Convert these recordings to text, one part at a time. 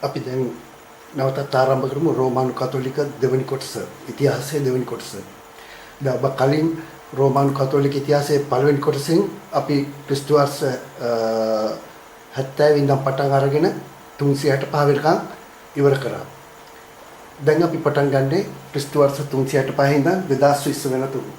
අපි දැන් නැවතත් ආරම්භ කරමු රෝමානු කතෝලික දෙවනි කොටස ඉතිහාසයේ දෙවනි කොටස. දැන් ඔබ කලින් රෝමානු කතෝලික ඉතිහාසයේ පළවෙනි කොටසෙන් අපි ක්‍රිස්තු වර්ෂ 70 ඉඳන් පටන් අරගෙන 365 වෙනකන් ඉවර කරා. දැන් අපි පටන් ගන්නේ ක්‍රිස්තු වර්ෂ 365 ඉඳන් 2020 වෙනතුරු.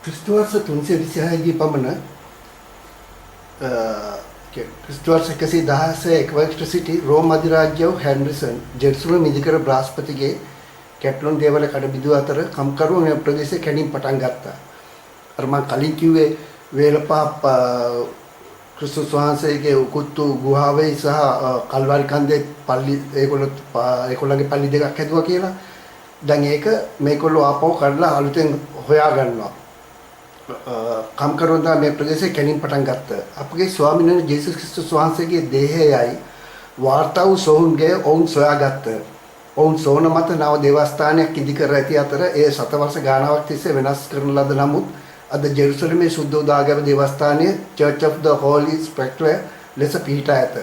ක්‍රිස්තු වර්ෂ 326 දී පමණ ක්‍රිස්තු වර්ෂ 116 එක්වැක්ට සිටි රෝම අධිරාජ්‍යව හැන්රිසන් ජෙරුසලම් ඉදිකර බ්‍රාස්පතිගේ කැටලොන් දේවල කඩබිදුව අතර කම්කරුවන් මේ ප්‍රදේශයේ කැණීම් පටන් ගත්තා. අර මම කලින් කිව්වේ වේලපා ක්‍රිස්තුස් වහන්සේගේ උකුත්තු ගුහාවේ සහ කල්වාරි කන්දේ පල්ලි ඒගොල්ලන්ගේ පල්ලි දෙකක් හැදුවා කියලා. දැන් ඒක මේගොල්ලෝ ආපහු කඩලා අලුතෙන් හොයා ගන්නවා. කම්කරුවන් මේ ප්‍රදේශයේ කැණීම් පටන් ගත්තා. අපගේ ස්වාමීන් වහන්සේ ජේසුස් ක්‍රිස්තුස් වහන්සේගේ දේහයයි වාර්තා වූ සොහොන්ගේ ඔවුන් සොයාගත්තා. ඔවුන් සොහොන මත නව දේවස්ථානයක් ඉදි කර ඇති අතර ඒ සතවර්ෂ ගානාවක් තිස්සේ වෙනස් කරන ලද නමුත් අද ජෙරුසලමේ සුද්ධ උදාගැබ දේවස්ථානයේ Church of the Holy Sepulchre ලෙස පිහිටා ඇත.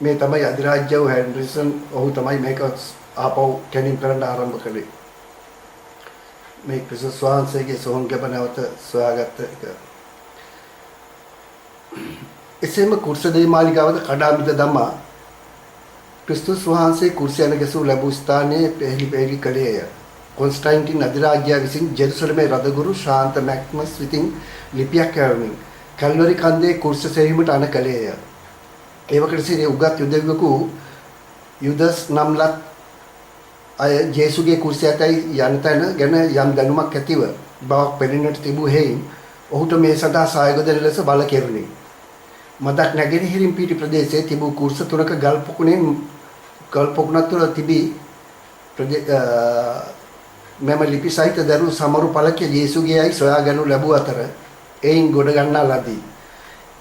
මේ තමයි අධිරාජ්‍යව හැන්රිසන් ඔහු තමයි මේක ආපහු කැණීම් කරන්න ආරම්භ කළේ. මේ ක්‍රිස්තුස් වහන්සේගේ සොහොන් ගැබ නැවත සොයාගත්ත එක. එසේම කුර්සදේ මාලිගාවද කඩා මිද දමා ක්‍රිස්තුස් වහන්සේ කුර්සියන ගැසූ ලැබූ ස්ථානයේ පැහැදිලි කළේය. කොන්ස්ටයින්ටින් අධිරාජ්‍යයා විසින් ජෙරුසලමේ රදගුරු ශාන්ත මැක්මස් විසින් ලිපියක් ඇරමින් කැල්වරි කන්දේ කුර්ස සෙවීමට අණ කළේය. ඒවකට සිටි උගත් යුදෙව්වෙකු යුදස් නම්ලත් අය ජේසුගේ කුර්සියටයි යන තැන ගැන යම් දැනුමක් ඇතිව බවක් පෙනෙන්නට තිබූ හේයින් ඔහුට මේ සඳහා සහාය දෙන ලෙස බල කෙරුණි. මදක් නැගෙනහිරින් පිටි ප්‍රදේශයේ තිබූ කුර්ස තුනක ගල් පොකුණක් තුළ තිබී මෙම ලිපි සහිත දරු සමරු පළකිය ජේසුගේයි සොයාගනු ලැබූ අතර එයින් ගොඩ ගන්නා ලදී.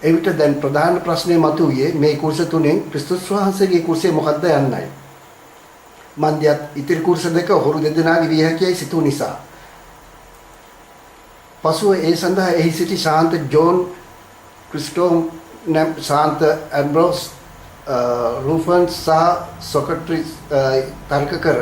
එවිට දැන් ප්‍රධාන ප්‍රශ්නය මතුවේ මේ කුර්ස තුනෙන් ක්‍රිස්තුස් වහන්සේගේ කුර්සිය මොකක්ද යන්නයි. මන්දියත් ඉතිරි කුර්ස දෙක හොරු දෙදෙනාගේ විය හැකියි සිතූ නිසා. පසුව ඒ සඳහා එහි සිටි ශාන්ත ජෝන් ක්‍රිස්ටෝම් ශාන්ත ඇම්බ්‍රෝස් රූෆන්ස් සහ සොක්‍රටිස් තර්ක කර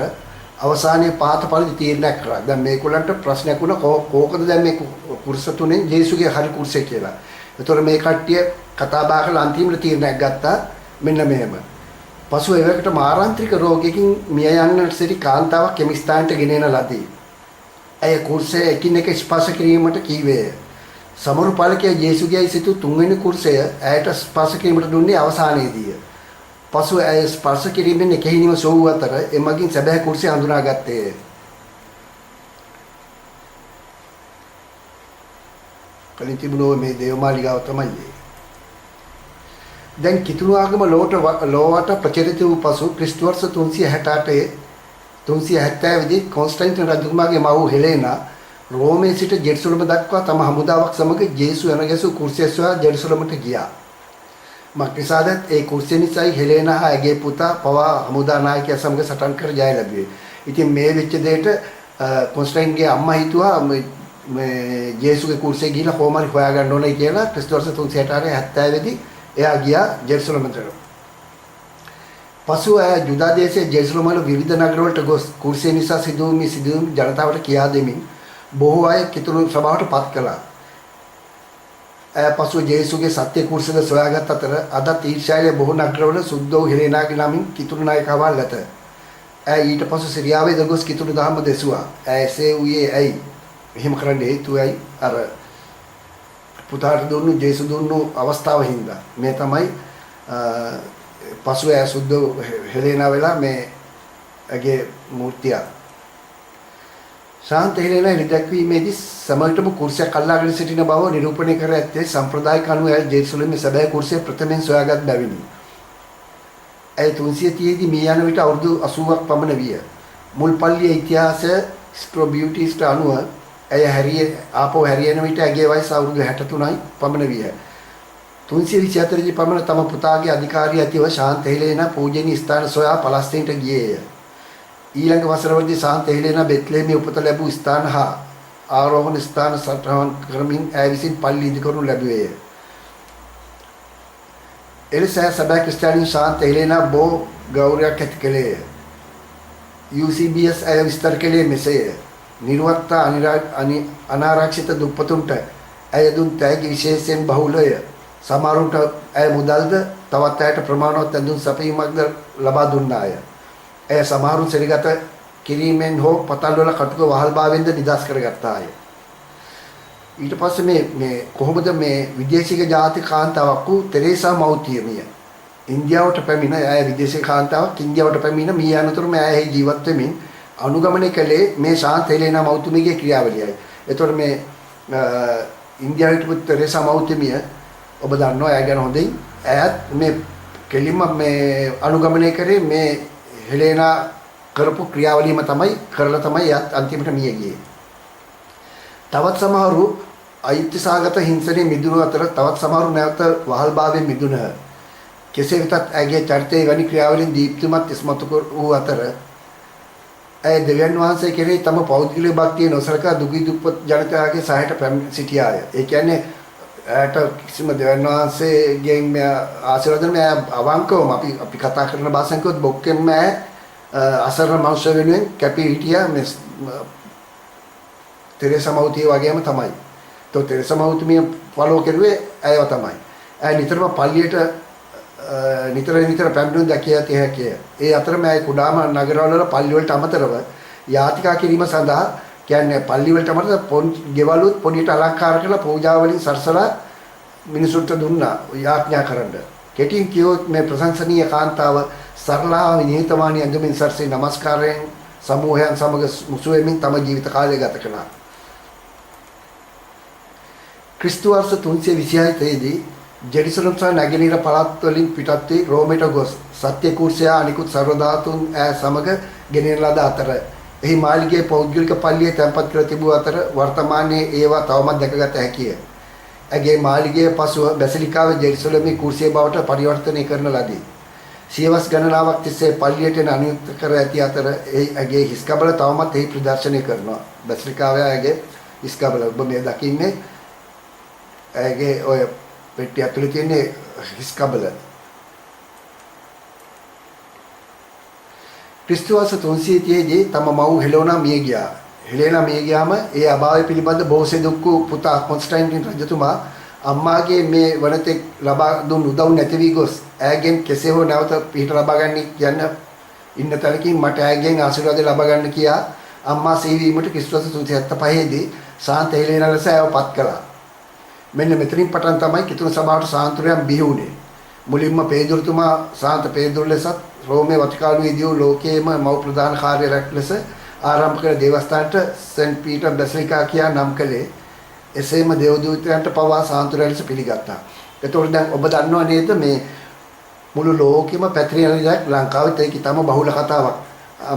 අවසානයේ පාත පරිදි තීරණයක් කරා. දැන් මේගොල්ලන්ට ප්‍රශ්නයක් වුණා කෝකද දැන් මේ කුර්ස තුනෙන් ජේසුගේ හරි කුර්සය කියලා. ඒතකොට මේ කට්ටිය කතා බහ කරලා අන්තිමට තීරණයක් ගත්තා මෙන්න මෙහෙම. පසුව එවකට මාරාන්ත්‍රික රෝගයකින් මිය යන්නට සිටි කාන්තාවක් කෙමිස්ථානට ගෙනෙන ලදී. ඇය කුර්සය එකින් එක ස්පර්ශ කිරීමට කීවේය. සමරු පාලකයා ජේසුගේ සිටු තුන්වෙනි කුර්සය ඇයට ස්පර්ශ කිරීමට දුන්නේ අවසානයේදීය. පසුව ඇය ස්පර්ශ කිරීමෙන් එකහිණිව සොවූ අතර එමගින් සැබෑ කුර්සය හඳුනාගත්තේය. කලින් තිබුණෝ මේ දේවමාලිගාව තමයි. දැන් කිතුණු ආගම ලෝවට ප්‍රචලිත වූ පසු ක්‍රිස්තු වර්ෂ 370 දී කොන්ස්ටන්ටින් රජතුමාගේ මව් හෙලේනා රෝමේ සිට ජෙරුසලම දක්වා තම හමුදාවක් සමග ජේසු යන ගැසූ කුර්සිය සොයා ජෙරුසලමට ගියා. මක්නිසාද ඒ කුර්සිය නිසායි හෙලේනා හා ඇගේ පුතා පවා හමුදා නායකයා සමග සටන් කර ජය ලැබුවේ. ඉතින් මේ වෙච්ච දෙයට කොන්ස්ටන්ටින්ගේ අම්මා හිතුවා මේ ජේසුගේ කුර්සිය ගිහිලා කොහොම හරි හොයාගන්න ඕනේ කියලා ක්‍රිස්තු වර්ෂ 370 දී එයා ගියා ජෙරුසලමට. පසුව එයා ජුදා දේශයේ ජෙරුසලම වල විවිධ නගරවලට ගොස් කුර්සිය නිසා සිදුවීම් ජනතාවට කියා දෙමින් බොහෝ අය කිතුණු සභාවට පත් කළා. එයා පසුව ජේසුගේ සත්‍ය කුර්සියද සොයාගත් අතර අදත් ඊශ්‍රායලයේ බොහෝ නගරවල සුද්ධෝ හෙලේනාගේ නමින් කිතුණු නායකවල් ඇත. එයා ඊට පසු සිරියාවේ ගොස් කිතුණු දහම දෙසුවා. එයා එසේ වූයේ ඇයි? එහෙම කරන්න හේතුවයි අර පුතාට දුන්නු ජේසු දුන්නු අවස්ථාව හින්දා. මේ තමයි පසුව සුද්ධ හෙලේනා වෙලා මේ ඇගේ මූර්තිය. ශාන්ත හෙලේනා ඉලක්කීමේදී සමහරටම කුර්සියක් අල්ලාගෙන සිටින බව නිරූපණය කර ඇත්තේ සම්ප්‍රදායික අනුව ජෙරුසලමේ සැබෑ කුර්සිය ප්‍රථමයෙන් සොයාගත් බැවිනි. ඇය 330 දී මිය යන විට අවුරුදු 80ක් පමණ විය. මුල් පල්ලියේ ඉතිහාසය ස්ට්‍රොබියුටිස්ට අනුව ඇය ආපහු හැරියන විට ඇගේ වයස අවුරුදු 63යි පමණ විය. 324 දී පමණ තම පුතාගේ අධිකාරිය ඇතිව ශාන්ත හෙලේනා පූජනීය ස්ථාන සොයා පලස්තීනට ගියේය. ඊළඟ වසරවලදී ශාන්ත හෙලේනා බෙත්ලෙහෙමේ උපත ලැබූ ස්ථාන හා ආරෝහණ ස්ථාන සටහන් කරමින් ඇය විසින් පල්ලි ඉදිකරනු ලැබුවේය. එලෙස සැබෑ ක්‍රිස්තියානි ශාන්ත හෙලේනා බෝ ගෞරවයක් ඇති කළේය. UCBS ඇය විස්තර කළේ මෙසේය. නිර්වත්ත අනාරක්ෂිත දුප්පතුන්ට ඇය දුන් තෑගි විශේෂයෙන් බහුලය. සමහරුන්ට ඇය මුදල්ද තවත් ඇයට ප්‍රමාණවත් ඇඳුම් සැපයීමක්ද ලබා දුන්නාය. ඇය සමහරුන් සෙලිගත කිරීමෙන් හෝ පතල්වල කටුක වහල්භාවයෙන්ද නිදහස් කරගත්තාය. ඊට පස්සේ මේ කොහොමද මේ විදේශික ජාතික කාන්තාවක් වූ තෙරේසා මෞතියමිය ඉන්දියාවට පැමිණ ඇය විදේශික කාන්තාවක් ඉන්දියාවට පැමිණ මිය යනතුරුම ඇය ජීවත් වෙමින් අනුගමනය කළේ මේ ශාන්ත හෙලේනා මෞතුමියගේ ක්‍රියාවලියයි. එතකොට මේ ඉන්දියාවේ හිටපු තෙරේසා මෞතුමිය ඔබ දන්නවා ඇය ගැන හොඳින්. ඇයත් මේ කෙලින්ම මේ අනුගමනය කරේ මේ හෙලේනා කරපු ක්‍රියාවලියම තමයි කරලා තමයි එයත් අන්තිමට මිය ගියේ. තවත් සමහරු අයිතිසහගත හිංසනයේ මිදුණු අතර තවත් සමහරු නැවත වහල්භාවයෙන් මිදුණහ. කෙසේ වෙතත් ඇගේ චරිතයේ වැනි ක්‍රියාවලින් දීප්තිමත් ඉස්මතු වූ අතර ඇය දෙවියන් වහන්සේ කෙරෙහි තම පෞද්ගලික භක්තිය නොසලකා දුගී දුප්පත් ජනතාවගේ සහයට සිටියාය. ඒ කියන්නේ ඇයට කිසිම දෙවියන් වහන්සේගෙන් ආශිර්වාද නැහැ. අවංකවම අපි කතා කරන භාෂාවෙන් කිව්වොත් බොක්කෙන්ම අසරණ මනුෂ්‍ය වෙනුවෙන් කැපී හිටියා මේ තෙරේසා මෞතිය වගේම තමයි. તો තෙරේසා මෞතුමිය ෆලෝ කරුවේ ඇයව තමයි. ඇය නිතරම පල්ලියට නිතර පැමිණුම් දැකිය හැකිය. ඒ අතරම ඇය කුඩාම නගරවල පල්ලි වලට අමතරව යාතිකා කිරීම සඳහා කියන්නේ පල්ලි වලට අමතරව ගෙවලුත් පොඩියට අලංකාර කරලා පූජා වලින් සරසලා මිනිසුන්ට දුන්නා යාඥා කරන්න. කෙටින් කියොත් මේ ප්‍රශංසනීය කාන්තාව සරලව නිහතමානී අඳුමින් සරසී නමස්කාරයෙන් සමූහයන් සමග මුසු වෙමින් තම ජීවිත කාලය ගත කළා. ක්‍රිස්තු වර්ෂ 326 දී ජෙරුසලම් සහ නැගෙනහිර පළාත් වලින් පිටත් වී රෝමයට ගොස් සත්‍ය කුර්සයා අනිකුත් සර්ව ධාතුන් ඈ සමග ගෙනෙන ලද අතර එහි මාලිගයේ පෞද්ගලික පල්ලියේ තැන්පත් කර තිබූ අතර වර්තමානයේ ඒවා තවමත් දැකගත හැකිය. ඇගේ මාලිගයේ පසුව බැසිලිකාවේ ජෙරුසලමේ කුර්සිය බවට පරිවර්තනය කරන ලදී. සියවස් ගණනාවක් තිස්සේ පල්ලියට අනුයුක්ත කර ඇති අතර ඇගේ හිස්කබල තවමත් එහි ප්‍රදර්ශනය කරනවා. බැසිලිකාවේ ඇගේ හිස්කබල ඔබ මේ දකින්නේ ඇගේ ඔය පෙට්ටිය ඇතුලේ තියෙන හිස්කබල. ක්‍රිස්තු වර්ෂ 330 දී තම මව් හෙලෝනා මිය ගියා. හෙලේනා මිය ගියාම ඒ අභාවය පිළිබඳ බොහෝසේ දුක් වූ පුතා කොන්ස්ටන්ටින් රජතුමා අම්මාගේ මේ වනතෙක් ලබා දුන් උදව් නැති වී ගොස් ඇයගෙන් කෙසේ හෝ නැවත පිහිට ලබා ගන්න කියන්න ඉන්න තැනකින් මට ඇයගෙන් ආශිර්වාද ලබා ගන්න කියා අම්මා සීවීමට ක්‍රිස්තු වර්ෂ 375 දී ශාන්ත හෙලේනා ලෙස ඇයව පත් කළා. මෙන්න මෙතනින් පටන් තමයි කිතුණු සභාවට සාන්තුරයන් බිහි වුණේ. මුලින්ම පේදුරුතුමා ශාන්ත පේදුරු ලෙසත් රෝමේ වතිකානුවේදී ලෝකයේම මව් ප්‍රධාන කාර්යයක් ලෙස ආරම්භ කළ දේවස්ථානට සෙන්ට් පීටර් බැසිලිකා කියා නම් කළේ. එසේම දේවදූතයන්ට පවා සාන්තුරය ලෙස පිළිගත්තා. ඒතකොට දැන් ඔබ දන්නව නේද මේ මුළු ලෝකෙම පැතිරෙන දෙයක් ලංකාවෙත් ඒක තම බහුල කතාවක්.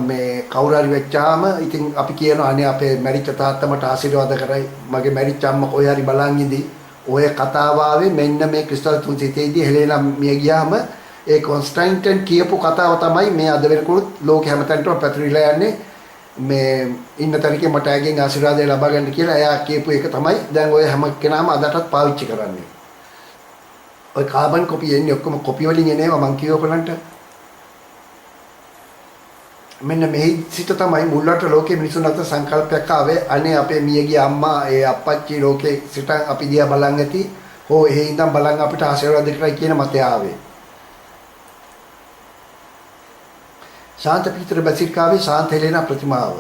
මේ කවුරු හරි වෙච්චාම ඉතින් අපි කියනවා අනේ අපේ මැරිච්ච තාත්තා මට ආශිර්වාද කරයි. මගේ මැරිච්ච අම්මා කොහේ හරි බලන් ඉඳී. ඔය කතාව ආවේ මෙන්න මේ ක්‍රිස්තුවල් 330 දී හෙලේනා මිය ගියාම ඒ කොන්ස්ටන්ටයින් කියපු කතාව තමයි මේ අද වෙනකොට ලෝක හැමතැනටම පැතිරිලා යන්නේ. මේ ඉන්න තැනකේ මට ඇගෙන් ආශිර්වාදය ලබා ගන්න කියලා එයා කියපු එක තමයි දැන් ඔය හැම කෙනාම අදටත් පාවිච්චි කරන්නේ. ඔය කාබන් කොපි එන්නේ ඔක්කොම කොපි වලින් එනේවා මං කියවපලන්ට. මෙන්න මෙහි සිට තමයි මුල්වට ලෝකේ මිනිසුන් අතර සංකල්පයක් ආවේ අනේ අපේ මියගිය අම්මා ඒ අප්පච්චි ලෝකේ සිට අපි දිහා බලන් ඇති හෝ එහෙ ඉඳන් බලන් අපිට ආශිර්වාද කරයි කියන මතය ආවේ. ශාන්ත පීතර බැසිලිකාවේ ශාන්ත හෙලේනා ප්‍රතිමාව.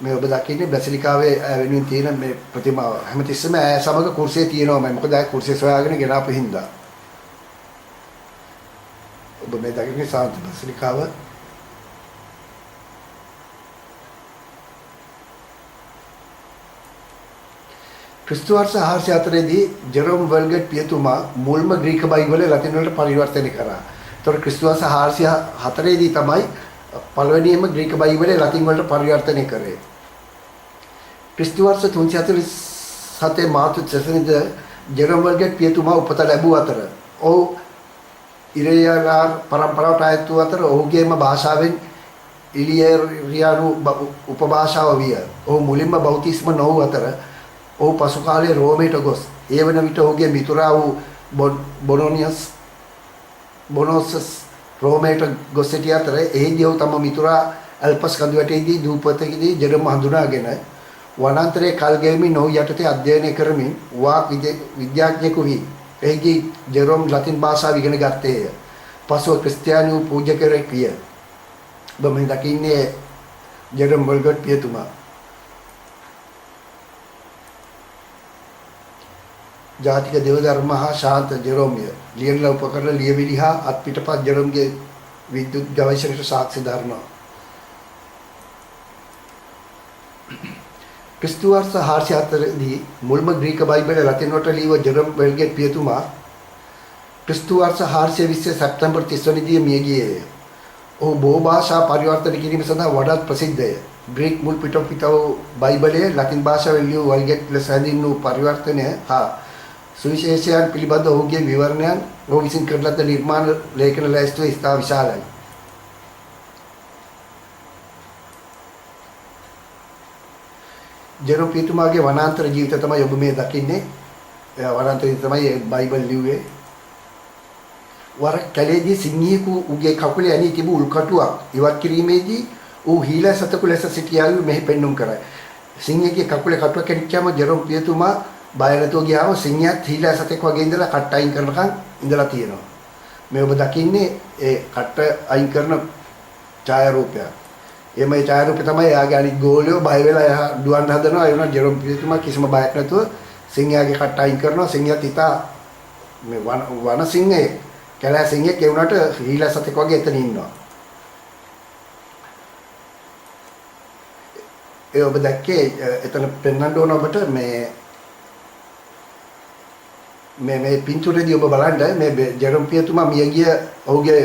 මේ ඔබ දකින්නේ බැසිලිකාවේ වෙනුවෙන් තියෙන මේ ප්‍රතිමාව. හැමතිස්සෙම ඇය සමග කුර්සියේ තියෙනවා. මොකද ඇය කුර්සිය සොයාගෙන ගෙනාපු හින්දා. ඔබ මේ දකින්නේ ශාන්ත බැසිලිකාව. ක්‍රිස්තු වර්ෂ 404 දී ජෙරෝම් වර්ගට් පියතුමා මුල්ම ග්‍රීක බයිබලය ලතින් වලට පරිවර්තනය කරා. ඒතකොට ක්‍රිස්තු වර්ෂ 404 දී තමයි පළවෙනියෙන්ම ග්‍රීක බයිබලයේ ලතින් වලට පරිවර්තනය කරේ. ක්‍රිස්තු වර්ෂ 347 මාර්තු 3 වෙනිදා ජෙරොම් වර්ගට් පියතුමා උපත ලැබුව අතර ඔහු ඉරේයාලා පරම්පරාවට අයත් වූ අතර ඔහුගේම භාෂාවෙන් ඉලියරියානු උපභාෂාව විය. ඔහු මුලින්ම බෞතිස්ම නොවූ අතර ඔහු පසු කාලයේ රෝමයට ගොස් ඒ වන විට ඔහුගේ මිතුරා වූ බොනෝසස් රෝමයට ගොස් සිටි අතර එහිදී ඔහු තම මිතුරා ඇල්පස් කඳුවැටේදී දූපතකදී ජෙරොම් හඳුනාගෙන වනාන්තරයේ කල් ගෙවමින් ඔහු යටතේ අධ්‍යයනය කරමින් වාක් විද්‍යාඥයෙකු වී එහිදී ජෙරොම් ලතින් භාෂාව ඉගෙන ගත්තේය. පසුව ක්‍රිස්තියානි පූජකයෙක් විය. ඔබ මේ දකින්නේ ජෙරොම් වර්ගට් පියතුමා. ජාතික දේවධර්ම හා ශාන්ත ජෙරොම්ය ලියන උපකරණ ලියවිලි හා අත්පිටපත් ජෙරොම්ගේ විද්‍යුත් ගවේෂණයට සාක්ෂි දරනවා. ක්‍රිස්තු වර්ෂ 404 දී මුල්ම ග්‍රීක බයිබලයේ ලතින් වලට ලියව ජෙරොම් වර්ගට් පියතුමා ක්‍රිස්තු වර්ෂ 420 සැප්තැම්බර් 30 වෙනිදා මිය ගියේය. ඔහු බොහෝ භාෂා පරිවර්තන කිරීම සඳහා වඩාත් ප්‍රසිද්ධය. ග්‍රීක මුල් පිටපිටව බයිබලයේ ලතින් භාෂාවෙන් ලියු වර්ගට් ලෙස හැඳින්වූ පරිවර්තනය හා සුවිශේෂයන් පිළිබඳ ඔහුගේ විවරණයන් ඔහු විසින් කරන ලද නිර්මාණ ලේඛන ලැයිස්තුවේ ඉතා විශාලයි. ජෙරොම් පියතුමාගේ වනාන්තර ජීවිතය තමයි ඔබ මේ දකින්නේ. වනාන්තරයේ තමයි බයිබල් ලිව්වේ. වර කැලේදී සිංහියෙකු උගේ කකුලේ ඇනී තිබූ උල්කටුවක් ඉවත් කිරීමේදී ඌ හීලා සතකු ලෙස සිටියාලු මෙහි පෙන්눔 කරයි. සිංහියෙකුගේ කකුලේ කටුවක් කැඩිච්චාම ජෙරොම් පියතුමා බය නැතුව ගියාම සිංහයාත් හීලා සතෙක් වගේ ඉඳලා කට්ට අයින් කරනකන් ඉඳලා තියෙනවා. මේ ඔබ දකින්නේ ඒ කට්ට අයින් කරන ඡායාරූපයක්. මේ ඡායාරූපය තමයි එයාගේ අනිත් ගෝලියෝ බය වෙලා එහා දුවන්න හදනවා. ඒ වුණා ජෙරොම් පියතුමා කිසිම බයක් නැතුව සිංහයාගේ කට්ට අයින් කරනවා. සිංහයාත් හිතා මේ වන සිංහේ කැලෑ සිංහෙක් ඒ වුණාට හීලා සතෙක් වගේ එතන ඉන්නවා. ඒ ඔබ දැක්කේ එතන පෙන්වන්න ඕන ඔබට මේ පින්තූරේදී ඔබ බලන්න මේ ජෙරොම් පියතුමා මියගිය ඔහුගේ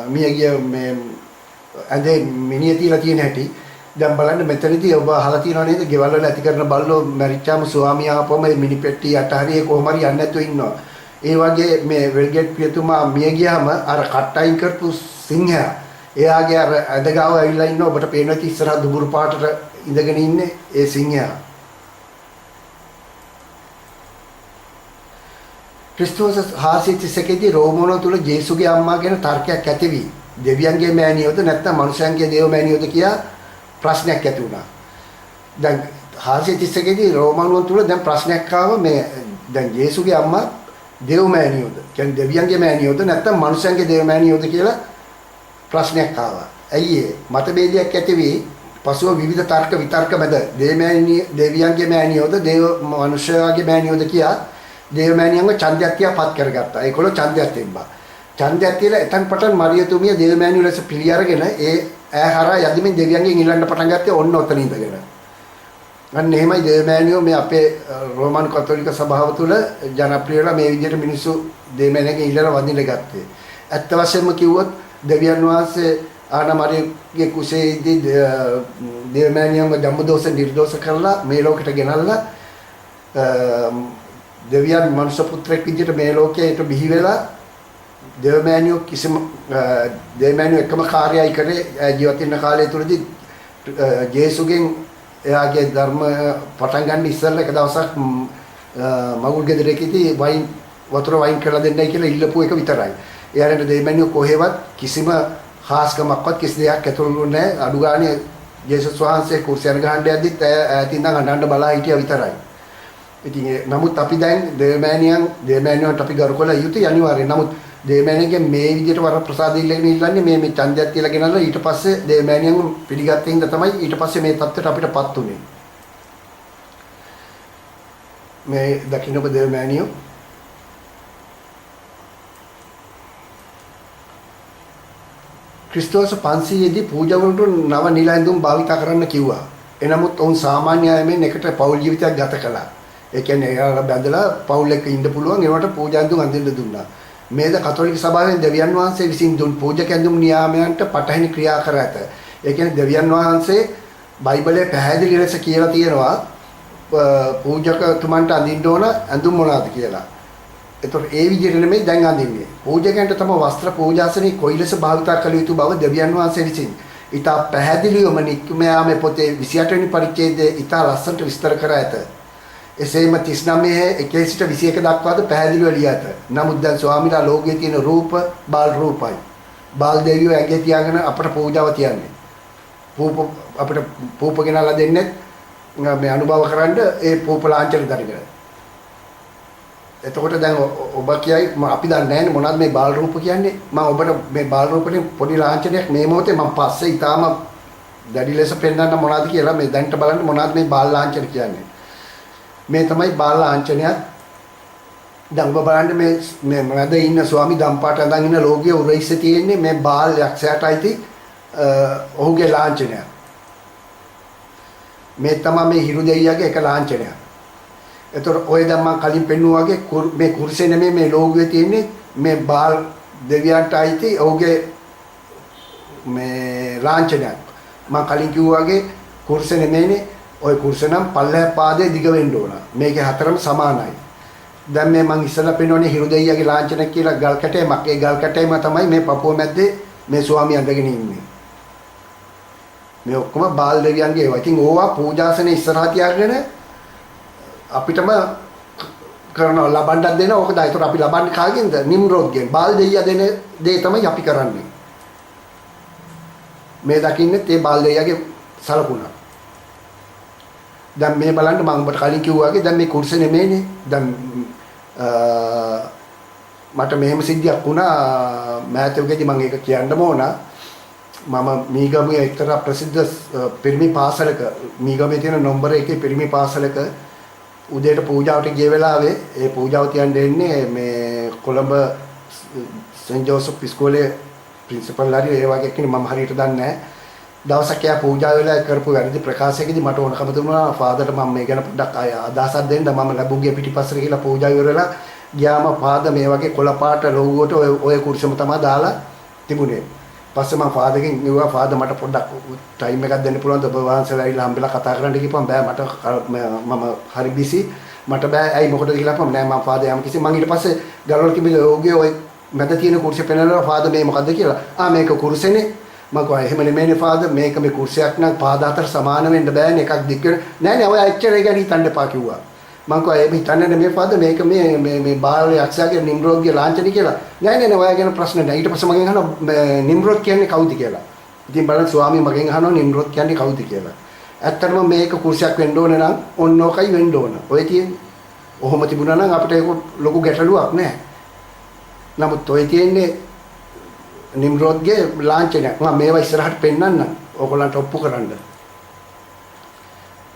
මියගිය මේ ඇඳේ මිනිය තියලා තියෙන හැටි දැන් බලන්න මෙතනදී ඔබ අහලා තියෙනව නේද ගෙවල් වල ඇති කරන බල්ලෝ මැරිච්චාම ස්වාමියා ආපුවම මේ මිනි පෙට්ටිය යට හරිය කොහොම හරි යන්නේ නැතුව ඉන්නවා. ඒ වගේ මේ වෙල්ගෙට් පියතුමා මිය ගියාම අර කට්ටයින් කරපු සිංහයා එයාගේ අර ඇඳ ගාව ඇවිල්ලා ඉන්නවා. ඔබට පේනවා ඉතින් ඉස්සරහ දුඹුරු පාටට ඉඳගෙන ඉන්නේ ඒ සිංහයා. ක්‍රිස්තුවර්ෂ 431 දී රෝමෝන තුල ජේසුගේ අම්මා ගැන තර්කයක් ඇති වී දෙවියන්ගේ මෑණියෝද නැත්නම් මනුෂ්‍යයන්ගේ දේව මෑණියෝද කියා ප්‍රශ්නයක් ඇති වුණා. දැන් 431 දී රෝමානුවන් තුල දැන් ප්‍රශ්නයක් ආව මේ දැන් ජේසුගේ අම්මා දේව මෑණියෝද කියන්නේ දෙවියන්ගේ මෑණියෝද නැත්නම් මනුෂ්‍යයන්ගේ දේව මෑණියෝද කියලා ප්‍රශ්නයක් ආවා. ඇයි ඒ මතභේදයක් ඇති වී පසුව විවිධ තර්ක විතර්ක මැද දෙවියන්ගේ මෑණියෝද දේව මනුෂ්‍යයාගේ මෑණියෝද කියා දේවමෑණියන්ව ඡන්දයක් තියා පත් කරගත්තා. ඒගොල්ලෝ ඡන්දයක් තිබ්බා. ඡන්දයක් තියලා එතන පටන් මරියතුමිය දේවමෑණියෝ ලෙස පිළි අරගෙන ඈ හරහා යදිමින් දෙවියන්ගෙන් ඉල්ලන්න පටන් ගත්තේ ඔන්න ඔතන ඉඳගෙන. අන්න එහෙමයි දේවමෑණියෝ මේ අපේ රෝමන් කතෝලික සභාව තුළ ජනප්‍රියලා මේ විදිහට මිනිස්සු දේවමෑණියන්ගෙන් ඉල්ලලා වඳින්න ගත්තේ. ඇත්ත වශයෙන්ම කිව්වොත් දෙවියන් වහන්සේ ආනා මරියගේ කුසේදී දේවමෑණියන්ව ජම්බදෝෂ නිර්දෝෂ කරලා මේ ලෝකෙට ගෙනල්ලා දෙවියන් මනුෂ්‍ය පුත්‍රයෙක් විදිහට මේ ලෝකයට බිහි වෙලා දේවමෑණියෝ දේවමෑණියෝ එකම කාර්යය කරේ ජීවත් වෙන කාලය තුලදී ජේසුගෙන් එයාගේ ධර්ම පටන් ගන්න ඉස්සෙල්ලා එක දවසක් මගුල් ගෙදරකදී වතුර වයින් කරලා දෙන්නයි කියලා ඉල්ලපු එක විතරයි. එයාට දේවමෑණියෝ කොහෙවත් කිසිම ખાස්කමක්වත් කිසි දෙයක් ඇතුළු නැහැ. අඩු ගානේ ජේසුස් වහන්සේ කුර්සියන ගහන්න යද්දිත් ඈතින් ඉඳන් අඬන්න බලා හිටියා විතරයි. ඉතින් නමුත් අපි දැන් දේවමෑණියන්ට අපි ගරු කළ යුතුයි අනිවාර්යෙන්. නමුත් දේවමෑණියන්ගේ මේ විදිහට වර ප්‍රසාද ඉල්ලගෙන ඉල්ලන්නේ මේ ඡන්දයක් තියලා ගෙනල්ලා ඊට පස්සේ දේවමෑණියන් පිළිගත්තේ හින්දා තමයි ඊට පස්සේ මේ තත්ත්වයට අපිටපත් උනේ. මේ දකින්න ඔබ දේවමෑණියෝ ක්‍රිස්තුවර්ෂ 500 දී පූජාවලට නව නිල ඇඳුම් භාවිත කරන්න කිව්වා. එනමුත් ඔවුන් සාමාන්‍ය අයමෙන් එකට පෞල් ජීවිතයක් ගත කළා. ඒ කියන්නේ එයාලා බැඳලා පෞල් එක්ක ඉන්න පුළුවන් ඒවට පූජා ඇඳුම් අඳින්න දුන්නා. මේද කතෝලික සභාවෙන් දෙවියන් වහන්සේ විසින් දුන් පූජක ඇඳුම් නියාමයන්ට පටහැනි ක්‍රියා කර ඇත. ඒ කියන්නේ දෙවියන් වහන්සේ බයිබලයේ පැහැදිලි ලෙස කියලා තියෙනවා පූජකතුමන්ට අඳින්න ඕන ඇඳුම් මොනවාද කියලා. ඒතකොට ඒ විදිහට නෙමෙයි දැන් අඳින්නේ. පූජකයන්ට තම වස්ත්‍ර පූජාසනයේ කොයි ලෙස භාවිතා කළ යුතු බව දෙවියන් වහන්සේ විසින් ඊට පැහැදිලිවම නික්මයාමේ පොතේ 28 වෙනි පරිච්ඡේදයේ ඊට ලස්සනට විස්තර කර ඇත. එසේම 39 1 සිට 21 දක්වාද පැහැදිලිව ලියා ඇත. නමුත් දැන් ස්වාමීලා ලෝකයේ තියෙන රූප බාල් රූපයි. බාල් දෙවියෝ ඇගේ තියාගෙන අපට පූජාව තියන්නේ. අපිට පූප ගෙනල්ලා දෙන්නේ මේ අනුභව කරන්න ඒ පූප ලාංඡන දරගෙන. එතකොට දැන් ඔබ කියයි අපි දන්නේ නැහැ මොනවද මේ බාල රූප කියන්නේ. මම ඔබට මේ බාල රූපේ පොඩි ලාංඡනයක් මේ මොහොතේ මම පස්සේ ඊටාම දැඩි ලෙස පෙන්නන්න මොනවද කියලා මේ දැන්ට බලන්න මොනවද මේ බාල ලාංඡන කියන්නේ. මේ තමයි බාල ලාංඡනයක්. දැන් ඔබ බලන්න මේ මැද ඉන්න ස්වාමි දම්පාට අඳන් ඉන්න ලෝකයේ උරහිස්සේ තියෙන්නේ මේ බාල යක්ෂයාට අයිති ඔහුගේ ලාංඡනයක්. මේ තමයි මේ හිරු දෙවියගේ එක ලාංඡනයක්. එතකොට ඔය දැන් මම කලින් පෙන්නුවා වගේ මේ කුර්සිය නෙමෙයි මේ ලෝගුවේ තියෙන්නේ මේ බාල් දෙවියන්ට අයිති ඔහුගේ මේ ලාංඡනයක්. මම කලින් කිව්වා වගේ කුර්සිය නෙමෙයිනේ ඔය කුර්සිය නම් පල්ලෙහා පාදයේ දිග වෙන්න ඕන. මේකේ හතරම සමානයි. දැන් මේ මම ඉස්සලා පෙන්වන්නේ හිරු දෙවියගේ ලාංඡනයක් කියලා ගල් කැටයමක්. ඒ ගල් කැටයම තමයි මේ පපුව මැද්දේ මේ ස්වාමී අඳගෙන ඉන්නේ. මේ ඔක්කොම බාල් දෙවියන්ගේ ඒවා. ඉතින් ඕවා පූජාසනේ ඉස්සරහා තියාගෙන අපිටම කරනවා ලබන්නත් දෙනවා. ඕකද ඒතර අපි ලබන්නේ කාගෙන්ද? නිම්රෝද්ගෙන්. බාල් දෙයියා දෙන දේ තමයි අපි කරන්නේ. මේ දකින්නේ ඒ බාල් දෙයියාගේ සලකුණ. දැන් මේ බලන්න මම ඔබට කලින් කිව්වා වගේ දැන් මේ කුර්සිය නෙමෙයිනේ. දැන් මට මෙහෙම සිද්ධියක් වුණා මෑතකදී මම ඒක කියන්නම ඕන. මම මීගමුවේ එක්තරා ප්‍රසිද්ධ පිරිමි පාසලක මීගමේ තියෙන නම්බර 1 පිරිමි පාසලක උදේට පූජාවට ගිය වෙලාවේ ඒ පූජාව තියන්න එන්නේ මේ කොළඹ සෙන්ට් ජෝසප් ඉස්කෝලේ ප්‍රින්සිපල් හරි ඒ වගේ කෙනෙක් මම හරියට දන්නේ නැහැ. දවසක් එයා පූජා වෙලා කරපු වැරදි ප්‍රකාශයකදී මට ඕනකම දුන්නා ෆාදර්ට මම මේ ගැන පොඩ්ඩක් අදහසක් දෙන්න. මම ලැබුගේ පිටිපස්සට ගිහලා පූජා ඉවරලා ගියාම පාද මේ වගේ කොළ පාට ලෝගුවට ඔය කුර්සියම තමයි දාලා තිබුණේ. පස්සේ මම ෆාදර්ගෙන් කිව්වා ෆාදර් මට පොඩ්ඩක් ටයිම් එකක් දෙන්න පුළුවන්ද? ඔබ වහන්සේලා ඇවිල්ලා හම්බෙලා කතා කරන්න කිව්වම බෑ මට මම හරි බිසි මට බෑ. ඇයි මොකටද කියලා කිව්වම නෑ මම ෆාදර් යම් කිසි මම ඊට පස්සේ ගලවලා තිබිලා ඕගේ ඔය මැද තියෙන කුර්සිය පෙන්නනවා ෆාදර් මේ මොකද්ද කියලා. මේක කුර්සියනේ. මම කිව්වා එහෙම නෙමෙයිනේ ෆාදර් මේක මේ කුර්සියක් නම් පාද හතර සමාන වෙන්න බෑනේ එකක් දිග වෙන නෑ නෑ ඔය එච්චර ගැන හිතන්න එපා කිව්වා. මම කිව්වා එහෙම හිතන්නේ නෙමෙයි ෆාදර් මේක මේ බාල යක්ෂයාගේ නිම්රෝද්ගේ ලාංඡනය කියලා. නෑ නෑ ඔය ගැන ප්‍රශ්න නෑ. ඊට පස්සේ මගෙන් අහනවා නිම්රෝද් කියන්නේ කවුද කියලා. ඉතින් බලන්න ස්වාමී මගෙන් අහනවා නිම්රෝද් කියන්නේ කවුද කියලා. ඇත්තටම මේක කුර්සියක් වෙන්න ඕනේ නම් ඔන්න ඕකයි වෙන්න ඕන. ඔය තියෙන්නේ. ඔහොම තිබුණා නම් අපිට ඒක ලොකු ගැටලුවක් නෑ. නමුත් ඔය තියෙන්නේ නිම්රෝද්ගේ ලාංඡනයක්. මම මේවා ඉස්සරහට පෙන්නන්නම්. ඕගොල්ලන්ට ඔප්පු කරන්න.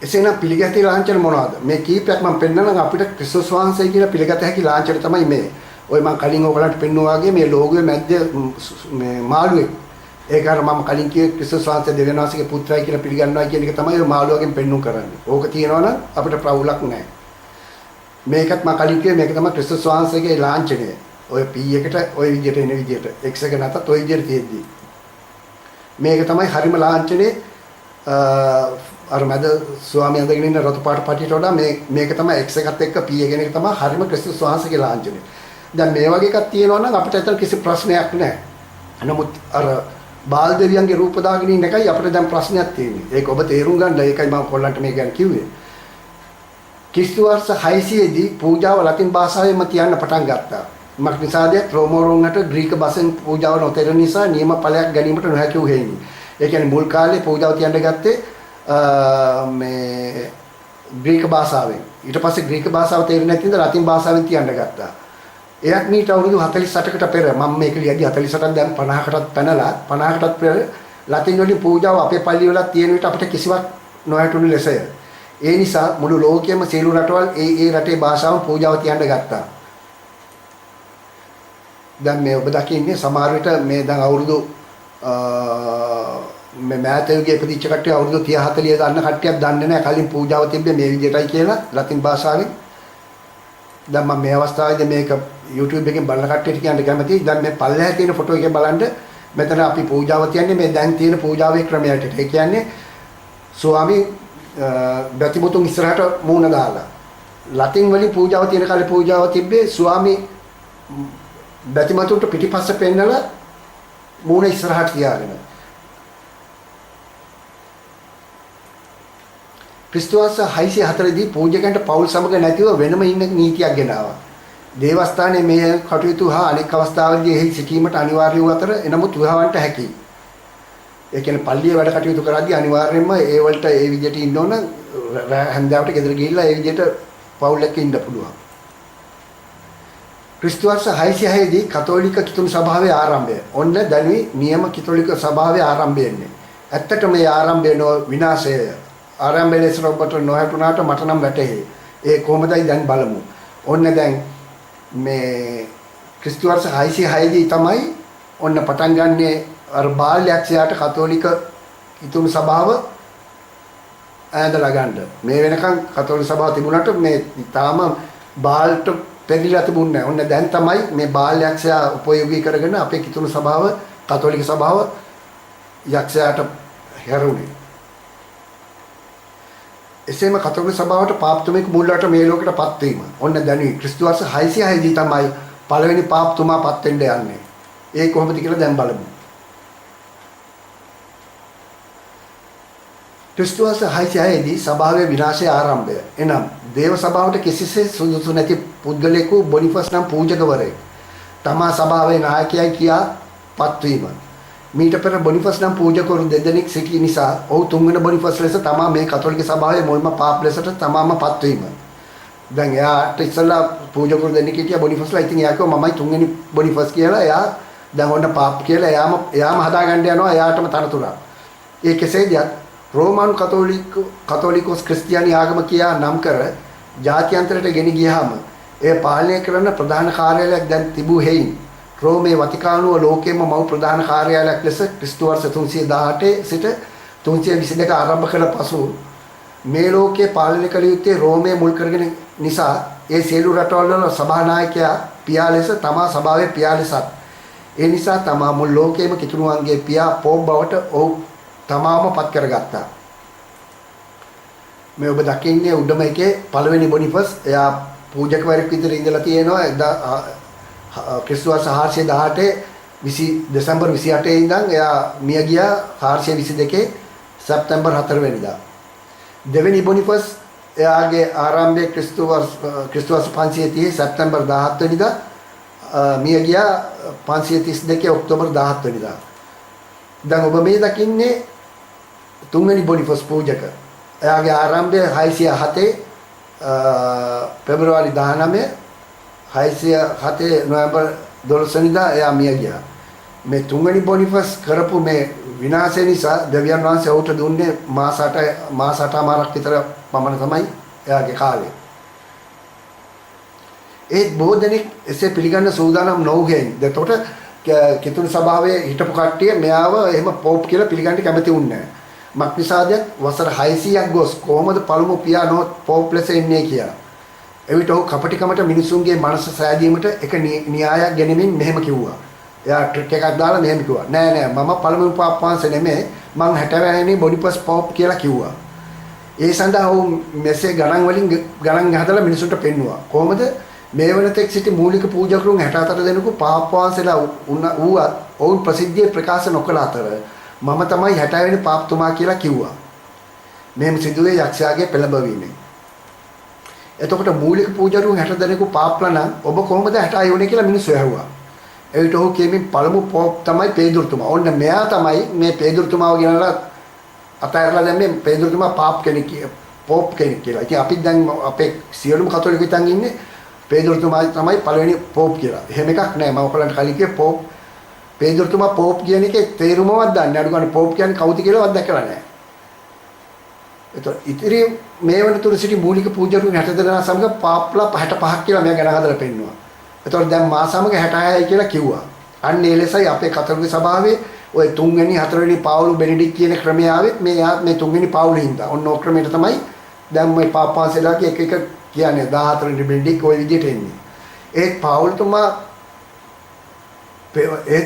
එසේනම් පිළිගැති ලාංඡන මොනවද? මේ කීපයක් මම පෙන්නනම් අපිට ක්‍රිස්තුස් වහන්සේ කියලා පිළිගත හැකි ලාංඡන තමයි මේ. ඔය මම කලින් ඕගොල්ලන්ට පෙන්නුවා වගේ මේ ලෝගුවේ මැද්දේ මේ මාළුවෙක්. ඒක අර මම කලින් කිව්වේ ක්‍රිස්තුස් වහන්සේ දෙවියන් වහන්සේගේ පුත්‍රයි කියලා පිළිගන්නවා කියන එක තමයි ඔය මාළුවගෙන් පෙන්නුම් කරන්නේ. ඕක තියෙනවනම් අපිට ප්‍රවුලක් නැහැ. මේකත් මම කලින් කිව්වේ මේක තමයි ක්‍රිස්තුස් වහන්සේගේ ලාංඡනය. ඔය P එකට ඔය විදිහට එන විදිහට X එක නැතත් ඔය විදිහට තියෙද්දි මේක තමයි හරිම ලාංඡනේ. අර මැද ස්වාමී අඳගෙන ඉන්න රතු පාට පටියට වඩා මේක තමයි X එකත් එක්ක P එක එක තමයි හරිම ක්‍රිස්තුස් වහන්සේගේ ලාංඡනේ. දැන් මේ වගේ එකක් තියෙනවා නම් අපිට ඇත්තට කිසි ප්‍රශ්නයක් නැහැ. නමුත් අර බාල් දෙවියන්ගේ රූප දාගෙන ඉන්න එකයි අපිට දැන් ප්‍රශ්නයක් තියෙන්නේ. ඒක ඔබ තේරුම් ගන්න. ඒකයි මම කොල්ලන්ට මේ ගැන කිව්වේ. ක්‍රිස්තු වර්ෂ 600 දී පූජාව ලතින් භාෂාවෙන්ම තියන්න පටන් ගත්තා. මක්නිසාදය රෝමෝරුන්ට ග්‍රීක භාෂෙන් පූජාව නොතේරෙන නිසා නියම ඵලයක් ගැනීමට නොහැකි වූ හේයිනි. ඒ කියන්නේ මුල් කාලේ පූජාව තියන්න ගත්තේ මේ ග්‍රීක භාෂාවෙන්. ඊට පස්සේ ග්‍රීක භාෂාව තේරෙන්නේ නැති නිසා ලතින් භාෂාවෙන් තියන්න ගත්තා. එයත් මීට අවුරුදු 48කට පෙර මම මේක ලියදී 48ට දැන් 50කටත් පැනලා 50කටත් පෙර ලතින් වලින් පූජාව අපේ පල්ලිවල තියෙන විට අපිට කිසිවක් නොහැටුණු ලෙසය. ඒ නිසා මුළු ලෝකයේම සියලු රටවල් ඒ රටේ භාෂාවෙන් පූජාව තියන්න ගත්තා. දැන් මේ ඔබ දකින්නේ සමහර විට මේ දැන් අවුරුදු මේ මෑතයුගේ ඉපදිච්ච කට්ටිය අවුරුදු 30 40 ගන්න කට්ටියක් දන්නේ නැහැ කලින් පූජාව තිබ්බේ මේ විදිහටයි කියලා ලතින් භාෂාවෙන්. දැන් මම මේ අවස්ථාවේදී මේක YouTube එකෙන් බලන කට්ටියට කියන්න කැමතියි. දැන් මේ පල්ලෙහා තියෙන ෆොටෝ එකේ බලන්න මෙතන අපි පූජාව තියන්නේ මේ දැන් තියෙන පූජාවේ ක්‍රමයට. ඒ කියන්නේ ස්වාමී බැතිමුතුන් ඉස්සරහට මූණ දාලා. ලතින් වලින් පූජාව තියෙන කාලේ පූජාව තිබ්බේ ස්වාමී බැතිමතුන්ට පිටිපස්ස පෙන්නලා මූණ ඉස්සරහට තියාගෙන. ක්‍රිස්තුවර්ෂ 604 දී පූජකයන්ට පවුල් සමග නැතිව වෙනම ඉන්න නීතියක් ගෙනාවා. දේවස්ථානයේ මේ කටයුතු හා අනෙක් අවස්ථාවලදී එහි සිටීමට අනිවාර්ය වූ අතර එනමුත් විවාහවන්ට හැකියි. ඒ කියන්නේ පල්ලියේ වැඩ කටයුතු කරද්දී අනිවාර්යයෙන්ම ඒ වලට ඒ විදිහට ඉන්න ඕන හැන්දාවට ගෙදර ගිහිල්ලා ඒ විදිහට පවුල් එක්ක ඉන්න පුළුවන්. ක්‍රිස්තුවර්ෂ 606 දී කතෝලික කිතුණු සභාවේ ආරම්භය. ඔන්න දැනුයි නියම කතෝලික සභාවේ ආරම්භය එන්නේ. ඇත්තටම මේ ආරම්භය විනාශය ආරම්භය ලෙස ඔබට නොහැටුණාට මට නම් වැටහේ. ඒ කොහොමදයි දැන් බලමු. ඔන්න දැන් මේ ක්‍රිස්තුවර්ෂ 606 දී තමයි ඔන්න පටන් ගන්නේ අර බාල්‍යක්ෂයාට කතෝලික කිතුණු සභාව ඇඳලා ගන්න. මේ වෙනකන් කතෝලික සභාව තිබුණාට මේ තාම බාල්ට පෙරලිලා තිබුණේ නැහැ. ඔන්න දැන් තමයි මේ බාල්‍යක්ෂයා උපයෝගී කරගෙන අපේ කිතුණු සභාව කතෝලික සභාව යක්ෂයාට හැරුණේ. එසේම කතෝලික සභාවට පාප්තුමෙක් මුල්ලට මේ ලෝකෙට පත් වීම. ඔන්න දැනුයි ක්‍රිස්තුවර්ෂ 606 දී තමයි පළවෙනි පාප්තුමා පත් වෙන්න යන්නේ. ඒ කොහොමද කියලා දැන් බලමු. ක්‍රිස්තුවර්ෂ 606 දී සභාවේ විනාශයේ ආරම්භය. එනම් දේව සභාවට කිසිසේත් සුදුසු නැති පුද්ගලයෙකු බොනිෆස් නම් පූජකවරයෙක් තමා සභාවේ නායකයයි කියා පත්වීම. මීට පෙර බොනිෆස් නම් පූජකවරු දෙදෙනෙක් සිටි නිසා ඔහු තුන්වෙනි බොනිෆස් ලෙස තමා මේ කතෝලික සභාවේ මුල්ම පාප් ලෙසට තමාම පත්වීම. දැන් එයාට ඉස්සලා පූජකවරු දෙන්නෙක් හිටියා බොනිෆස්ලා. ඉතින් එයා කිව්වා මමයි තුන්වෙනි බොනිෆස් කියලා. එයා දැන් ඔන්න පාප් කියලා එයාම හදාගන්න යනවා එයාටම තනතුරක්. ඒ කෙසේද රෝමානු කතෝලිකෝස් ක්‍රිස්තියානි ආගම කියා නම් කර ජාත්‍යන්තරයට ගෙන ගියාම ඒ පාලනය කරන ප්‍රධාන කාර්යාලයක් දැන් තිබූ හේයින් රෝමේ වතිකානුව ලෝකයේම මව් ප්‍රධාන කාර්යාලයක් ලෙස ක්‍රිස්තු වර්ෂ 318 සිට 322 ආරම්භ කළ පසු මේ ලෝකයේ පාලනය කළ යුත්තේ රෝමයේ මුල් කරගෙන නිසා ඒ සියලු රටවල් වල සභානායකයා පියා ලෙස තමා සභාවේ පියා ලෙසත් ඒ නිසා තමා මුල් ලෝකයේම කිතුණුවන්ගේ පියා පොප් බවට ඔහු තමාම පත් කරගත්තා. මේ ඔබ දකින්නේ උඩම එකේ පළවෙනි බොනිෆස්. එයා පූජකවරයෙක් විදිහට ඉඳලා තියෙනවා. ක්‍රිස්තුවර්ෂ 418 දෙසැම්බර් 28 ඉඳන් එයා මිය ගියා 422 සැප්තැම්බර් 4 වෙනිදා. දෙවෙනි බොනිෆස් එයාගේ ආරම්භයේ ක්‍රිස්තුවර්ෂ 530 සැප්තැම්බර් 17 වෙනිදා මිය ගියා 532 ඔක්තෝබර් 17 වෙනිදා. දැන් ඔබ මේ දකින්නේ තුන්වෙනි බොනිෆස් පූජක. එයාගේ ආරම්භය 607 පෙබරවාරි 19 607 නොවැම්බර් 12 වෙනිදා එයා මිය ගියා. මේ තුන්වෙනි බොනිෆස් කරපු මේ විනාශය නිසා දෙවියන් වහන්සේ ඔහුට දුන්නේ මාස 8මාරක් විතර පමණ තමයි එයාගේ කාලය. ඒ බොහෝ දෙනෙක් එසේ පිළිගන්න සූදානම් නොවුගෙන්. එතකොට කිතුණු සභාවේ හිටපු කට්ටිය මෙයාව එහෙම පොප් කියලා පිළිගන්න කැමති වුණේ නැහැ. මක්නිසාද වසර 600ක් ගොස් කොහොමද පළමු පියානෝ පොප් ලෙස එන්නේ කියලා. එවිට ඔහු කපටිකමට මිනිසුන්ගේ මනස සෑදීමට එක න්‍යායක් ගෙනෙමින් මෙහෙම කිව්වා. එයා ට්‍රික් එකක් දාලා මෙහෙම කිව්වා. නෑ මම පළමු පාප් වහන්සේ නෙමෙයි මං 60 වෙනි බොනිෆස් පොප් කියලා කිව්වා. ඒ සඳහා ඔහු මෙසේ ගණන් හදලා මිනිසුන්ට පෙන්නුවා. කොහොමද මේ වෙනතෙක් සිටි මූලික පූජකරුන් 64 දෙනෙකු පාප් වහන්සේලා වුවත් ඔවුන් ප්‍රසිද්ධියේ ප්‍රකාශ නොකළ අතර මම තමයි 60 වෙනි පාප්තුමා කියලා කිව්වා. මෙහෙම සිදුවේ යක්ෂයාගේ පෙළඹවීමෙන්. එතකොට මූලික පූජකරුන් 60 දෙනෙකු පාප්ලා නම් ඔබ කොහොමද 60 වුනේ කියලා මිනිස්සු ඇහුවා. එවිට ඔහු කියමින් පළමු පොප් තමයි පේදුරුතුමා. ඔන්න මෙයා තමයි මේ පේදුරුතුමාව ගෙනලා අතහැරලා දැන් මේ පේදුරුතුමා පාප් කෙනෙක් පොප් කෙනෙක් කියලා. ඉතින් අපි දැන් අපේ සියලුම කතෝලික හිතන් ඉන්නේ පේදුරුතුමා තමයි පළවෙනි පොප් කියලා. එහෙම එකක් නෑ. මම ඔයගලන්ට කලින් කිව්වේ පොප් පේදුරුතුමා පොප් කියන එකේ තේරුමවත් දන්නේ නැහැ. අඩු ගන්න පොප් කියන්නේ කවුද කියලාවත් දැකලා නැහැ. එතකොට ඉතිරි මේ වෙනතුරු සිටි මූලික පූජකරුන් 60 දෙනා සමග පාප්ලා 65ක් කියලා මෙයා ගැන හදලා පෙන්නවා. එතකොට දැන් මා සමග 66යි කියලා කිව්වා. අන්න ඒ ලෙසයි අපේ කතෝලික සභාවේ ওই තුන්වෙනි හතරවෙනි පාවුල් බෙනඩික්ට් කියන ක්‍රමය ආවෙත් මේ තුන්වෙනි පාවුලේ හින්දා. ඔන්න ඔය ක්‍රමයට තමයි දැන් මේ පාප්පාන්සලාගේ එක එක කියන්නේ 14 වෙනි බෙනඩික්ට් ওই විදිහට එන්නේ. ඒත්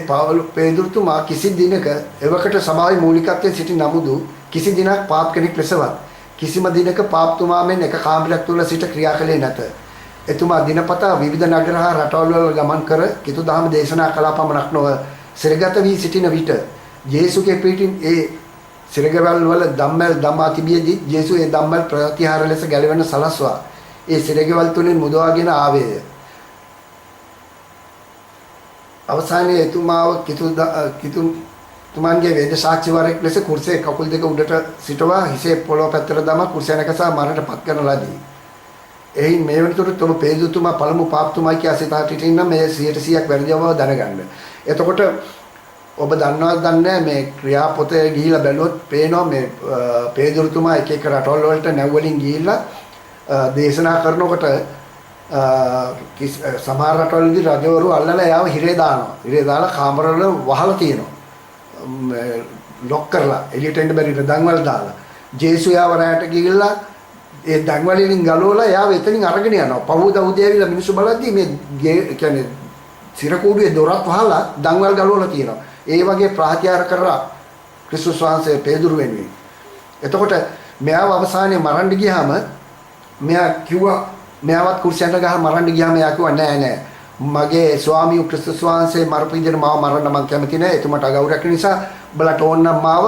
පාවුල් පේදුරුතුමා කිසි දිනක එවකට සභාවේ මූලිකත්වයෙන් සිටි නමුදු කිසි දිනක් පාප් කෙනෙක් ලෙසවත් කිසිම දිනක පාප්තුමා මෙන් එක කාමරයක් තුල සිට ක්‍රියා කළේ නැත. එතුමා දිනපතා විවිධ නගර හා රටවල් වල ගමන් කර කිතු දහම දේශනා කළා පමණක් නොව සිරගත වී සිටින විට ජේසුගේ පිටින් ඒ සිරගවල් වල ධම්මල් දමා තිබියදී ජේසු ඒ ධම්මල් ප්‍රතිහාර ලෙස ගැලවෙන සලස්වා ඒ සිරගවල් තුලින් මුදවාගෙන ආවේය. අවසානයේ එතුමාව තුමන්ගේ වේද සාක්ෂිවරයෙක් ලෙස කුර්සියේ කකුල් දෙක උඩට සිටවා හිසේ පොළොව පැත්තට දමා කුර්සිය නැකසා මරණයට පත් කරන ලදී. එයින් මේ වෙනතුරු තම පේදුතුමා පළමු පාප්තුමා කියා සිතාට ඉන්න මේ 100% වැරදි බව දැනගන්න. එතකොට ඔබ දන්නවද දන්නේ මේ ක්‍රියාපොතේ ගිහිලා බැලුවොත් පේනවා මේ පේදුරුතුමා එක එක රටවල් වලට නැව් වලින් ගිහිල්ලා දේශනා කරනකොට සමහර රටවලදී රජවරු අල්ලලා යාව හිරේ දානවා. හිරේ දාලා කාමරවල වහලා තියෙනවා. ලොක් කරලා එළියට එන්න බැරි දන්වල දාලා. ජේසු යාව රැයට ගිහිල්ලා ඒ දන්වලින් ගලවලා යාව එතනින් අරගෙන යනවා. පහුවදා උදේ ඇවිල්ලා මිනිස්සු බලද්දි මේ කියන්නේ සිරකූඩුවේ දොරත් වහලා දන්වල් ගලවලා තියෙනවා. ඒ වගේ ප්‍රාත්‍යාර කරලා ක්‍රිස්තුස් වහන්සේ පේදුරු වෙනුවෙන්. එතකොට මෙයාව අවසානයේ මරන්න ගියාම මෙයා කිව්වා මෙයාවත් කුර්සියට ගහලා මරන්න ගියාම එයා කිව්වා නෑ මගේ ස්වාමී ක්‍රිස්තුස් වහන්සේ මරපු විදිහට මාව මරන්න මම කැමති නෑ. එතුමාට අගෞරවයක් නිසා බලට ඕන නම් මාව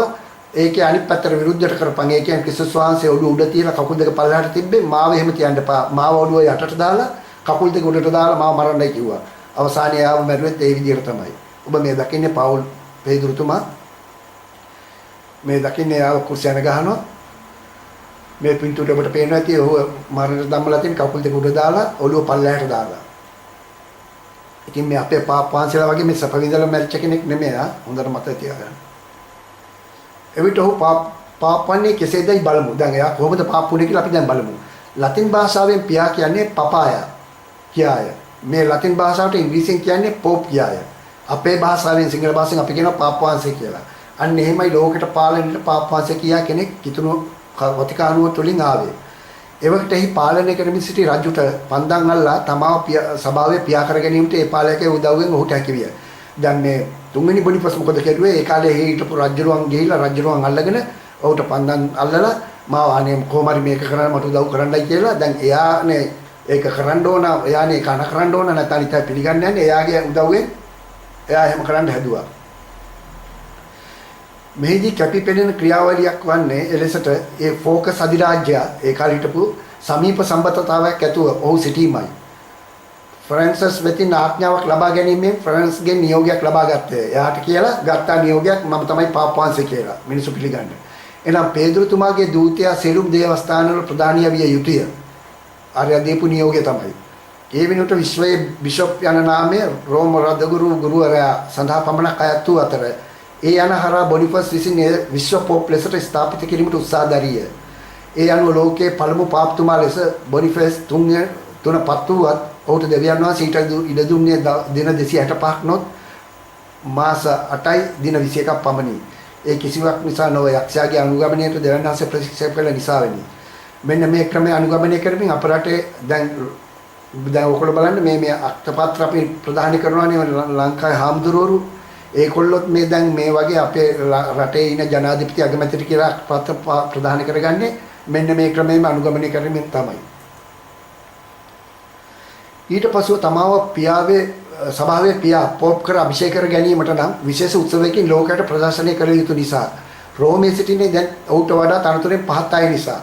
ඒකේ අනිත් පැත්තට විරුද්ධට කරපන්. ඒ කියන්නේ ක්‍රිස්තුස් වහන්සේ ඔළුව උඩ තියලා කකුල් දෙක පල්ලෙහාට තිබ්බේ මාව එහෙම තියන්න එපා. මාව ඔළුව යටට දාලා කකුල් දෙක උඩට දාලා මාව මරන්නයි කිව්වා. අවසානයේ ආව මැරුවෙත් ඒ විදිහට තමයි. ඔබ මේ දකින්නේ පාවුල් පේදුරුතුමා මේ දකින්නේ ආව කුර්සියන ගහනවා. මේ පින්තූරේ ඔබට පේනවා ඇති ඔහු මරණයට දම්මලා තියෙන කකුල් දෙක උඩ දාලා ඔළුව පල්ලෙහාට දාලා. ඉතින් මේ අපේ පාපාන්සලා වගේ මේ සපවිඳලා මැරිච්ච කෙනෙක් නෙමෙයි ආ. හොඳට මතක තියාගන්න. එවිට ඔහු පාපන්නේ කෙසේදයි බලමු. දැන් එයා කොහොමද පාපුනේ කියලා අපි දැන් බලමු. ලතින් භාෂාවෙන් පියා කියන්නේ පපායා කියාය. මේ ලතින් භාෂාවට ඉංග්‍රීසියෙන් කියන්නේ පොප් කියාය. අපේ භාෂාවෙන් සිංහල භාෂාවෙන් අපි කියනවා පාපවංශය කියලා. අන්න එහෙමයි ලෝකෙට පාලනයට පාපවංශය කියා කෙනෙක් කිතුණු වතිකානුව තුලින් ආවේ. එවකට එහි පාලනය කරමින් සිටි රජුට පන්දන් අල්ලා තමාව සභාවේ පියා කර ගැනීමට ඒ පාලකගේ උදව්වෙන් ඔහුට හැකියිය. දැන් මේ තුන්වෙනි බොනිෆස් මොකද කෙරුවේ? ඒ කාලේ හිටපු රජුරුවන් ගිහිල්ලා රජුරුවන් අල්ලගෙන ඔහුට පන්දන් අල්ලලා මාව අනේ කොහොම හරි මේක කරන්න මට උදව් කරන්නයි කියලා. දැන් එයානේ ඒක කරන්න ඕන, එයානේ කන කරන්න ඕන නැත්නම් ඉතින් පිළිගන්නේ නැහැ. එයාගේ උදව්වෙන් එයා එහෙම කරන්න හැදුවා. මෙහිදී කැපිපෙනෙන ක්‍රියාවලියක් වන්නේ එලෙසට ඒ ෆෝකස් අධිරාජ්‍ය ඒ කාලේ හිටපු සමීප සම්බන්ධතාවයක් ඇතුව ඔහු සිටීමයි. ෆ්‍රැන්සිස් වෙතින් ආඥාවක් ලබා ගැනීමෙන් ෆ්‍රැන්ස්ගෙන් නියෝගයක් ලබා ගත්තේ. එයාට කියලා ගත්තා නියෝගයක් මම තමයි පාපවංශය කියලා. මිනිස්සු පිළිගන්නේ. එහෙනම් පේදුරුතුමාගේ දූතයා සියලුම දේවස්ථානවල ප්‍රධානිය විය යුතුය. ආර්ය දීපු නියෝගය තමයි. ඒ වෙනුවට විශ්වයේ බිෂොප් යන නාමය රෝම ගුරුවරයා සඳහා පමණක් අයත් වූ අතර ඒ යන හරහා බොනිෆස් විසින් විශ්ව පොප් ලෙසට ස්ථාපිත කිරීමට උත්සාහ දැරිය. ඒ අනුව ලෝකයේ පළමු පාප්තුමා ලෙස බොනිෆස් තුනපත් වූවත් ඔහුට දෙවියන් වහන්සේ ඊට ඉඩ දුන්නේ දින 265ක් නොත් මාස 8යි දින 21ක් පමණි. ඒ කිසිවක් නිසා නොව යක්ෂයාගේ අනුගමනයට දෙවියන් වහන්සේ ප්‍රතික්ෂේප කළ නිසා වෙනි. මෙන්න මේ ක්‍රමය අනුගමනය කරමින් අප රටේ දැන් ඔයගොල්ලෝ බලන්න මේ අක්තපත්‍ර අපි ප්‍රදානය කරනවානේ ලංකාවේ හාමුදුරුවරු ඒකොල්ලොත් මේ දැන් මේ වගේ අපේ රටේ ඉන ජනාධිපති අගමැතිට කියලා පත්‍ර ප්‍රදාන කරගන්නේ මෙන්න මේ ක්‍රමයෙන් අනුගමනය කරමින් තමයි. ඊට පසුව තමාව සභාවේ පියා පොප් කර අභිෂේක කර ගැනීමට නම් විශේෂ උත්සවයකින් ලෝකයට ප්‍රදර්ශනය කළ යුතු නිසා රෝමයේ සිටින්නේ දැන් ඔහුට වඩා තනතුරෙන් පහත් අය නිසා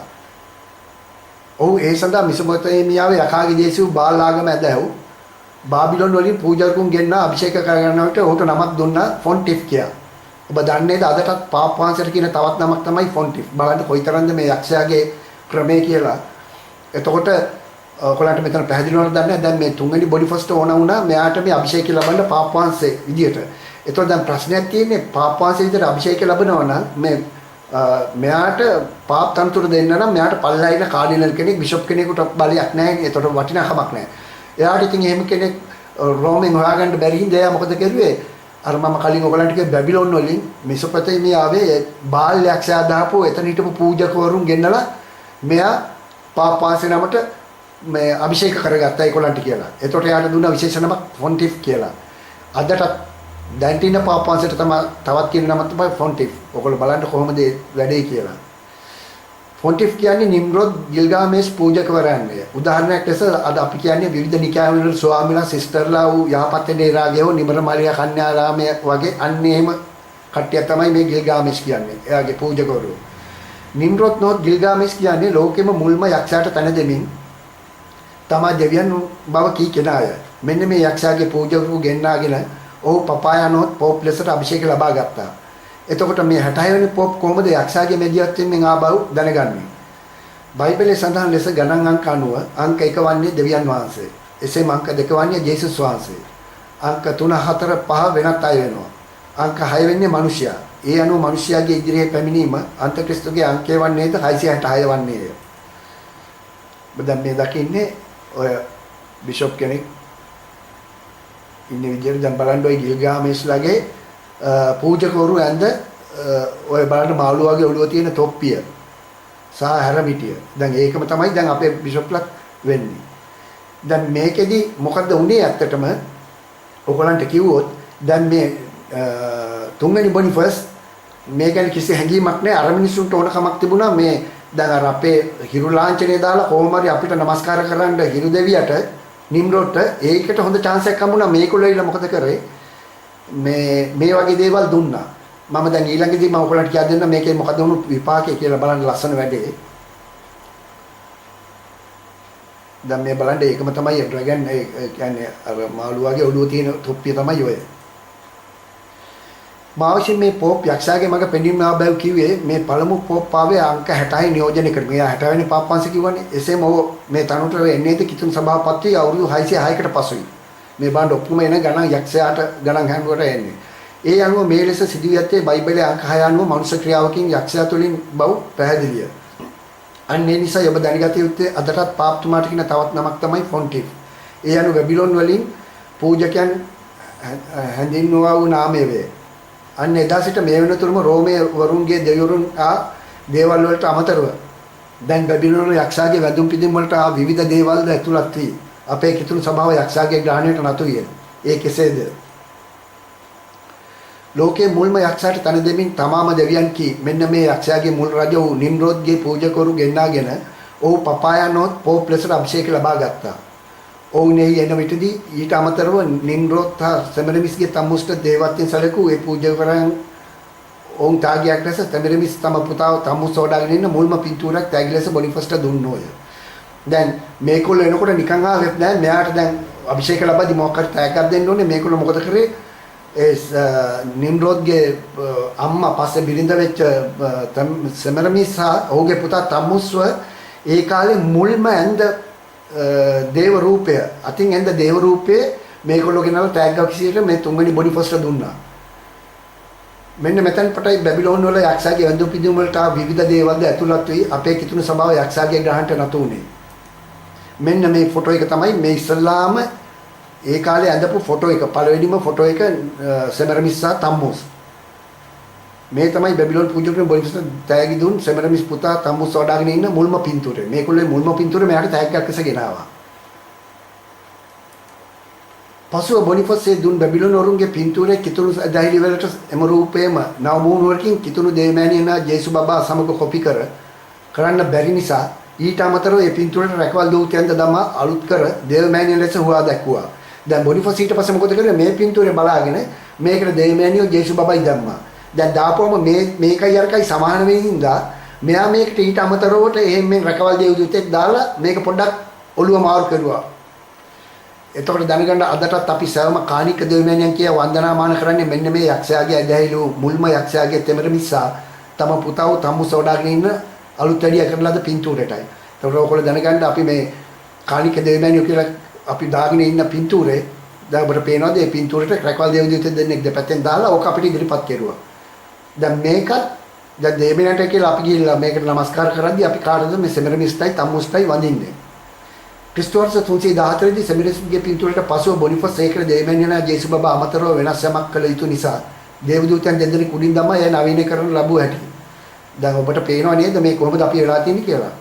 ඔහු ඒ සඳහා මෙසොපොතේමියාවේ යකාගේ දේශීය බාල් ආගම ඇදහුව බාබිලොන් වලින් පූජකතුන් ගෙන්නා අභිෂේක කරගන්නවට ඔහුට නමක් දුන්නා ෆොන්ටිෆ් කියලා. ඔබ දන්නේද අදටත් පාප් වංශයට කියන තවත් නමක් තමයි ෆොන්ටිෆ්. බලන්න කොයිතරම්ද මේ යක්ෂයාගේ ක්‍රමය කියලා. එතකොට ඔයගොල්ලන්ට මෙතන පැහැදිලිවම දන්නේ දැන් මේ තුන්වෙනි බොඩිෆස්ට ඕන වුණා මෙයාට මේ අභිෂේක ලබන්න පාප් වංශයේ විදියට. එතකොට දැන් ප්‍රශ්නයක් තියෙන්නේ පාප් වංශයේ විදියට අභිෂේක ලැබනවා නම් මේ මෙයාට පාප් තනතුර දෙන්න නම් මෙයාට පල්ලයින කාඩිනල් කෙනෙක් බිෂොප් කෙනෙකුට බලයක් නැහැ. එතකොට වටිනාකමක් නැහැ. එයාට ඉතින් එහෙම කෙනෙක් රෝමෙන් හොයාගන්න බැරි හින්දා එයා මොකද කරුවේ? අර මම කලින් ඔයගලන්ට කිව්ව බැබිලොන් වලින් මෙසොපොතේමියාවේ බාල් යක්ෂයා දාපු එතන හිටපු පූජකවරුන් ගෙන්නලා මෙයා පාප් වංශේ නමට මේ අභිෂේක කරගත්තා ඒගොල්ලන්ට කියලා. එතකොට යාට දුන්න විශේෂ නමක් ෆොන්ටිෆ් කියලා. අදටත් දැන් තියෙන පාප් වංශයට තමයි තවත් කියන නම තමයි ෆොන්ටිෆ්. ඔයගොල්ලෝ බලන්න කොහොමද වැඩේ කියලා. ෆොන්ටිෆ් කියන්නේ නිම්රොද් ගිල්ගාමේෂ් පූජකවරයන්ය. උදාහරණයක් ලෙස අද අපි කියන්නේ විවිධ නිකායවල ස්වාමීලා සිස්ටර්ලා වූ යහපත් නේරාගයෝ නිමර මාරියා කන්‍යාරාමය වගේ අන්න එහෙම කට්ටිය තමයි මේ ගිල්ගාමේෂ් කියන්නේ. එයාගේ පූජකවරු. නිම්රොද් නොත් ගිල්ගාමේෂ් කියන්නේ ලෝකෙම මුල්ම යක්ෂයාට තන දෙමින් තමා දෙවියන් බව කී කෙනාය. මෙන්න මේ යක්ෂයාගේ පූජකවරු ගෙන්නාගෙන ඔහු පපායනොත් පොප් ලෙසට අභිෂේක ලබා ගත්තා. එතකොට මේ 66 වෙනි පොප් කොහොමද යක්ෂයාගේ මෙදියත්වයෙන් ආ බව දැනගන්නේ? බයිබලයේ සඳහන් ලෙස ගණන් අංක 90 අංක 1 වන්නේ දෙවියන් වහන්සේ. එසේම අංක 2 වන්නේ ජේසුස් වහන්සේ. අංක 3 4 5 වෙනත් අය වෙනවා. අංක 6 වෙන්නේ මිනිසයා. ඒ අනුව මිනිසයාගේ ඉදිරියේ පැමිණීම අන්තක්‍රිස්තුගේ අංකය වන්නේද 666 වන්නේය. බදම් මේ දකින්නේ ඔය බිෂොප් කෙනෙක් ඉන්නේ විදියට දැන් බලන්න ඔය ගිල්ගාමේෂ්ලාගේ පූජකවරු ඇඳ ඔය බලන්න මාළු වගේ ඔළුව තියෙන තොප්පිය සහ හැරමිටිය. දැන් ඒකම තමයි දැන් අපේ බිෂොප්ලත් වෙන්නේ. දැන් මේකෙදි මොකද්ද උනේ ඇත්තටම ඔයගලන්ට කිව්වොත් දැන් මේ තුන්වෙනි බොනිෆස් මේ ගැන කිසි හැඟීමක් නැහැ. අර මිනිස්සුන්ට ඕන කමක් තිබුණා මේ දැන් අර අපේ හිරු ලාංඡනය දාලා කොහොම හරි අපිට නමස්කාර කරන්න හිරු දෙවියට නිම්රොට ඒකට හොඳ chance එකක් හම්බුණා. මේගොල්ලෝ ඉල මොකද කරේ? මේ වගේ දේවල් දුන්නා. මම දැන් ඊළඟදී මම ඔයගලන්ට කියා දෙන්න මේකේ මොකද වුණු විපාකේ කියලා බලන්න ලස්සන වැඩේ. දැන් මේ බලන්න ඒකම තමයි ඩ්‍රැගන් ඒ කියන්නේ අර මාළු වගේ ඔළුව තියෙන තොප්පිය තමයි ඔය. මාවෂින් මේ පොප් යක්ෂයාගේ මග පෙන්වීම ආබව කිව්වේ මේ පළමු පොප් ආවේ අංක 66 නියෝජනය කර. මෙයා 60 වෙනි පාප් වංශ කිව්වනේ. එසේම මේ තනුට එන්නේද කිතුන් සභාපති අවුරුදු 606කට පසුයි. මේ බණ්ඩ ඔක්කොම එන ගණන් යක්ෂයාට ගණන් හැංගුවට එන්නේ. ඒ අනුව මේ ලෙස සිදුවියත්තේ බයිබලයේ අංක 6 අනුව මනුෂ්‍ය ක්‍රියාවකින් යක්ෂයා තුළින් බව පැහැදිලිය. අන්න ඒ නිසා ඔබ දැනගත යුත්තේ අදටත් පාප්තුමාට කියන තවත් නමක් තමයි ෆොන්ටිෆ්. ඒ අනුව බැබිලොන් වලින් පූජකයන් හැඳින්වුවා වූ නාමය වේ. අන්න එදා සිට මේ වෙනතුරුම රෝමයේ වරුන්ගේ දෙවිවරුන් දේවල් වලට අමතරව දැන් බැබිලොන යක්ෂයාගේ වැදුම් පිදුම් වලට විවිධ දේවල්ද ඇතුළත් වී අපේ කිතුණු සභාව යක්ෂයාගේ ග්‍රහණයට නතු විය. ඒ කෙසේද? ලෝකයේ මුල්ම යක්ෂයාට තන දෙමින් තමාම දෙවියන් කී මෙන්න මේ යක්ෂයාගේ මුල් රජ වූ නිම්රෝද්ගේ පූජකවරු ගෙන්නාගෙන ඔහු පපායනොත් පොප් ලෙසට අභිෂේක ලබා ගත්තා. ඔවුනේ එන විටදී ඊට අමතරව නිම්රෝත් සෙමරමිස්ගේ තමුස්ට දේවත්වයෙන් සැලකූ ඒ පූජකවරයන් ඔවුන් තාගයක් ලෙස සෙමරමිස් තම පුතාව තමුස් සෝඩාගෙන ඉන්න මුල්ම පින්තූරයක් තෑගි ලෙස බොනිෆස්ට දුන්නෝය. දැන් මේගොල්ලෝ එනකොට නිකන් ආවෙත් නෑ. මෙයාට දැන් අභිෂේක ලබද්දි මොකක් හරි තෑග්ගක් දෙන්න ඕනේ. මේගොල්ලෝ මොකද කරේ? ඒ නිම්රෝද්ගේ අම්මා පස්සේ බිරිඳ වෙච්ච සෙමරමිස් ඔහුගේ පුතා තමුස්ව ඒ කාලේ මුල්ම ඇඳ දේව රූපය අතින් ඇඳ දේව රූපයේ මේගොල්ලෝ ගෙනල්ලා ටැග්ගක් විසියට මේ තුන්වෙනි බොනිෆස්ට දුන්නා. මෙන්න මෙතන පටයි බැබිලෝන් වල යක්ෂයාගේ වඳු පිදුම් වලට විවිධ දේවල්ද ඇතුළත් වී අපේ කිතුණු සභාව යක්ෂයාගේ ග්‍රහණයට නතු වුණේ. මෙන්න මේ ෆොටෝ එක තමයි මේ ඉස්සල්ලාම ඒ කාලේ ඇඳපු ෆොටෝ එක. පළවෙනිම ෆොටෝ එක සෙමරමිස් සහ තම්මුස්. මේ තමයි බැබිලෝන් පූජකයන් බොනිෆස් තෑගි දුන් සෙමරමිස් පුතා තම්මුස් වඩාගෙන ඉන්න මුල්ම පින්තූරය. මේගොල්ලෝ මුල්ම පින්තූරය මෙයාට තෑග්ගක් ලෙස ගෙනාවා. පසුව බොනිෆස්සේ දුන් බැබිලෝන් වරුන්ගේ පින්තූරයේ කිතුණු දෛලි වලට එම රූපේම නව මූණුවකින් කිතුණු දේවමෑණියන ජේසු බබා සමග කොපි කරන්න බැරි නිසා ඊට අමතරව මේ පින්තූරයට රැකවල් දූතයන්ද දමා අලුත් කර දේවමෑණියන් ලෙස හුවා දැක්වුවා. දැන් බොනිෆස් ඊට පස්සේ මොකද කරේ? මේ පින්තූරය බලාගෙන මේකට දේවමෑණියෝ ජේසු බබයි දැම්මා. දැන් දාපුවම මේකයි අරකයි සමාන වෙන හින්දා මෙයා මේකට ඊට අමතරවට එහෙම මේ රැකවල් දේවදූතෙක් දාලා මේක පොඩ්ඩක් ඔළුව මාරු කරුවා. එතකොට දැනගන්න අදටත් අපි සෑම කාණික දෙවියන්යන් කිය වන්දනාමාන කරන්නේ මෙන්න මේ යක්ෂයාගේ ඇදහිලු මුල්ම යක්ෂයාගේ තෙමරමිස්සා තම පුතාව තම්මු සෝඩාගෙන ඉන්න අලුත් වැඩිය කරලාද පින්තූරයටයි. එතකොට ඔයගොල්ලෝ දැනගන්න අපි මේ කාණික දෙවියන්යෝ කියලා අපි දාගෙන ඉන්න පින්තූරේ දැන් ඔබට පේනවාද මේ පින්තූරේට රැකවල් දේවදූතෙක් දෙන්නෙක් දෙපැත්තෙන් දාලා ඕක අපිට ඉදිරිපත් කෙරුවා. දැන් මේකත් දැන් දෙවියන්ට කියලා අපි ගිහිල්ලා මේකට নমස්කාර කරද්දී අපි කාටද මේ සෙමරමිස්ටයි තම්මුස්ටයි වඳින්නේ. ක්‍රිස්තු වර්ෂ 314 දී සෙමරමිස්ගේ පින්තූරයට පසුව බොනිෆස් ඒකේ දෙවියන්යනා ජේසු බබා අමතරව වෙනස් යමක් කළ යුතු නිසා දේවදූතයන් දෙදෙනෙක් උඩින් තමයි එය නවීනීකරණ ලැබුව හැටි. දැන් ඔබට පේනව නේද මේ කොහොමද අපි වෙලා තියෙන්නේ කියලා.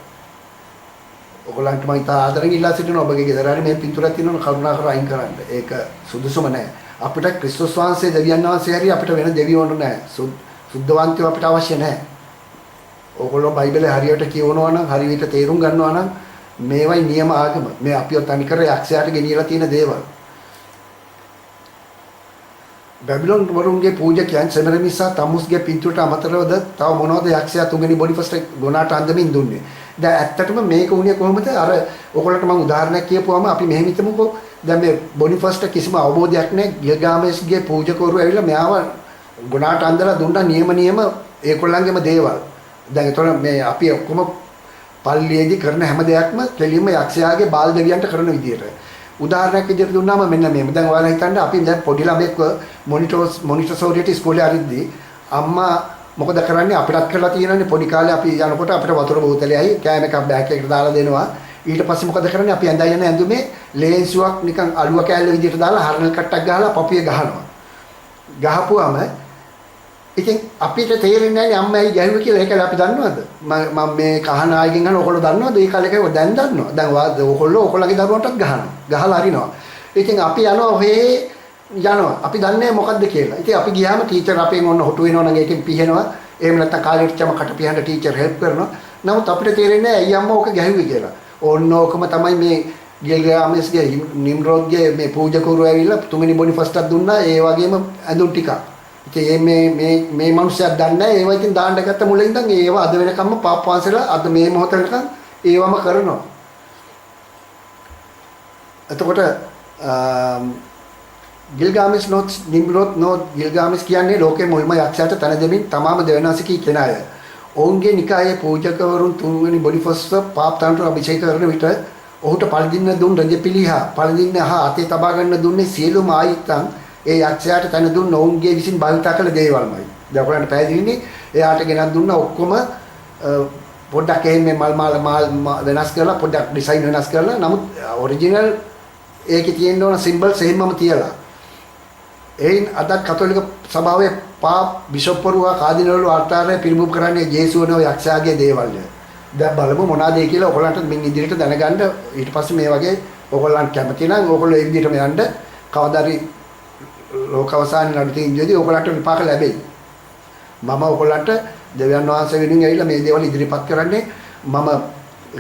ඔයගොල්ලන්ට මම ඉතා ආදරෙන් ඉල්ලා සිටිනවා ඔබගේ ගෙදර හරි මේ පින්තූරයක් තියෙනවා කරුණාකර අයින් කරන්න. ඒක සුදුසුම නැහැ. අපිට ක්‍රිස්තුස් වහන්සේ දෙවියන් වහන්සේ හරි අපිට වෙන දෙවියෝ නැහැ. සුද්ධවන්තයෝ අපිට අවශ්‍ය නැහැ. ඔයගොල්ලෝ බයිබලේ හරියට කියවනවා නම් හරියට තේරුම් ගන්නවා නම් මේවයි නියම ආගම. මේ අපිව තනිකර යක්ෂයාට ගෙනියලා තියෙන දේවල්. බැබිලොන් වරුන්ගේ පූජකයන් සෙමරමිසා තමුස්ගේ පින්තූරට අමතරවද තව මොනවද යක්ෂයා තුන්වෙනි බොනිෆස්ට ගොනාට අන්දමින් දුන්නේ. දැන් ඇත්තටම මේක උනේ කොහොමද? අර ඔයගොල්ලන්ට මම උදාහරණයක් කියපුවාම අපි මෙහෙම හිතමුකෝ. දැන් මේ බොනිෆස්ට කිසිම අවබෝධයක් නැහැ. ගිල්ගාමේස්ගේ පූජකවරු ඇවිල්ලා මෙයාව ගොනාට අන්දලා දුන්නා නියම ඒගොල්ලන්ගේම දේවල්. දැන් ඒතකොට මේ අපි ඔක්කොම පල්ලියේදී කරන හැම දෙයක්ම කෙලින්ම යක්ෂයාගේ බාල දෙවියන්ට කරන විදියට. උදාහරණයක් විදියට දුන්නාම මෙන්න මේක. දැන් ඔයාලා හිතන්න අපි දැන් පොඩි ළමෙක්ව මොනිටර්සෝරියට ඉස්කෝලේ අරිද්දී අම්මා මොකද කරන්නේ අපිටත් කරලා තියෙනනේ පොඩි කාලේ අපි යනකොට අපිට වතුර බෝතලෙයි කෑම එකක් බෑග් එකකට දාලා දෙනවා. ඊට පස්සේ මොකද කරන්නේ අපි ඇඳලා යන ඇඳුමේ ලේන්සුවක් නිකන් අලුව කෑල්ල විදියට දාලා හරනල් කට්ටක් ගහලා පපුවේ ගහනවා. ගහපුවාම ඉතින් අපිට තේරෙන්නේ නැහැ අම්මයි ගැහුවේ කියලා. ඒකල අපි දන්නවද? මම මේ කහන ආයෙකින් අහන ඔයගොල්ලෝ දන්නවද? ඒ කාලේ කව දැන් දන්නවා. දැන් ඔයගොල්ලෝගේ දරුවන්ටත් ගහනවා. ගහලා අරිනවා. ඉතින් අපි යනවා ඔහේ යනවා. අපි දන්නේ මොකද්ද කියලා. ඉතින් අපි ගියාම ටීචර් අපෙන් ඔන්න හොටු වෙනවා නම් ඒකෙන් පිහනවා. එහෙම නැත්නම් කාලේට චම කට පිහන්න ටීචර් හෙල්ප් කරනවා. නමුත් අපිට තේරෙන්නේ නැහැ ඇයි අම්මා ඕක ගැහුවේ කියලා. ඕන්න ඕකම තමයි මේ ගිල්ගාමේස්ගේ නිම්රෝඩ්ගේ මේ පූජකවරු ඇවිල්ලා තුන්වෙනි බොනිෆස්ටත් දුන්නා. ඒ වගේම ඇඳුම් ටිකක්. ඉතින් මේ මිනිස්සුත් දන්නේ නැහැ. ඒවා ඉතින් දාන්න ගත්ත මුලින් ඉඳන් ඒවා අද වෙනකම්ම පාප් වංශලා අද මේ මොහොතේකම් ඒවම කරනවා. එතකොට ගිල්ගාමෙස් නොත් නිම්රෝත් නොත් ගිල්ගාමෙස් කියන්නේ ලෝකේ මුල්ම යක්ෂයාට තන දෙමින් තමාම දෙවනාසිකී කෙනාය. ඔවුන්ගේ නිකායේ පූජකවරුන් තුන්වෙනි බොනිෆස් පාප් තනට අභිෂේක කරන විට ඔහුට පළදින්න දුන් රජපිලිහා පළදින්න හා අතේ තබා ගන්න දුන්නේ සියලුම ආයිත්තන් ඒ යක්ෂයාට තන දුන්න ඔවුන්ගේ විසින් භාවිතා කළ දේවල්මයි. දැන් ඔයගොල්ලන්ට පැහැදිලිනේ එයාට ගෙනත් දුන්න ඔක්කොම පොඩ්ඩක් එහෙම මල් වෙනස් කරලා පොඩ්ඩක් ඩිසයින් වෙනස් කරලා නමුත් ඔරිජිනල් ඒකේ තියෙන ඕන සිම්බල්ස් එහෙමම තියලා. එයින් අද කතෝලික සභාවේ පාප් බිෂොප්වරුවා කාදිනවරු ආර්තාරය පිරිමුම් කරන්නේ ජේසුවනෝ යක්ෂයාගේ දේවල්. දැන් බලමු මොනවාද ඒ කියලා ඔයගොල්ලන්ට මින් ඉදිරියට දැනගන්න. ඊට පස්සේ මේ වගේ ඔයගොල්ලන් කැමති නම් ඔයගොල්ලෝ ඒ විදිහටම යන්න කවදාරි ලෝක අවසානයේ නඩු තියෙද්දී ඔයගොල්ලන්ට විපාක ලැබෙයි. මම ඔයගොල්ලන්ට දෙවියන් වහන්සේ වෙනුවෙන් ඇවිල්ලා මේ දේවල් ඉදිරිපත් කරන්නේ මම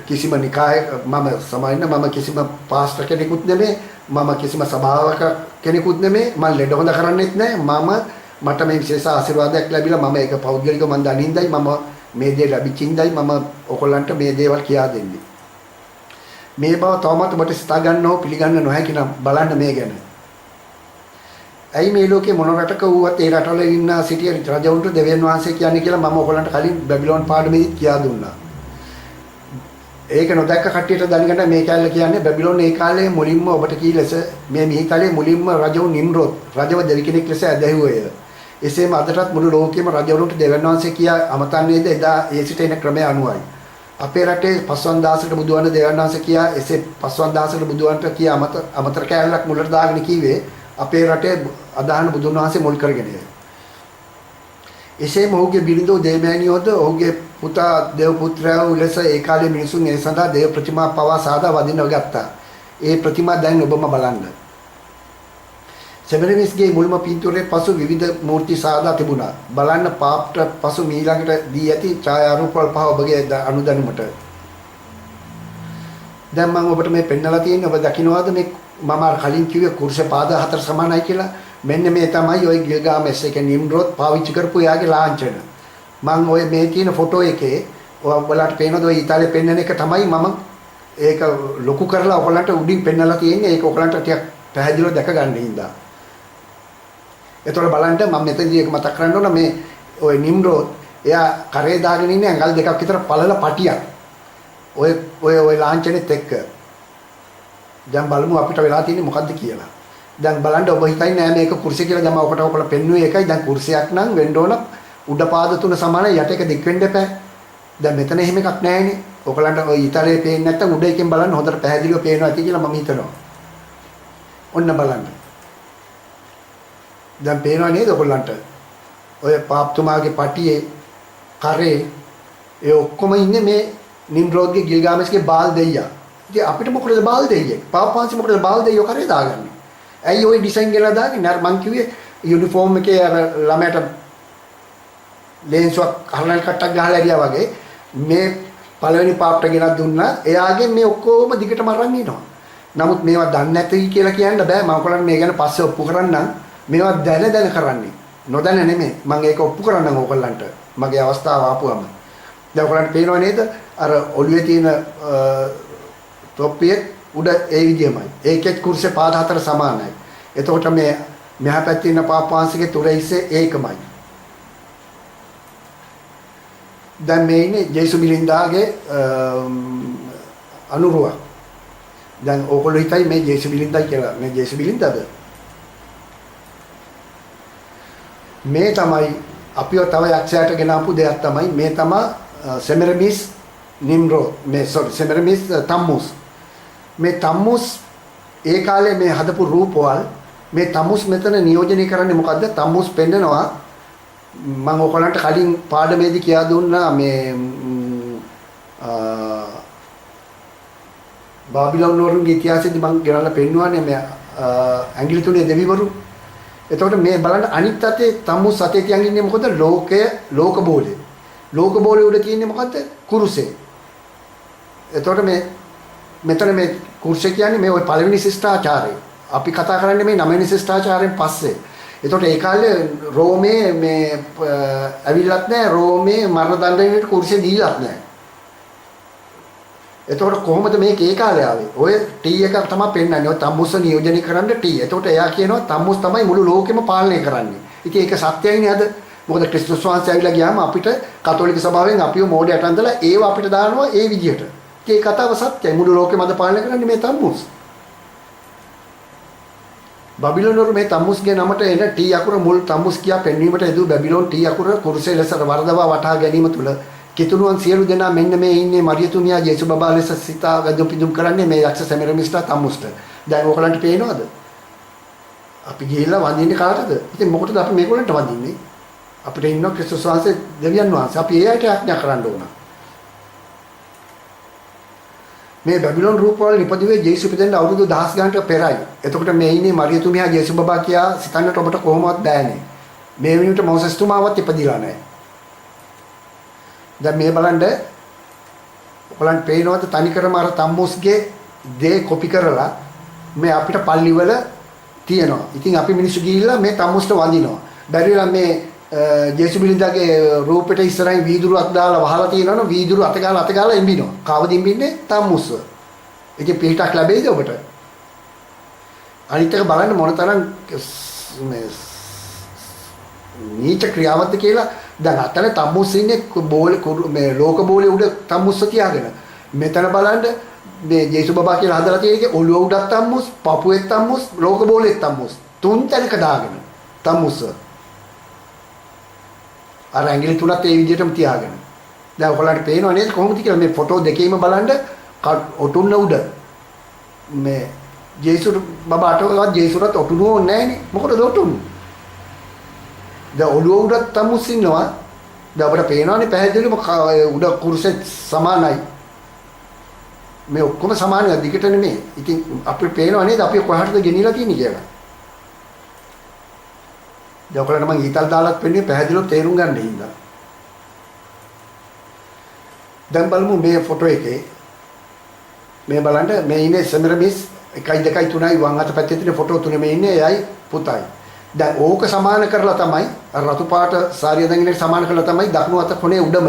කිසිම නිකායක මම සමායින්න මම කිසිම පාස්ටර් කෙනෙකුත් නෙමෙයි මම කිසිම සභාවක කෙනෙකුත් නෙමෙයි මම ලෙඩ හොඳ කරන්නෙත් නැහැ මට මේ විශේෂ ආශිර්වාදයක් ලැබිලා මම ඒක පෞද්ගලිකව මම දනින්දයි මම මේ දේ ලැබිච්චින්දයි මම ඔයගොල්ලන්ට මේ දේවල් කියා දෙන්නේ මේ බව තවමත් ඔබට සිතා ගන්නව පිළිගන්න නොහැකි නම් බලන්න මේ ගැන ඇයි මේ ලෝකේ මොන රටක වුවත් ඒ රටවල ඉන්න සිටිය රජවුන්ට දෙවියන් වහන්සේ කියන්නේ කියලා මම ඔයගොල්ලන්ට කලින් බැබිලෝන් පාඩමේදී කියා දුන්නා. ඒක නොදැක්ක කට්ටියට දැනගන්න මේ කැලේ කියන්නේ බැබිලෝන් ඒ කාලේ මුලින්ම ඔබට කී ලෙස මේ මිහිතලේ මුලින්ම රජවුන් නිම්රෝද් රජව දෙවි කෙනෙක් ලෙස ඇදහිුවේය. එසේම අදටත් මුළු ලෝකෙම රජවරුන්ට දෙවියන් වහන්සේ කියා අමතන්නේද එදා ඒ සිට එන ක්‍රමය අනුවයි. අපේ රටේ පස්වන් දාසකට බුදුවන දෙවියන් වහන්සේ කියා එසේ පස්වන් දාසකට බුදුවන්ට කියා අමතර කැලලක් මුලට දාගෙන කීවේ අපේ රටේ අදහන බුදුන් වහන්සේ මුල් කරගෙනය. එසේම ඔහුගේ බිරිඳෝ දේවෑනියෝද ඔහුගේ පුතා දේව පුත්‍රයෝ ලෙස ඒ කාලේ මිනිසුන් ඒ සඳහා දේව ප්‍රතිමා පවා සාදා වදින්න ගත්තා. ඒ ප්‍රතිමා දැන් ඔබම බලන්න. සෙමරමිස්ගේ මුල්ම පින්තූරේ පසු විවිධ මූර්ති සාදා තිබුණා. බලන්න පාප්ට පසු මීළඟට දී ඇති ඡායාරූපවල පහ ඔබගේ අනුදැනුමට. දැන් මම ඔබට මේ පෙන්නලා තියෙන්නේ ඔබ දකින්නවාද මේ මම අර කලින් කිව්වේ කුරුස පාද හතර සමානයි කියලා. මෙන්න මේ තමයි ওই ගිල්ගාමෙස් එක නිම්රෝද් පාවිච්චි කරපු යාගේ ලාංඡන. මම ඔය මේ තියෙන ෆොටෝ එකේ ඔයාලට පේනද ඔය ඉතාලියේ පෙන්නන එක තමයි මම ඒක ලොකු කරලා ඔයාලට උඩින් පෙන්නලා තියෙන්නේ. ඒක ඔයාලට ටිකක් පැහැදිලිව දැක ගන්න හින්දා. ඒතකොට බලන්න මම මෙතනදී එක මතක් කරන්න ඕන මේ ඔය නිම්රෝද් එයා කරේ දාගෙන ඉන්නේ ඇඟල් දෙකක් විතර පළල පටියක්. ඔය ලාංඡනෙත් එක්ක දැන් බලමු අපිට වෙලා තියෙන්නේ මොකද්ද කියලා. දැන් බලන්න ඔබ හිතන්නේ නෑ මේක කුර්සිය කියලා දැන් ඔකට ඔකලා පෙන්නුවේ එකයි. දැන් කුර්සියක් නම් වෙන්න ඕන උඩ පාද තුන සමානයි යට එක දික් වෙන්න එපා. දැන් මෙතන එහෙම එකක් නෑනේ. ඔයගලන්ට ඔය ඉතාලියේ පේන්නේ නැත්තම් උඩ එකෙන් බලන්න හොඳට පැහැදිලිව පේනවා ඇති කියලා මම හිතනවා. ඔන්න බලන්න. දැන් පේනවා නේද ඔයගලන්ට? ඔය පාප්තුමාගේ පටියේ කරේ ඒ ඔක්කොම ඉන්නේ මේ නිම්රෝද්ගේ ගිල්ගාමස්ගේ බාල් දෙයියා. ඉතින් අපිට මොකටද බාල් දෙයියේ? පාප්පාංශ මොකටද බාල් දෙයියෝ කරේ දාගන්නේ? ඇයි ওই ඩිසයින් ගෙනලා දාන්නේ? නර මං කිව්වේ යුනිෆෝම් එකේ අර ළමයට ලේන්සුවක් හරනල් කට්ටක් ගහලා ඇරියා වගේ මේ පළවෙනි පාප්ට ගෙනත් දුන්නා. එයාගේ මේ ඔක්කොම දිගටම අරන් ඉනවා. නමුත් මේවා දන්නේ නැති කියලා කියන්න බෑ. මම ඔයගොල්ලන්ට මේ ගැන පස්සේ ඔප්පු කරන්නම්. මේවා දැන කරන්නේ. නොදැන නෙමෙයි. මම ඒක ඔප්පු කරන්නම් ඔයගොල්ලන්ට. මගේ අවස්ථාව ආපුවම. දැන් ඔයගොල්ලන්ට පේනව නේද? අර ඔළුවේ තියෙන තොප්පියේ උඩ ඒ විදිහමයි. ඒකෙත් කුර්සේ පාද හතර සමානයි. එතකොට මේ මෙහා පැත්තේ ඉන්න පාප්පාංශිකේ තුරයිසේ ඒකමයි. දැන් මේ ඉන්නේ ජේසු බිලින්දාගේ අනුරුව. දැන් ඕගොල්ලෝ හිතයි මේ ජේසු බිලින්දයි කියලා. මේ ජේසු බිලින්දද? මේ තමයි අපිව තව යක්ෂයාට ගෙන ආපු දෙයක් තමයි මේ තමයි සෙමරමිස් නිම්රෝ මේ සෙමරමිස් තම්මුස්. මේ තම්මුස් ඒ කාලේ මේ හදපු රූපවල මේ තම්මුස් මෙතන නියෝජනය කරන්නේ මොකද්ද? තම්මුස් පෙන්නනවා මම ඔයගොල්ලන්ට කලින් පාඩමේදී කියා දුන්නා මේ බාබිලෝන් වරුන්ගේ ඉතිහාසයේදී මම ගෙනල්ලා පෙන්නුවානේ මේ ඇඟිලි තුනේ දෙවිවරු. එතකොට මේ බලන්න අනිත් අතේ තම්මුස් අතේ තියන් ඉන්නේ මොකද? ලෝකය ලෝක බෝලේ. ලෝක බෝලේ උඩ තියෙන්නේ මොකද්ද? කුරුසේ. එතකොට මේ මෙතන මේ කුරුසේ කියන්නේ මේ ওই පළවෙනි ශිෂ්ටාචාරය. අපි කතා කරන්නේ මේ 9 වෙනි ශිෂ්ටාචාරයෙන් පස්සේ. එතකොට ඒ කාලේ රෝමේ මේ ඇවිල්ලත් නැහැ. රෝමේ මරණ දඬුවමට කුරුසේ දීලත් නැහැ. එතකොට කොහොමද මේක ඒ කාලේ ආවේ? ඔය ටී එක තමයි පෙන්වන්නේ. ඔය තම්මුස් නියෝජනය කරන්න ටී. එතකොට එයා කියනවා තම්මුස් තමයි මුළු ලෝකෙම පාලනය කරන්නේ. ඉතින් ඒක සත්‍යයිනේ අද. මොකද ක්‍රිස්තුස් වහන්සේ ඇවිල්ලා ගියාම අපිට කතෝලික සභාවෙන් අපිව මෝඩයට අඳලා ඒව අපිට දානවා ඒ විදිහට. ඒ කතාව සත්‍යයි. මුළු ලෝකෙම අද පාලනය කරන්නේ මේ තම්මුස්. බැබිලෝන් මේ තම්මුස්ගේ නමට එන ටී අකුර මුල් තම්මුස් කියා පෙන්වීමට යෙදූ බැබිලෝන් ටී අකුර කුරුසේ ලෙස වර්ධවා වටහා ගැනීම තුළ කිතුණුවන් සියලු දෙනා මෙන්න මේ ඉන්නේ මරියතුමියා ජේසු බබා ලෙස සිතා වැදුම් පිදුම් කරන්නේ මේ යක්ෂ සෙමරමිස්ට තම්මුස්ට. දැන් ඔයගලන්ට පේනවද? අපි ගිහිල්ලා වඳින්නේ කාටද? ඉතින් මොකටද අපි මේගොල්ලන්ට වඳින්නේ? අපිට ඉන්න ක්‍රිස්තුස් වහන්සේ දෙවියන් වහන්සේ. අපි ඒ අයට ආඥා කරන්න ඕන. මේ බැබිලෝන් රූපවල ඉපදුවේ ජේසු පිටෙන් අවුරුදු 1000 ගණනකට පෙරයි. එතකොට මේ ඉන්නේ මරියතුමියා ජේසු බබා කියා සිතන්නට ඔබට කොහොමවත් බෑනේ. මේ වෙනුවට මොසස් තුමාවත් ඉපදිලා නැහැ. දැන් මේ බලන්න ඔයගලන්ට පේනවද තනිකරම අර තම්මුස්ගේ දේ කොපි කරලා මේ අපිට පල්ලිවල තියෙනවා. ඉතින් අපි මිනිස්සු ගිහිල්ලා මේ තම්මුස්ට වඳිනවා. බැරිලා මේ ජේසු බිලින්දාගේ රූපෙට ඉස්සරහින් වීදුරුවක් දාලා වහලා තියෙනවනේ වීදුරු අත ගාලා ඉඹිනවා. කවද ඉඹින්නේ? තම්මුස්ව. ඒකේ පිටක් ලැබෙයිද ඔබට? අනිත් එක බලන්න මොනතරම් මේ නීච ක්‍රියාවක්ද කියලා. දැන් අතන තම්මුස් ඉන්නේ බෝලේ මේ ලෝක බෝලේ උඩ තම්මුස්ව තියාගෙන. මෙතන බලන්න මේ ජේසු බබා කියලා හදලා තියෙන එකේ ඔළුව උඩක් තම්මුස්, පපුවේ තම්මුස්, ලෝක බෝලේ තම්මුස්. තුන් තැනක දාගෙන තම්මුස්ව. අර ඇඟිලි තුනත් ඒ විදිහටම තියාගෙන. දැන් ඔයගොල්ලන්ට පේනව නේද කොහොමද කියලා මේ ෆොටෝ දෙකේම බලන්න ඔටුන්න උඩ මේ ජේසු බබාටවත් ජේසුරත් ඔටුනෝ නැහැනේ. මොකටද ඔටුන්නේ? දැන් ඔළුව උඩ තමුස් ඉන්නවා. දැන් අපිට පේනවනේ පැහැදිලිවම උඩ කුරුසේ සමානයි. මේ ඔක්කොම සමානයි දිගට නෙමෙයි. ඉතින් අපිට පේනව නේද අපි කොහටද ගෙනිලා තියෙන්නේ කියලා. දැන් ඔයගොල්ලන්ට මම ඊතල් දාලාත් පෙන්නේ පැහැදිලිව තේරුම් ගන්න හින්දා. දැන් බලමු මේ ෆොටෝ එකේ මේ බලන්න මේ ඉන්නේ සෙමරමිස් 1 2 3යි වම් අත පැත්තේ තියෙන ෆොටෝ තුනේ ඉන්නේ එයයි පුතයි. දැන් ඕක සමාන කරලා තමයි අර රතු පාට සාරිය දඟිනේ සමාන කරලා තමයි දකුණු අත කොනේ උඩම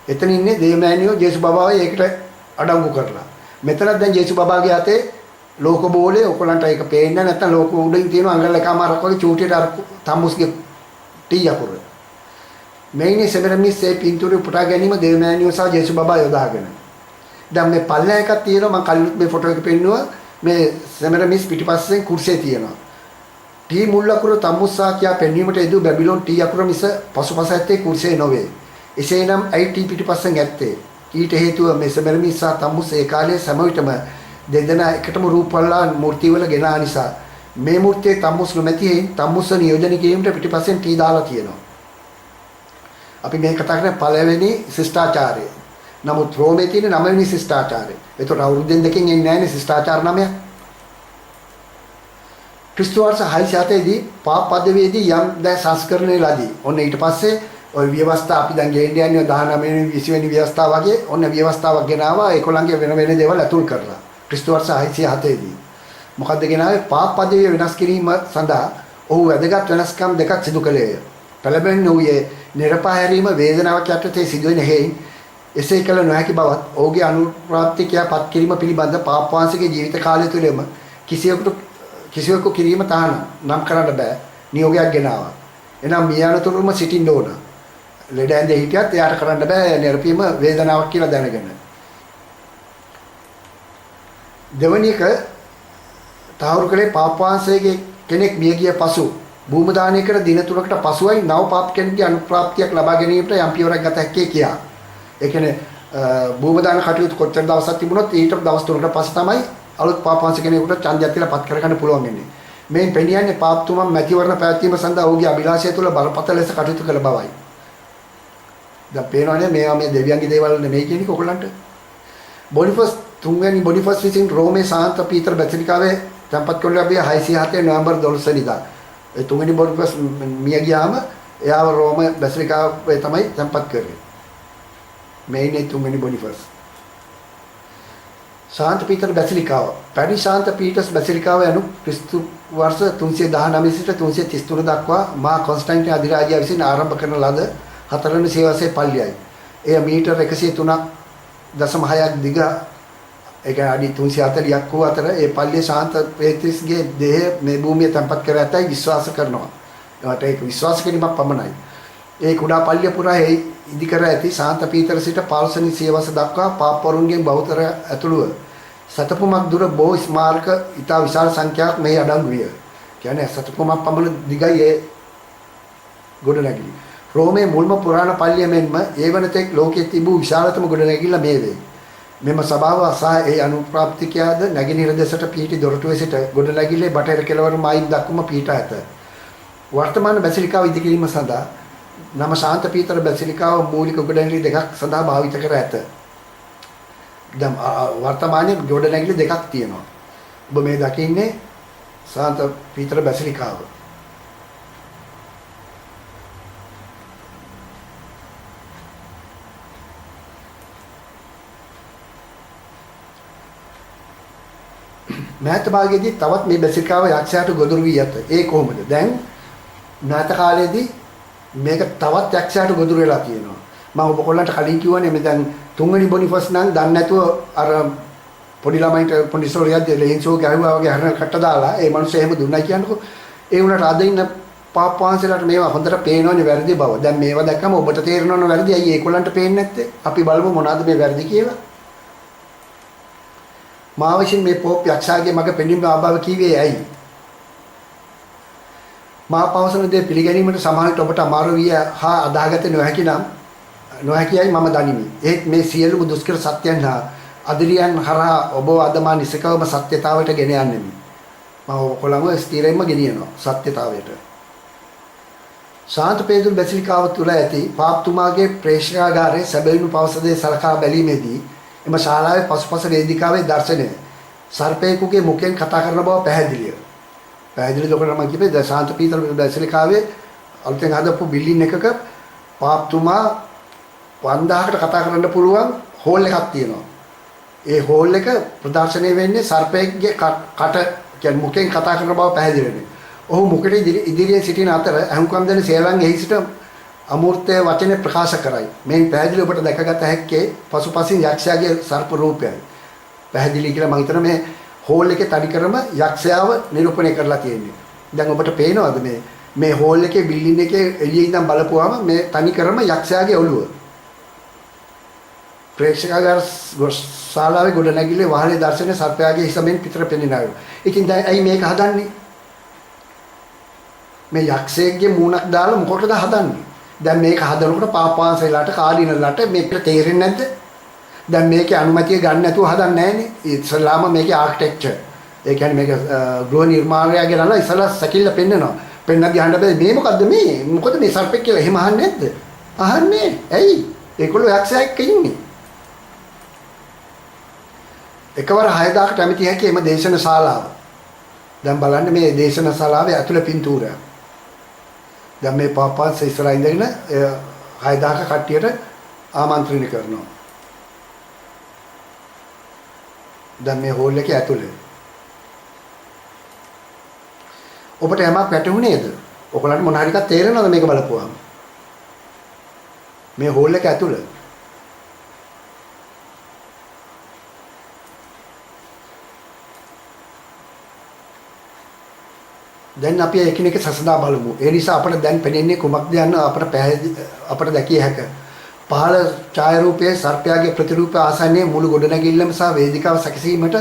එතන ඉන්නේ දේවමෑණියෝ ජේසු බබාවයි ඒකට අඩංගු කරලා. මෙතනත් දැන් ජේසු බබාගේ අතේ ලෝක බෝලේ ඔයගලන්ට ඒක පේන්නේ නැත්නම් ලෝක උඩින් තියෙන අඟල් එකමාරක් වගේ චූටියට අර තම්මුස්ගේ ටී අකුර. මේනේ සෙමරමිස් ඒ පින්තූරේ පුටා ගැනීම දේවමෑණියෝ සහ ජේසු බබා යොදාගෙන. දැන් මේ පල්ලෑ එකක් තියෙනවා මම කලින් මේ ෆොටෝ එක පෙන්නුවා මේ සෙමරමිස් පිටිපස්සෙන් කුර්සියේ තියෙනවා. ටී මුල් අකුර තම්මුස්සා කියා පෙන්වීමට යෙදූ බැබිලෝන් ටී අකුර මිස පසුපස ඇත්තේ කුර්සියේ නොවේ. එසේනම් ඇයි ටී පිටිපස්සෙන් ඇත්තේ? ඊට හේතුව මේ සෙමරමිස් සහ තම්මුස් ඒ කාලයේ සෑම විටම දෙදෙනා එකටම රූපවල මූර්තිවල ගෙනා නිසා මේ මූර්තියේ තම්මුස් නොමැති හේයින් තම්මුස් නියෝජනය කිරීමට පිටිපස්සෙන් ටී දාලා තියෙනවා. අපි මේ කතා කරන්නේ පළවෙනි ශිෂ්ටාචාරය. නමුත් රෝමේ තියෙන 9 වෙනි ශිෂ්ටාචාරය. ඒතකොට අවුරුද්දෙන් දෙකකින් එන්නේ නැහැ නේ ශිෂ්ටාචාර 9ක්. ක්‍රිස්තු වර්ෂ 607 දී පාප පදවියේදී යම් දැන් සංස්කරණය ලදී. ඔන්න ඊට පස්සේ ওই ව්‍යවස්ථා අපි දැන් ගේන්න යන්නේ 19 වෙනි 20 වෙනි ව්‍යවස්ථාව වගේ ඔන්න ව්‍යවස්ථාවක් ගෙනාවා ඒගොල්ලන්ගේ වෙන වෙන දේවල් ඇතුල් කරලා. ක්‍රිස්තු වර්ෂ 607 දී. මොකද්ද ගෙනාවේ? පාප පදවිය වෙනස් කිරීම සඳහා ඔහු වැදගත් වෙනස්කම් දෙකක් සිදු කළේය. පළවෙනි වූයේ නිර්පාහැරීම වේදනාවක් යටතේ සිදුවෙන හේයින් එසේ කළ නොහැකි බවත් ඔහුගේ අනුප්‍රාප්තිකයාපත් කිරීම පිළිබඳ පාපවංශිකේ ජීවිත කාලය තුළම කිසිවෙකු කිරීම තහනම් නම් කරන්න බෑ නියෝගයක් ගෙනාවා. එනම් මියානතුරුම සිටින්න ඕන. ලෙඩ ඇඳේ හිටියත් එයාට කරන්න බෑ නිර්පීම වේදනාවක් කියලා දැනගෙන. දෙවැනි එක තහවුරු කළේ පාපවංශයේ කෙනෙක් මිය ගිය පසු භූම දානය කර දින 3කට පසුයි නව පාප කෙනෙකුගේ අනුප්‍රාප්තියක් ලබා ගැනීමට යම් පියවරක් ගත හැකියි කියා. ඒ කියන්නේ භූම දාන කටයුතු කොච්චර දවසක් තිබුණොත් ඊට දවස් 3කට පස්සේ තමයි අලුත් පාපවංශ කෙනෙකුට ඡන්දයක් තියලා පත් කරගන්න පුළුවන් වෙන්නේ. මේන් පෙනියන්නේ පාපතුමන් මැතිවරණ පැවැත්වීම සඳහා ඔහුගේ අභිලාෂය තුළ බරපතල ලෙස කටයුතු කළ බවයි. දැන් පේනවනේ මේවා මේ දෙවියන්ගේ දේවල් නෙමෙයි කියන එක ඔයගොල්ලන්ට. බොනිෆස් තුන්වැනි බොනිෆස් විසින් රෝමේ සාන්ත පීතර බැසිලිකාවේ තැන්පත් කරන ලැබිය 607 නොවැම්බර් 12 වෙනිදා. ඒ තුන්වෙනි බොනිෆස් මිය ගියාම එයාව රෝම බැසිලිකාවේ තමයි තැන්පත් කරේ. මේනේ තුන්වෙනි බොනිෆස්. ශාන්ත පීතර බැසිලිකාව. පැරි ශාන්ත පීටර්ස් බැසිලිකාව යනු ක්‍රිස්තු වර්ෂ 319 සිට 333 දක්වා මහා කොන්ස්ටන්ටින් අධිරාජයා විසින් ආරම්භ කරන ලද 4 වෙනි සියවසේ පල්ලියයි. එය මීටර් 103.6ක් දිග ඒ කියන්නේ අඩි 340ක් වූ අතර ඒ පල්ලිය ශාන්ත පේත්‍රිස්ගේ දේහ මේ භූමිය තැන්පත් කර ඇතයි විශ්වාස කරනවා. ඒකට ඒක විශ්වාස කිරීමක් පමණයි. ඒ කුඩා පල්ලිය පුරා ඉදි කර ඇති ශාන්ත පීතර සිට 15 වෙනි සියවස දක්වා පාපවරුන්ගෙන් බහුතර ඇතුළුව සතපුමක් දුර බොහෝ ස්මාරක ඉතා විශාල සංඛ්‍යාවක් මෙහි අඩංගු විය. කියන්නේ සතපුමක් පමණ දිගයි ඒ ගොඩනැගිලි. රෝමේ මුල්ම පුරාණ පල්ලිය මෙන්ම ඒ වනතෙක් ලෝකයේ තිබූ විශාලතම ගොඩනැගිල්ල මේ වේ. මෙම සභාව සහ ඒ අනුප්‍රාප්තිකයාද නැගෙනහිර දෙසට පිහිටි දොරටුවේ සිට ගොඩනැගිල්ලේ බටහිර කෙළවර මායිම් දක්වම පිහිටා ඇත. වර්තමාන බැසිලිකාව ඉදිකිරීම සඳහා නම ශාන්ත පීතර බැසිලිකාව මූලික ගොඩනැගිලි දෙකක් සඳහා භාවිත කර ඇත. දැන් වර්තමානයේ ගොඩනැගිලි දෙකක් තියෙනවා. ඔබ මේ දකින්නේ ශාන්ත පීතර බැසිලිකාව. මෑත භාගයේදී තවත් මේ බැසිලිකාව යක්ෂයාට ගොදුරු වී ඇත. ඒ කොහොමද? දැන් මෑත කාලයේදී මේක තවත් යක්ෂයාට ගොදුරු වෙලා තියෙනවා. මම ඔබ කොල්ලන්ට කලින් කිව්වනේ මේ දැන් තුන්වෙනි බොනිෆස් නම් දන්නේ නැතුව අර පොඩි ළමයින්ට පොඩි ස්ටෝරියක් ලෙන්සෝ ගැහුවා වගේ හරන කට දාලා ඒ මිනිස්සු එහෙම දුන්නයි කියන්නකෝ. ඒ වුණාට අද ඉන්න පාපවංශලට මේවා හොඳට පේනවනේ වැරදි බව. දැන් මේවා දැක්කම ඔබට තේරෙනවනේ වැරදි. අයියේ ඒගොල්ලන්ට පේන්නේ නැත්තේ? අපි බලමු මොනවද මේ වැරදි කියලා. මා විසින් මේ පොප් යක්ෂයාගේ මග පෙනීම ආභාව කීවේ ඇයි? මා පවසන දේ පිළිගැනීමට සමහරවිට ඔබට අමාරු විය හා අදාගත නොහැකියයි මම දනිමි. ඒත් මේ සියලුම දුෂ්කර සත්‍යයන් හා අදිරියන් හරහා ඔබ අද මා නිසකවම සත්‍යතාවයට ගෙන යන්නෙමි. මම ඔයගොල්ලන්ව ස්ථිරයෙන්ම ගෙනියනවා සත්‍යතාවයට. ශාන්ත පේදුරු බැසිලිකාව තුළ ඇති පාප්තුමාගේ ප්‍රේක්ෂකාගාරයේ සැබවින්ම පවස දේ සලකා බැලීමේදී එම ශාලාවේ පසුපස වේදිකාවේ දර්ශනය සර්පයෙකුගේ මුඛයෙන් කතා කරන බව පැහැදිලිය. පැහැදිලි දොකට මම කිව්වේ ශාන්ත පීතර බැසිලිකාවේ අලුතෙන් හදපු බිල්ඩින් එකක පාප්තුමා 5000කට කතා කරන්න පුළුවන් හෝල් එකක් තියෙනවා. ඒ හෝල් එක ප්‍රදර්ශනය වෙන්නේ සර්පයෙක්ගේ කට කියන්නේ මුඛයෙන් කතා කරන බව පැහැදිලි වෙන්නේ. ඔහු මුඛයට ඉදිරියෙන් සිටින අතර අහුම්කම් දෙන සේවයන් එහි සිට අමූර්ත වචනේ ප්‍රකාශ කරයි. මේන් පැහැදිලි ඔබට දැකගත හැක්කේ පසුපසින් යක්ෂයාගේ සර්ප රූපයයි. පැහැදිලි කියලා මම හිතන මේ හෝල් එකේ තනි කරම යක්ෂයාව නිරූපණය කරලා තියෙන්නේ. දැන් ඔබට පේනවද මේ හෝල් එකේ බිල්ඩින් එකේ එළියේ ඉඳන් බලපුවාම මේ තනි කරම යක්ෂයාගේ ඔළුව. ප්‍රේක්ෂකාගාර ශාලාවේ ගොඩනැගිල්ලේ වාහනේ දර්ශනයේ සර්පයාගේ හිසෙන් පිටර පෙනෙනවා. ඉතින් දැන් ඇයි මේක හදන්නේ? මේ යක්ෂයෙක්ගේ මූණක් දාලා මොකටද හදන්නේ? දැන් මේක හදනකොට පාපවංශයලාට කාලිනලාට මේක තේරෙන්නේ නැද්ද? දැන් මේකේ අනුමැතිය ගන්න නැතුව හදන්නේ නැහනේ. ඉස්ලාම මේකේ ආකිටෙක්චර්. ඒ කියන්නේ මේක ගෘහ නිර්මාණය ගැනලා ඉස්සලා සැකිල්ල පෙන්නනවා. පෙන්නද්දී අහන්න බෑ මේ මොකද්ද මේ? මොකද මේ සර්පෙක් කියලා එහෙම අහන්නේ නැද්ද? අහන්නේ. ඇයි? ඒගොල්ලෝ යක්ෂයෙක් ඉන්නේ. එකවර 6000කට ඇමති හැකි එම දේශන ශාලාව. දැන් බලන්න මේ දේශන ශාලාවේ ඇතුළේ පින්තූරය. දැන් මේ පාපාස් ඉස්සරහා ඉඳගෙන 6000ක කට්ටියට ආමන්ත්‍රණය කරනවා. දැන් මේ හෝල් එකේ ඇතුළේ. ඔබට යමක් වැටහුණේද? ඔයගලන්ට මොන හරි එකක් තේරෙනවද මේක බලපුවාම? මේ හෝල් එක ඇතුළේ. දැන් අපි එකිනෙක සසඳා බලමු. ඒ නිසා අපිට දැන් පෙනෙන්නේ කුමක්ද යන්න අපිට දැකිය හැක. පහළ ඡායාරූපයේ සර්පයාගේ ප්‍රතිරූප ආසන්නයේ මුළු ගොඩනැගිල්ලම සහ වේදිකාව සැකසීමට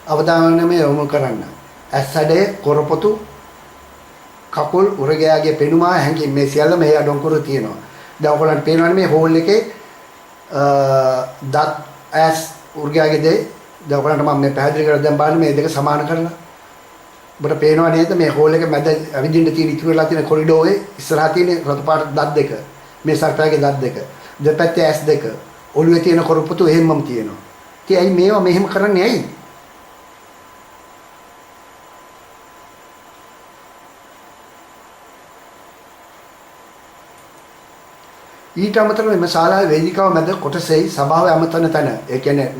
අවධානය යොමු කරන්න. ඇස්සඩේ කොරපොතු කකුල් උරගයාගේ පෙනුමා හැංගීම් මේ සියල්ල මේ අඩොංකුරු තියෙනවා. දැන් ඔයගොල්ලන්ට පේනවනේ මේ හෝල් එකේ දත් ඇස් උරගයාගේ දේ. දැන් ඔයගොල්ලන්ට මම මේ පැහැදිලි කරලා දැන් බලන්න මේ දෙක සමාන කරලා. ඔබට පේනවා නේද මේ හෝල් එක මැද ඇවිදින්න තියෙන ඉතුරු වෙලා තියෙන කොරිඩෝවේ ඉස්සරහා තියෙන රතු පාට දත් දෙක. මේ සර්පයාගේ දත් දෙක. දෙපැත්තේ ඇස් දෙක. ඔළුවේ තියෙන කොරපොතු එහෙමම තියෙනවා. ඉතින් ඇයි මේවා මෙහෙම කරන්නේ ඇයි? ඊට අමතරව මේ ශාලාවේ වේදිකාව මැද කොටසෙයි සභාවේ අමතන තැන. ඒ කියන්නේ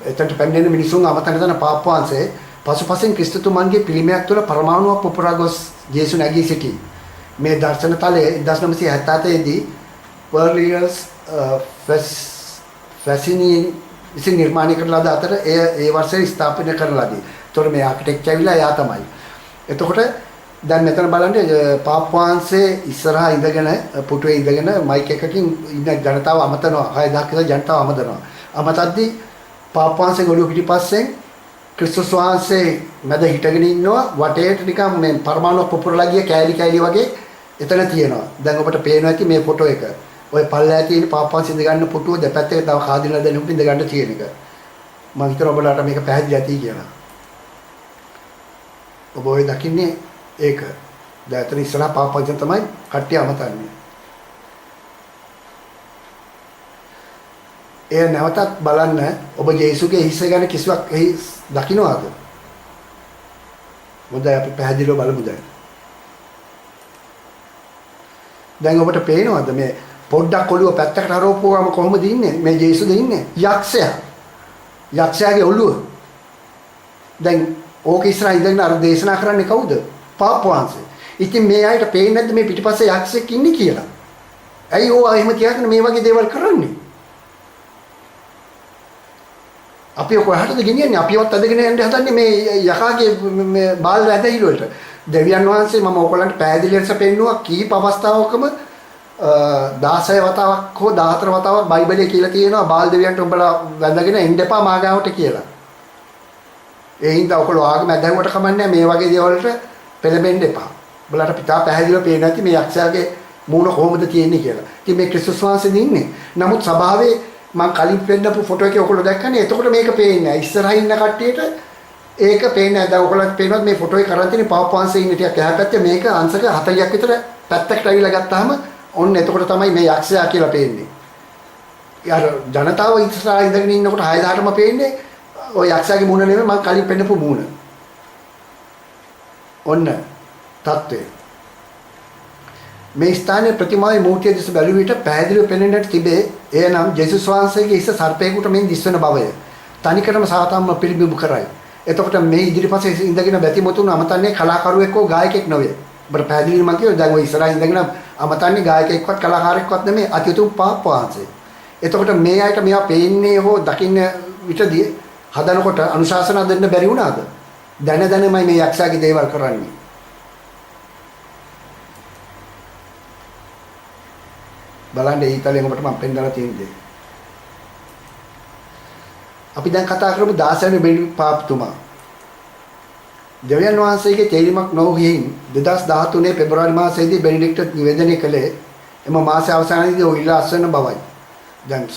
එතනට පැමිණෙන මිනිසුන් අමතන තැන පාප් වහන්සේ පසුපසින් ක්‍රිස්තුතුමන්ගේ පිළිමයක් තුළ පරමාණුවක් පුපුරා ගොස් ජේසු නැගී සිටී. මේ දර්ශන තලයේ 1977 දී පර්ලියස් ෆැසිනි විසින් නිර්මාණය කරන ලද අතර ඒ වර්ෂයේ ස්ථාපනය කරන ලදී. ඒතකොට මේ ආකිටෙක්චර් ඇවිල්ලා එයා තමයි. එතකොට දැන් මෙතන බලන්න පාප් වහන්සේ ඉස්සරහා ඉඳගෙන පුටුවේ ඉඳගෙන මයික් එකකින් ඉන්න ජනතාව අමතනවා. 6000 ක ජනතාව අමතනවා. අමතද්දී පාප් වහන්සේ ගොළු පිටිපස්සෙන් ක්‍රිස්තුස් වහන්සේ මැද හිටගෙන ඉන්නවා. වටේට නිකන් මේ පරමාණු පුපුරලා ගිය කෑලි කෑලි වගේ එතන තියෙනවා. දැන් ඔබට පේනවා ඇති මේ ෆොටෝ එක. ඔය පල්ලෑ තියෙන පාප් වහන්සේ ඉඳ ගන්න පුටුව දෙපැත්තේ තව කාදිනලා දෙනුත් ඉඳ ගන්න තියෙන එක. මම හිතනවා ඔබලාට මේක පැහැදිලි ඇති කියලා. ඔබ ඔය දකින්නේ ඒක. දැන් අතන ඉස්සරහා පාප් වහන්සේ තමයි කට්ටිය අමතන්නේ. ඒ නැවතත් බලන්න ඔබ යේසුගේ හිස ගැන කිසිවක් එහි දකින්නවාද? මොකද අපි පැහැදිලිව බලමු දැන්. දැන් ඔබට පේනවද මේ පොඩ්ඩක් ඔළුව පැත්තකට හරවපුවාම කොහොමද ඉන්නේ? මේ යේසුද ඉන්නේ? යක්ෂයා. යක්ෂයාගේ ඔළුව. දැන් ඕක ඉස්සරහා ඉඳගෙන අර දේශනා කරන්නේ කවුද? පාප් වහන්සේ. ඉතින් මේ අයට පේන්නේ නැද්ද මේ පිටිපස්සේ යක්ෂයෙක් ඉන්නේ කියලා? ඇයි ඕවා එහෙම තියාගෙන මේ වගේ දේවල් කරන්නේ? අපි කොහටද ගෙනියන්නේ? අපිවත් අදගෙන යන්න හදන්නේ මේ යකාගේ මේ බාල් වැදහිල වලට. දෙවියන් වහන්සේ මම ඕගොල්ලන්ට පැහැදිලි ලෙස පෙන්නුවා කීප අවස්ථාවකම 16 වතාවක් හෝ 14 වතාවක් බයිබලයේ කියලා තියෙනවා බාල් දෙවියන්ට උඹලා වැඳගෙන එන්න එපා මාගාවට කියලා. ඒ හින්දා ඔයගොල්ලෝ ආගම ඇදහුවට කමන්නේ මේ වගේ දේවල් වලට පෙළඹෙන්න එපා. උඹලාට පිටා පැහැදිලිව පේන්නේ නැති මේ යක්ෂයාගේ මූණ කොහොමද තියෙන්නේ කියලා. ඉතින් මේ ක්‍රිස්තුස් වහන්සේ ඉන්නේ. නමුත් සභාවේ මම කලින් පෙන්නපු ෆොටෝ එකේ ඔයගොල්ලෝ දැක්කනේ. එතකොට මේක පේන්නේ නැහැ. ඉස්සරහා ඉන්න කට්ටියට ඒක පේන්නේ නැහැ. දැන් ඔයගොල්ලන්ට පේනවත් මේ ෆොටෝ එක කරන් තියෙන පාප් වහන්සේ ඉන්න ටිකක් එහා පැත්තේ මේක අංශක 40ක් විතර පැත්තකට අවිලා ගත්තාම ඔන්න එතකොට තමයි මේ යක්ෂයා කියලා පේන්නේ. යාර ජනතාව ඉස්සරහා ඉඳගෙන ඉන්නකොට 6000ටම පේන්නේ ඔය යක්ෂයාගේ මූණ නෙමෙයි මම කලින් පෙන්නපු මූණ. ඔන්න තත්ත්වය. මේ ස්ථානයේ ප්‍රතිමාවේ මූර්තිය දිස බැලුව විට පැහැදිලිව පෙනෙන්නට තිබේ එනම් ජේසුස් වහන්සේගේ හිස සර්පයෙකුට මෙන් දිස්වන බවය. තනිකරම සාතාම්ම පිළිබිඹු කරයි. එතකොට මේ ඉදිරිපස්සේ ඉඳගෙන බැතිමතුන් අමතන්නේ කලාකරුවෙක් හෝ ගායකයෙක් නොවේ. ඔබට පැහැදිලිව මම කියනවා දැන් ඔය ඉස්සරහා ඉඳගෙන අමතන්නේ ගායකයෙක්වත් කලාකාරයෙක්වත් නෙමෙයි අතිඋතුම් පාප් වහන්සේ. එතකොට මේ අයට මේවා පේන්නේ හෝ දකින්න විටදී හදනකොට අනුශාසනා දෙන්න බැරි වුණාද? දැන දැනමයි මේ යක්ෂයාගේ දේවල් කරන්නේ. බලන්න ඊතලෙන් ඔබට මම පෙන්නලා තියෙන්නේ. අපි දැන් කතා කරමු 16 වෙනි බෙනඩික්ට් පාප්තුමා. දෙවියන් වහන්සේගේ තේරීමක් නොවුහින් 2013 පෙබරවාරි මාසයේදී බෙනඩික්ට් නිවේදනය කළේ එම මාසයේ අවසානයේදී ඔහු ඉල්ලා අස්වැන්න බවයි. දැන්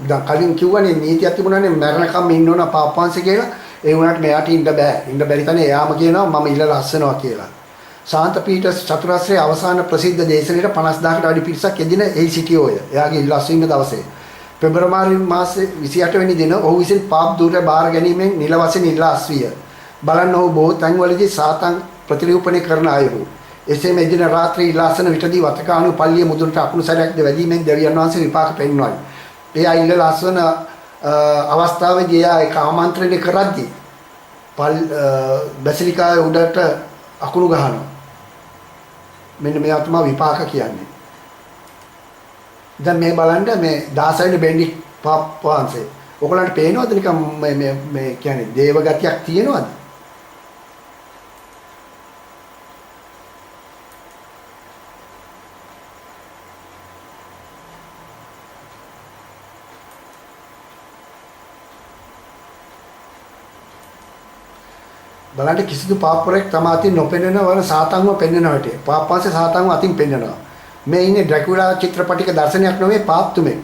දැන් කලින් කිව්වනේ නීතියක් තිබුණානේ මරණකම් ඉන්න ඕන පාප් වහන්සේ කියලා. ඒ වුණාට මෙයාට ඉන්න බෑ. ඉන්න බැරි තැන එයාම කියනවා මම ඉල්ලලා අස්වැනවා කියලා. ශාන්ත පීටර්ස් චතුරස්‍රයේ අවසාන ප්‍රසිද්ධ දේශනෙට 50000කට වැඩි පිරිසක් එදින එහි සිටියෝය. එයාගේ ඉල්ලා අස්වැන්න දවසේ. පෙබරවාරි මාසේ 28 වෙනි දින ඔහු විසින් පාප් දුර බාර ගැනීමෙන් නිල වශයෙන් ඉල්ලා අස්විය. බලන්න ඔහු බොහෝ තැන්වලදී සාතන් ප්‍රතිරූපණය කරන අයුරු. එසේම එදින රාත්‍රී ඉලාසන විටදී වතකාණු පල්ලිය මුදුනට අකුණු සැරයක්ද වැදීමෙන් දෙවියන් වහන්සේ විපාක පෙන්වයි. එයා ඉල්ලලා අස්වන අවස්ථාවේදී එයා ඒක ආමන්ත්‍රණය කරද්දී බැසිලිකාවේ උඩට අකුණු ගහනවා. මෙන්න මේ අතුමා විපාක කියන්නේ. දැන් මේ බලන්න මේ 16 වෙනි බෙන්ඩි පාප් වහන්සේ. ඔයගලන්ට පේනවද නිකන් මේ කියන්නේ දේව ගතියක් තියෙනවද? බලන්න කිසිදු පාප්පරයක් තම අතින් නොපෙනෙන වන සාතන්ව පෙන්වනවා හිටියේ. පාප්පන්සේ සාතන්ව අතින් පෙන්වනවා. මේ ඉන්නේ ඩ්‍රැකියුලා චිත්‍රපටික දර්ශනයක් නෙවෙයි පාප්තුමේ.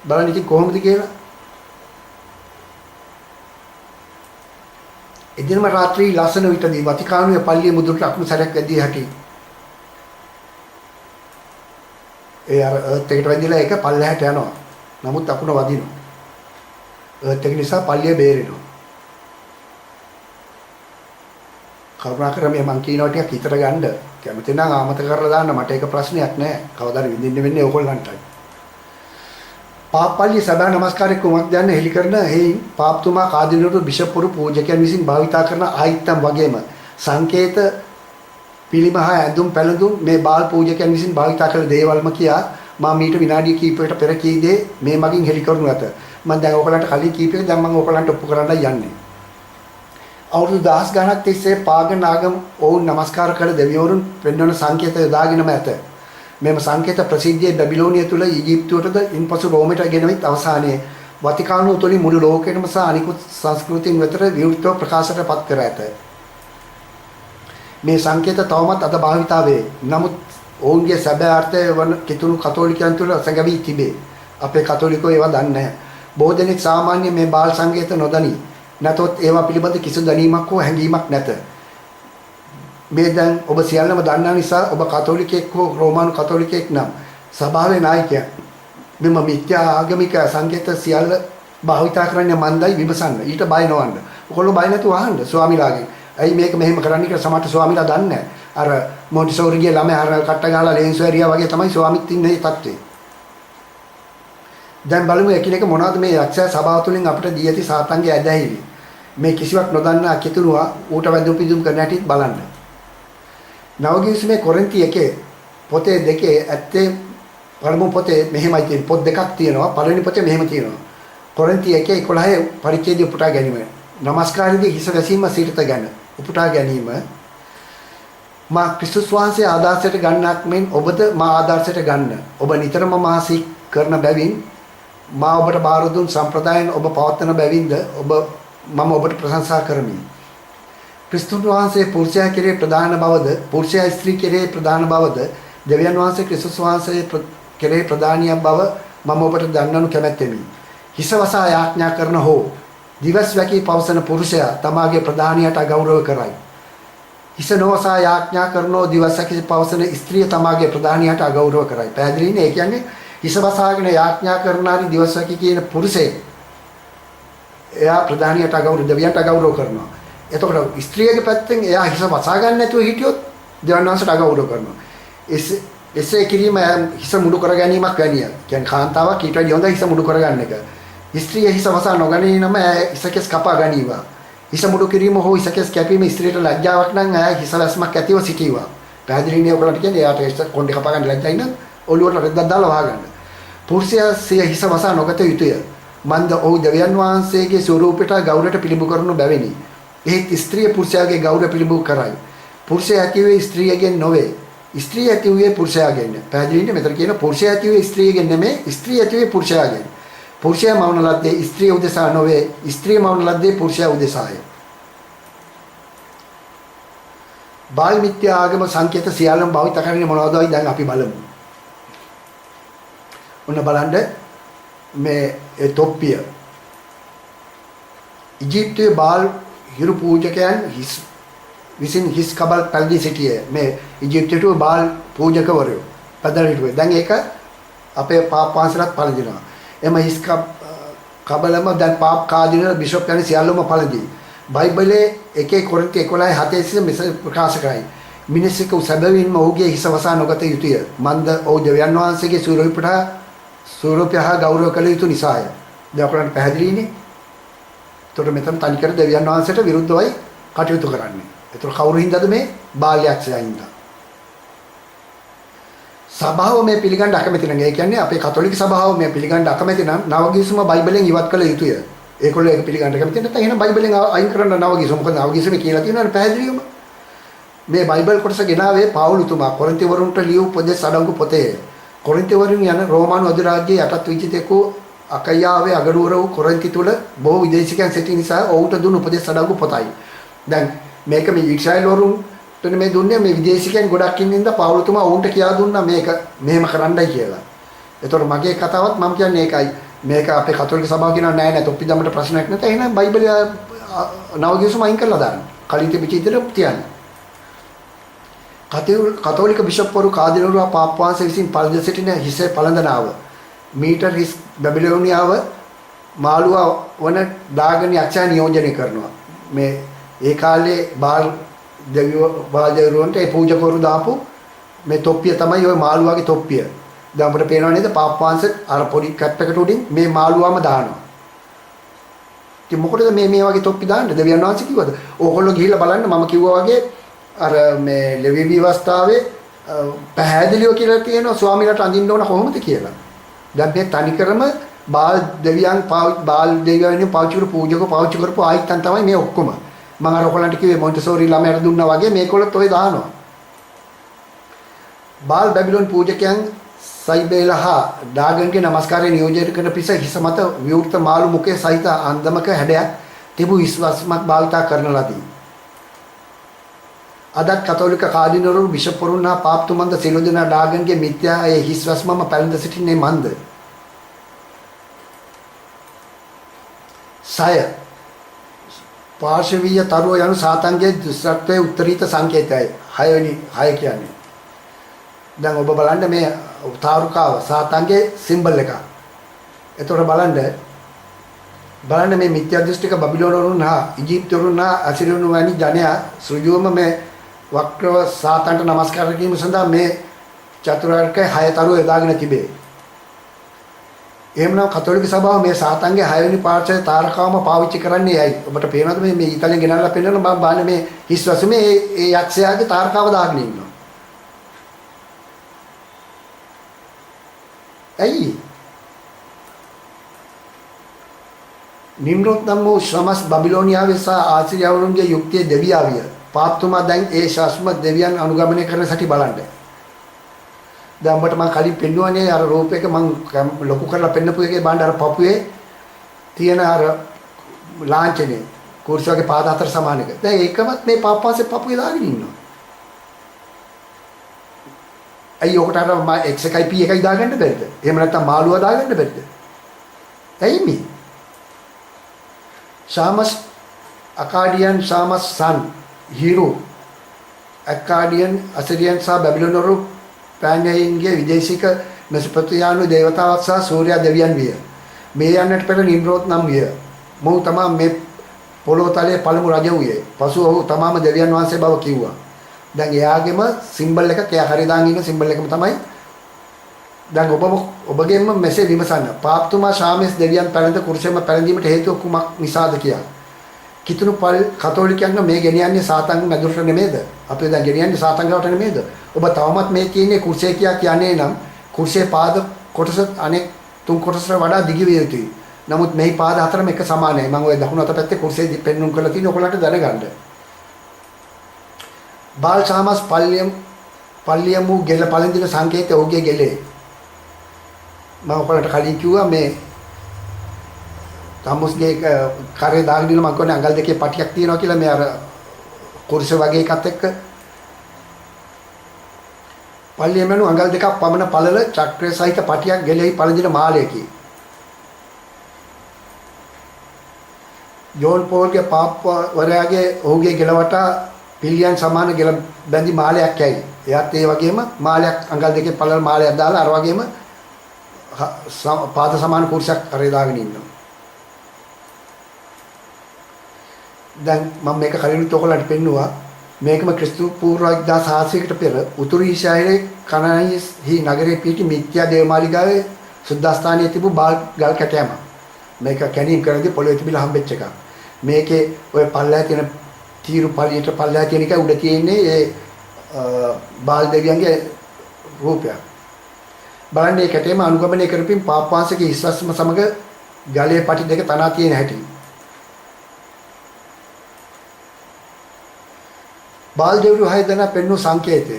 බලන්න ඉතින් කොහොමද කියලා. එදිනම රාත්‍රී ලස්සන විටදී වතිකානුවේ පල්ලිය මුදුනට අකුණු සැරයක් වැදී හැටි. ඒ අර ඒත් එකට වැදිලා ඒක පල්ලෙහාට යනවා. නමුත් අකුණ වදිනවා. ඒත් ඒක නිසා පල්ලිය බේරෙනවා. කරුණාකර මේ මං කියනවා ටිකක් හිතට ගන්න. කැමති නම් ආමත කරලා දාන්න මට ඒක ප්‍රශ්නයක් නෑ. කවදාද විඳින්න වෙන්නේ ඕගොල්ලන්ටයි. පාප්පල්ලි සදා නමස්කාරයේ කුමක් දැන්න හෙලි කරන හේයි පාප්තුමා කාදිනුරු බිෂප්පුරු පූජකයන් විසින් භාවිතා කරන ආයිත්තම් වගේම සංකේත පිළිමහ ඇඳුම් පැළඳුම් මේ බාල් පූජකයන් විසින් භාවිතා කළ දේවල්ම කියා මා මීට විනාඩි කිහිපයකට පෙර කී දේ මේ මගින් හෙලි කරනු ඇත. මම දැන් ඕගොල්ලන්ට කලින් කීපෙක දැන් මම ඕගොල්ලන්ට ඔප්පු කරන්නයි යන්නේ. අවුරුදු 10 ගණනක් තිස්සේ පාගන ආගම ඔවුන් නමස්කාර කළ දෙවිවරුන් පෙන්වන සංකේත යොදාගෙනම ඇත. මෙම සංකේත ප්‍රසිද්ධියේ බැබිලෝනිය තුල ඊජිප්තුවටද ඉන්පසු රෝමයට ගෙනවිත් අවසානයේ වතිකානුව තුලින් මුළු ලෝකෙටම සහ අනිකුත් සංස්කෘතීන් වෙතට විවෘතව ප්‍රකාශයට පත් කර ඇත. මේ සංකේත තවමත් අද භාවිතා වේ. නමුත් ඔවුන්ගේ සැබෑ අර්ථය වන කිතුණු කතෝලිකයන් තුල සැඟවී තිබේ. අපේ කතෝලිකයෝ ඒවා දන්නේ නැහැ. බොහෝ දෙනෙක් සාමාන්‍ය මේ බාල් සංකේත නොදනී. නැතොත් ඒවා පිළිබඳ කිසිදු දැනීමක් හෝ හැඟීමක් නැත. මේ දැන් ඔබ සියල්ලම දන්නා නිසා ඔබ කතෝලිකයෙක් හෝ රෝමානු කතෝලිකයෙක් නම් සභාවේ නායකයා මෙම මිත්‍යා ආගමික සංකේත සියල්ල භාවිතා කරන්නේ මන්දයි විමසන්න. ඊට බය නොවන්න. ඔයගොල්ලෝ බය නැතුව අහන්න ස්වාමිලාගෙන්. ඇයි මේක මෙහෙම කරන්නේ කියලා සමහර ස්වාමිලා දන්නේ නැහැ. අර මොන්ටිසෝරිගේ ළමයා අර කට්ට ගහලා ලේන්සු ඇරියා වගේ තමයි ස්වාමිත් ඉන්නේ තත්ත්වේ. දැන් බලමු එකිනෙක මොනවද මේ යක්ෂයා සභාව තුළින් අපිට දී ඇති සාතන්ගේ ඇදහිලි. මේ කිසිවක් නොදන්නා කිතුණුවා ඌට වැඳුම් පිදුම් කරන හැටිත් බලන්න. නවගිවිසුමේ කොරින්ති 1 පොතේ 2 ඇත්තේ පළමු පොතේ මෙහෙමයි තියෙන පොත් දෙකක් තියෙනවා. පළවෙනි පොතේ මෙහෙම තියෙනවා. කොරින්ති 1:11 පරිච්ඡේදය උපුටා ගැනීම. නමස්කාරයේදී හිස වැසීම සිරිත ගැන උපුටා ගැනීම. මා ක්‍රිස්තුස් වහන්සේ ආදර්ශයට ගන්නක් මෙන් ඔබද මා ආදර්ශයට ගන්න. ඔබ නිතරම මාසික කරන බැවින් මා ඔබට බාර දුන් සම්ප්‍රදායන් ඔබ පවත්වන බැවින්ද මම ඔබට ප්‍රශංසා කරමි. ක්‍රිස්තුස් වහන්සේ පුරුෂයා කෙරේ ප්‍රධාන බවද පුරුෂයා ස්ත්‍රී කෙරේ ප්‍රධාන බවද දෙවියන් වහන්සේ ක්‍රිස්තුස් වහන්සේ කෙරේ ප්‍රධානියක් බව මම ඔබට දන්වනු කැමැත්තෙමි. හිස වසා යාඥා කරන හෝ දිවස් වැකී පවසන පුරුෂයා තමාගේ ප්‍රධානියට අගෞරව කරයි. හිස නොවසා යාඥා කරනෝ දිවස් වැකී පවසන ස්ත්‍රිය තමාගේ ප්‍රධානියට අගෞරව කරයි. පැහැදිලිනේ? ඒ කියන්නේ හිස වසාගෙන යාඥා කරන හරි දිවස් වැකී කියන පුරුෂයෙක් එයා ප්‍රධානියට අගෞරව දෙවියන්ට අගෞරව කරනවා. එතකොට ස්ත්‍රියගේ පැත්තෙන් එයා හිස වසා ගන්න නැතුව හිටියොත් දෙවියන් වහන්සේට අගෞරව කරනවා. එසේ කිරීම හිස මුඩු කර ගැනීමක් වැනිය. කියන්නේ කාන්තාවක් ඊට වඩා හොඳ හිස මුඩු කරගන්න එක. ස්ත්‍රිය හිස වසා නොගැනීමම හිසකෙස් කපා ගැනීම. හිස මුඩු කිරීම හෝ හිසකෙස් කැපීම ස්ත්‍රියට ලැජ්ජාවක් නම් හිස වැස්මක් ඇතිව සිටීවා. පැහැදිලිනේ ඔයගොල්ලන්ට කියන්නේ එයාට කොණ්ඩේ කපා ගන්න ලැජ්ජයි නම් ඔළුවට රෙද්දක් දාලා වහගන්න. පුරුෂයා සිය හිස වසා නොගත යුතුය. මන්ද ඔහු දෙවියන් වහන්සේගේ ස්වරූපයට ගෞරවයට පිළිබු කරනු බැවිනි. එහෙත් ස්ත්‍රිය පුරුෂයාගේ ගෞරව පිළිබු කරයි. පුරුෂයා ඇතිවේ ස්ත්‍රියගෙන් නොවේ. ස්ත්‍රිය ඇතිවේ පුරුෂයාගෙන්. පැහැදිලිනේ මෙතන කියන පුරුෂයා ඇතිවේ ස්ත්‍රියගෙන් නෙමෙයි ස්ත්‍රිය ඇතිවේ පුරුෂයාගෙන්. පුරුෂයා මවන ලද්දේ ස්ත්‍රිය උදෙසා නොවේ. ස්ත්‍රිය මවන ලද්දේ පුරුෂයා උදෙසාය. බාල් මිත්‍යා ආගම සංකේත සියල්ලම භාවිත කරන්නේ මොනවදයි දැන් අපි බලමු. ඔන්න බලන්න මේ තොප්පිය. ඊජිප්තුවේ බාල් හිරු පූජකයන් විසින් හිස් කබල් පැල්දී සිටියේ. මේ ඊජිප්තුවේ බාල් පූජකවරයෝ පැදලා හිටුවේ. දැන් ඒක අපේ පාප් වහන්සේලාත් පළඳිනවා. එම හිස් කබලම දැන් පාප් කාදින බිෂොප් යන සියල්ලම පළඳියි. බයිබලයේ 1 කොරින්ති 11:7 සිට මෙසේ ප්‍රකාශ කරයි. මිනිසෙකු සැබවින්ම ඔහුගේ හිස වසා නොගත යුතුය. මන්ද ඔහු දෙවියන් වහන්සේගේ ස්වරූපය හා ගෞරව කළ යුතු නිසාය. දැන් ඔයගොල්ලන්ට පැහැදිලිනේ. එතකොට මෙතන තනිකර දෙවියන් වහන්සේට විරුද්ධවයි කටයුතු කරන්නේ. එතකොට කවුරු හින්දාද මේ බාල්‍යක්ෂයා හින්දා? සභාව මේ පිළිගන්න අකමැති නම් ඒ කියන්නේ අපේ කතෝලික සභාව මේ පිළිගන්න අකමැති නම් නවගිවිසුම බයිබලෙන් ඉවත් කළ යුතුය. ඒගොල්ලෝ ඒක පිළිගන්න කැමති නැත්නම් එහෙනම් බයිබලෙන් අයින් කරන්න නවගිවිසුම. මොකද නවගිවිසුමේ කියලා තියෙනවනේ පැහැදිලිවම. මේ බයිබල් කොටස ගෙනාවේ පාවුලුතුමා කොරින්තිවරුන්ට ලියු උපදේශ අඩංගු පොතේ. කොරින්තිවරුන් යන රෝමානු අධිරාජ්‍යයේ යටත් විජිතෙකු අකයාවේ අගනුවර වූ කොරින්ති තුල බොහෝ විදේශිකයන් සිටි නිසා ඔවුන්ට දුන්නු උපදේශ අඩංගු පොතයි. දැන් මේක මේ ඊශ්‍රායල් වරුන්ට මේ දුන්නේ මේ විදේශිකයන් ගොඩක් ඉන්න ඉඳලා පාවුලුතුමා ඔවුන්ට කියා දුන්නා මේක මෙහෙම කරන්නයි කියලා. ඒතකොට මගේ කතාවත් මම කියන්නේ ඒකයි. මේක අපේ කතෝලික සභාව කියනවා නෑ නෑ තොප්පි දමට ප්‍රශ්නයක් නැත. එහෙනම් බයිබලය නවගිවිසුම අයින් කරලා දාන්න. කලින් තිබිච්ච විදිහට තියන්න. කතෝලික බිෂප්වරු කාදිනවරු පාප් වහන්සේ විසින් පළඳ සිටින හිසේ පළඳනාව මීටර් හිස් බැබිලෝනියාව මාළුවා වන දාගන යක්ෂයා නියෝජනය කරනවා. මේ ඒ කාලේ බාල් දෙවියන්ට ඒ පූජකවරු දාපු මේ තොප්පිය තමයි ওই මාළුවාගේ තොප්පිය. දැන් අපිට පේනව නේද පාප් වහන්සේ අර පොඩි කැප් එකට උඩින් මේ මාළුවාම දානවා. ඉතින් මොකටද මේ වගේ තොප්පි දාන්නේ? දෙවියන් වහන්සේ කිව්වද? ඕගොල්ලෝ ගිහිල්ලා බලන්න මම කිව්වා වගේ අර මේ ලෙවි විවස්ථාවේ පැහැදිලිව කියලා තියෙනවා ස්වාමීලාට අඳින්න ඕන කොහොමද කියලා. දැන් මේ තනිකරම බාල් දෙවියන් පාවිච්චි කරපු පූජකව පාවිච්චි කරපු ආයිත්තන් තමයි මේ ඔක්කොම. මම අර ඔයගලන්ට කිව්වේ මොන්ටිසෝරි ළමයට දුන්නා වගේ මේකොල්ලත් ඔය දානවා. බාල් බැබිලෝන් පූජකයන් සයිබේලහා ඩාගන්ගේ නමස්කාරය නියෝජනය කරන පිස හිස මත විවෘත මාළු මුඛයේ සහිත අන්දමක හැඩයක් තිබූ විශ්වාසමත් භාවිතා කරන ලදී. අදත් කතෝලික කාදිනවරු බිෂප්වරුන් හා පාප්තුමන්ද සියලු දෙනා ඩාගන්ගේ මිත්‍යා ඒ හිස්වස්මම පැලඳ සිටින්නේ මන්ද. සය පාර්ශවීය තරුව යනු සාතන්ගේ දුෂ්ටත්වයේ උත්තරීත සංකේතයයි. 6 කියන්නේ. දැන් ඔබ බලන්න මේ තාරුකාව සාතන්ගේ සිම්බල් එක. එතකොට බලන්න මේ මිත්‍යා දෘෂ්ටික බබිලෝනවරුන් හා ඊජිප්තුවරුන් හා අසිරියන් වැනි ජනයා සෘජුවම මේ වක්‍රව සාතන්ට නමස්කාර කිරීම සඳහා මේ චතුරාර්යක 6 තරුව යොදාගෙන තිබේ. එහෙමනම් කතෝලික සභාව මේ සාතන්ගේ 6 වෙනි පාර්ශ්වයේ තාරකාවම පාවිච්චි කරන්නේ ඇයි? ඔබට පේනවද මේ ඉතාලියෙන් ගෙනල්ලා පෙන්නන මම බලන්නේ මේ හිස්වසුමේ ඒ යක්ෂයාගේ තාරකාව දාගෙන ඉන්නවා. ඇයි? නිම්රොත් නම් වූ ශ්‍රමස් බබිලෝනියාවේ සහ ආසිරියාවරුන්ගේ යුක්තිය දෙවියාවිය. පාප්තුමා දැන් ඒ ශාස්ත්‍රම දෙවියන් අනුගමනය කරන සැටි බලන්න. දැන් ඔබට මම කලින් පෙන්නුවානේ අර රූපයක මම ලොකු කරලා පෙන්නපු එකේ බලන්න අර පපුවේ තියෙන අර ලාංඡනේ කුර්සි වගේ පාද හතර සමාන එක. දැන් ඒකවත් මේ පාප්පාසේ පපුවේ දාගෙන ඉන්නවා. ඇයි ඔකට අර x එකයි p එකයි දාගන්න බැරිද? එහෙම නැත්නම් මාළුවා දාගන්න බැරිද? ඇයි මේ? ශාමස් අකාඩියන් ශාමස් සන් හීරෝ අකාඩියන් අසිරියන් සහ බැබිලෝනවරු පැනයන්ගේ විදේශික මෙසොපොතේමියානු දේවතාවක් සහ සූර්යා දෙවියන් විය. මේ යන්නට පෙර නිම්රෝත් නම් විය. මොහු තමා මේ පොළොව තලයේ පළමු රජ වූයේ. පසු ඔහු තමාම දෙවියන් වහන්සේ බව කිව්වා. දැන් එයාගේම සිම්බල් එකක් එයා හරිය දාගෙන ඉන්න සිම්බල් එකම තමයි. දැන් ඔබගෙම මෙසේ විමසන්න. පාප්තුමා ශාමස් දෙවියන් පැලඳ කුරුසෙම පැලඳීමට හේතුව කුමක් නිසාද කියලා. කිතුණු කතෝලිකයන්ව මේ ගෙනියන්නේ සාතන් මැදුරට නෙමෙයිද? අපි දැන් ගෙනියන්නේ සාතන් ගාවට නෙමෙයිද? ඔබ තවමත් මේ කියන්නේ කුරුසේ කියන්නේ නම් කුරුසේ පාද කොටස අනෙක් 3 කොටසට වඩා දිග විය යුතුයි. නමුත් මේ පාද හතරම එක සමානයි. මම ওই දකුණු අත පැත්තේ කුරුසේ පෙන්නුම් කරලා තියෙන ඔයගොල්ලන්ට දැනගන්න. බාල් ශාමස් පල්ලියම් වූ ගෙල පළඳින සංකේතය ඔහුගේ ගෙලේ. මම ඔයගොල්ලන්ට කලින් කිව්වා මේ තමුස්ගේ කරේ දාගෙන ඉන්න මම කියන්නේ අඟල් දෙකේ පටියක් තියෙනවා කියලා මේ අර කුරුස වගේ එකත් එක්ක පල්ලියමනු අඟල් දෙකක් පමණ පළල චක්‍රය සහිත පටියක් ගෙලෙහි පළඳින මාලයකි. ජෝන් පෝල්ගේ පාප්වරයාගේ ඔහුගේ ගෙල වටා පිළියන් සමාන ගෙල බැඳි මාලයක් ඇයි. එයාත් ඒ වගේම මාලයක් අඟල් දෙකේ පළල මාලයක් දාලා අර වගේම පාද සමාන කුර්සයක් කරේ දාගෙන ඉන්නවා. දැන් මම මේක කලිනුත් ඔයගොල්ලන්ට පෙන්නුවා. මේකම ක්‍රිස්තු පූර්ව 1600කට පෙර උතුරු ඊශ්‍රායලයේ කනායිහි නගරයේ පිහිටි මිත්‍යා දේවමාලිගාවේ සුද්ධස්ථානයේ තිබු බාල් ගල් කැටයම. මේක කැණීම් කරද්දී පොළොවේ තිබිලා හම්බෙච්ච එකක්. මේකේ ඔය පල්ලෑ තියෙන තීරු පල්ලියට පල්ලෑ තියෙන එක උඩ තියෙන්නේ ඒ බාල් දෙවියන්ගේ රූපයක්. බලන්න මේ කැටයම අනුගමනය කරපින් පාප්වාංශගේ ඉස්වස්ම සමග ගලයේ පටි දෙක තනා තියෙන හැටි. බාල් දෙවියෝ 6 දෙනා පෙන්වු සංකේතය.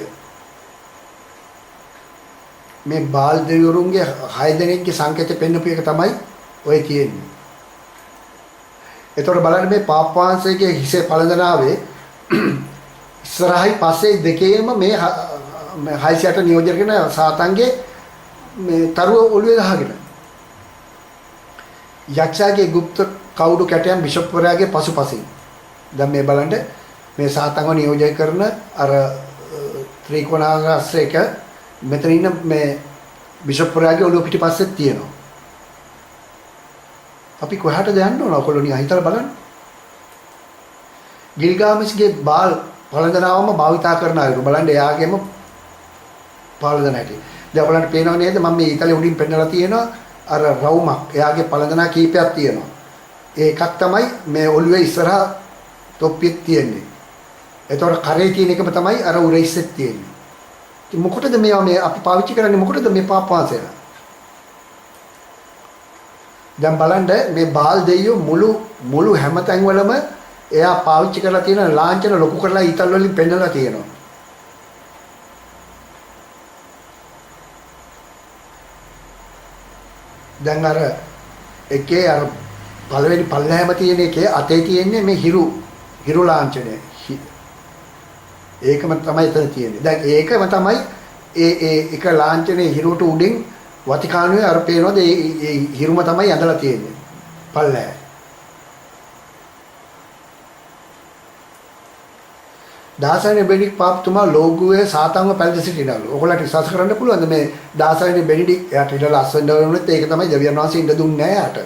මේ බාල් දෙවිවරුන්ගේ 6 දෙනෙක්ගේ සංකේතය පෙන්වපු එක තමයි ඔය තියෙන්නේ. එතකොට බලන්න මේ පාප්වාංශයේ හිසේ පළඳනාවේ ඉස්සරහයි පස්සේ දෙකේම මේ 608 නියෝජනය කරන සාතන්ගේ මේ තරුව ඔළුවේ ගහගෙන යක්ෂයාගේ গুপ্ত කවුඩු කැටයන් බිෂප්වරයාගේ පසුපසින් දැන් මේ බලන්න මේ සාතන්ව නියෝජනය කරන අර ත්‍රිකෝණාශ්‍රයක මෙතන ඉන්න මේ බිෂප්වරයාගේ ඔළුව පිටිපස්සෙත් තියෙනවා. අපි කොහාටද යන්න ඕන ඔයගොල්ලෝ හිතලා බලන්න. ගිල්ගාමෙස්ගේ බාල් පළඳනාවම භාවිතා කරන අයරු බලන්න එයාගේම පළඳන හැටි. දැන් ඔයගොල්ලන්ට පේනව නේද මම මේ ඉතාලිය උඩින් පෙන්නලා තියෙනවා අර රවුමක්. එයාගේ පළඳනා කීපයක් තියෙනවා. ඒ එකක් තමයි මේ ඔළුවේ ඉස්සරහා තොප්පියක් තියෙන්නේ. ඒතකොට කරේ තියෙන එකම තමයි අර උරයිස්සෙත් තියෙන්නේ. ඉතින් මොකටද මේවා මේ අපි පාවිච්චි කරන්නේ මොකටද මේ පාප්වාංශය? දැන් බලන්න මේ බාල් දෙයියෝ මුළු හැම තැන්වලම එයා පාවිච්චි කරලා තියෙන ලාංඡන ලොකු කරලා ඊතල් වලින් පෙන්නලා තියෙනවා. දැන් අර එකේ අර පළවෙනි පල්ලෑම තියෙන එකේ අතේ තියෙන්නේ මේ හිරු ලාංඡනය. ඒකම තමයි එතන තියෙන්නේ. දැන් ඒකම තමයි ඒ එක ලාංඡනයේ හිරුවට උඩින් වතිකානුවේ අර පේනවාද ඒ හිරුම තමයි ඇඳලා තියෙන්නේ. පල්ලෑ. දාසයනේ බෙනික් පාප්තුමා ලෝගුවේ සාතන්ව පැලද සිටිනවලු. ඔයගොල්ලන්ට විශ්වාස කරන්න පුළුවන්ද මේ දාසයනේ බෙනිඩික් එයාට ඉඳලා අස්වෙන්ද වුණත් ඒක තමයි දෙවියන් වහන්සේ ඉඳ දුන්නේ නැහැ යාට.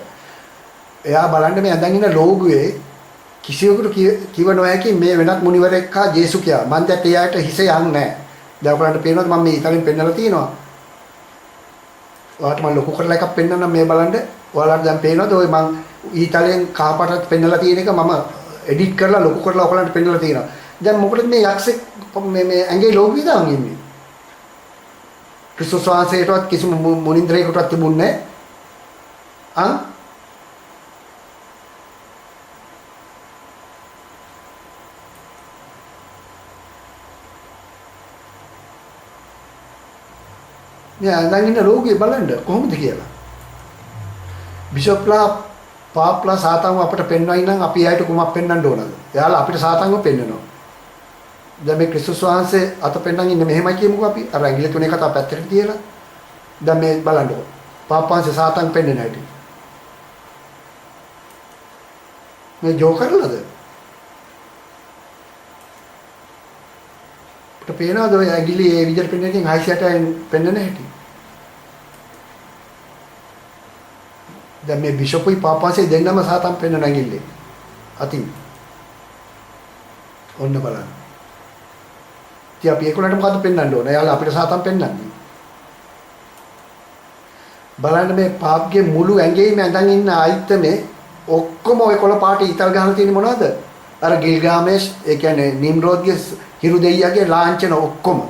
එයා බලන්න මේ ඇඳන් ඉන්න ලෝගුවේ කිසිවෙකුට කිව නොහැකි මේ වෙනත් මුනිවරයෙක් හා ජේසු කියා. මන් දැක්ක එයාට හිස යන්නේ නැහැ. දැන් ඔයගොල්ලන්ට පේනවද මම මේ ඉතාලියෙන් පෙන්නලා තියෙනවා. ඔයාලට මම ලොකු කරලා එකක් පෙන්නන්නම් මේ බලන්න. ඔයාලට දැන් පේනවද ඔය මම ඉතාලියෙන් කහපාටත් පෙන්නලා තියෙන එක මම එඩිට් කරලා ලොකු කරලා ඔයගොල්ලන්ට පෙන්නලා තියෙනවා. දැන් මොකටද මේ යක්ෂෙක් මේ ඇඟේ ලෝගුවේ දාන් ඉන්නේ? ක්‍රිස්තුස් වහන්සේටවත් කිසිම මුනින්ද්‍රයෙකුටවත් තිබුණේ නැහැ. දැන් ඉන්න රෝගිය බලන්න කොහොමද කියලා. බිෂොප්ලා පාප්ලා සාතන්ව අපිට පෙන්වයි නම් අපි ඇයිට කුමක් පෙන්වන්න ඕනද? එයාලා අපිට සාතන්ව පෙන්වනවා. දැන් මේ ක්‍රිස්තුස් වහන්සේ අත පෙන්වන් ඉන්නේ මෙහෙමයි කියමුකෝ අපි. අර ඇඟිලි තුනේ කතා පැත්තකට තියලා. දැන් මේ බලන්නකො. පාප්වාංශේ සාතන් පෙන්වන හැටි. මේ ජෝකර්ලද? අපිට පේනවද ඔය ඇඟිලි ඒ විදිහට පෙන්වන එකෙන් 660න් පෙන්වන හැටි? දැන් මේ බිෂොප්යි පාප්වාංශේ දෙන්නම සාතන් පෙන්වන ඇඟිල්ලේ. අතින්. ඔන්න බලන්න. ඉතින් අපි ඒකලට මොකද්ද පෙන්වන්න ඕන? එයාලා අපිට සාතන් පෙන්වන්නේ. බලන්න මේ පාප්ගේ මුළු ඇඟේම ඇඳන් ඉන්න ආයිත්තමේ ඔක්කොම ඔය කොළ පාට ඊතල් ගහලා තියෙන්නේ මොනවද? අර ගිල්ගාමේෂ් ඒ කියන්නේ නිම්රෝද්ගේ හිරු දෙයියාගේ ලාංඡන ඔක්කොම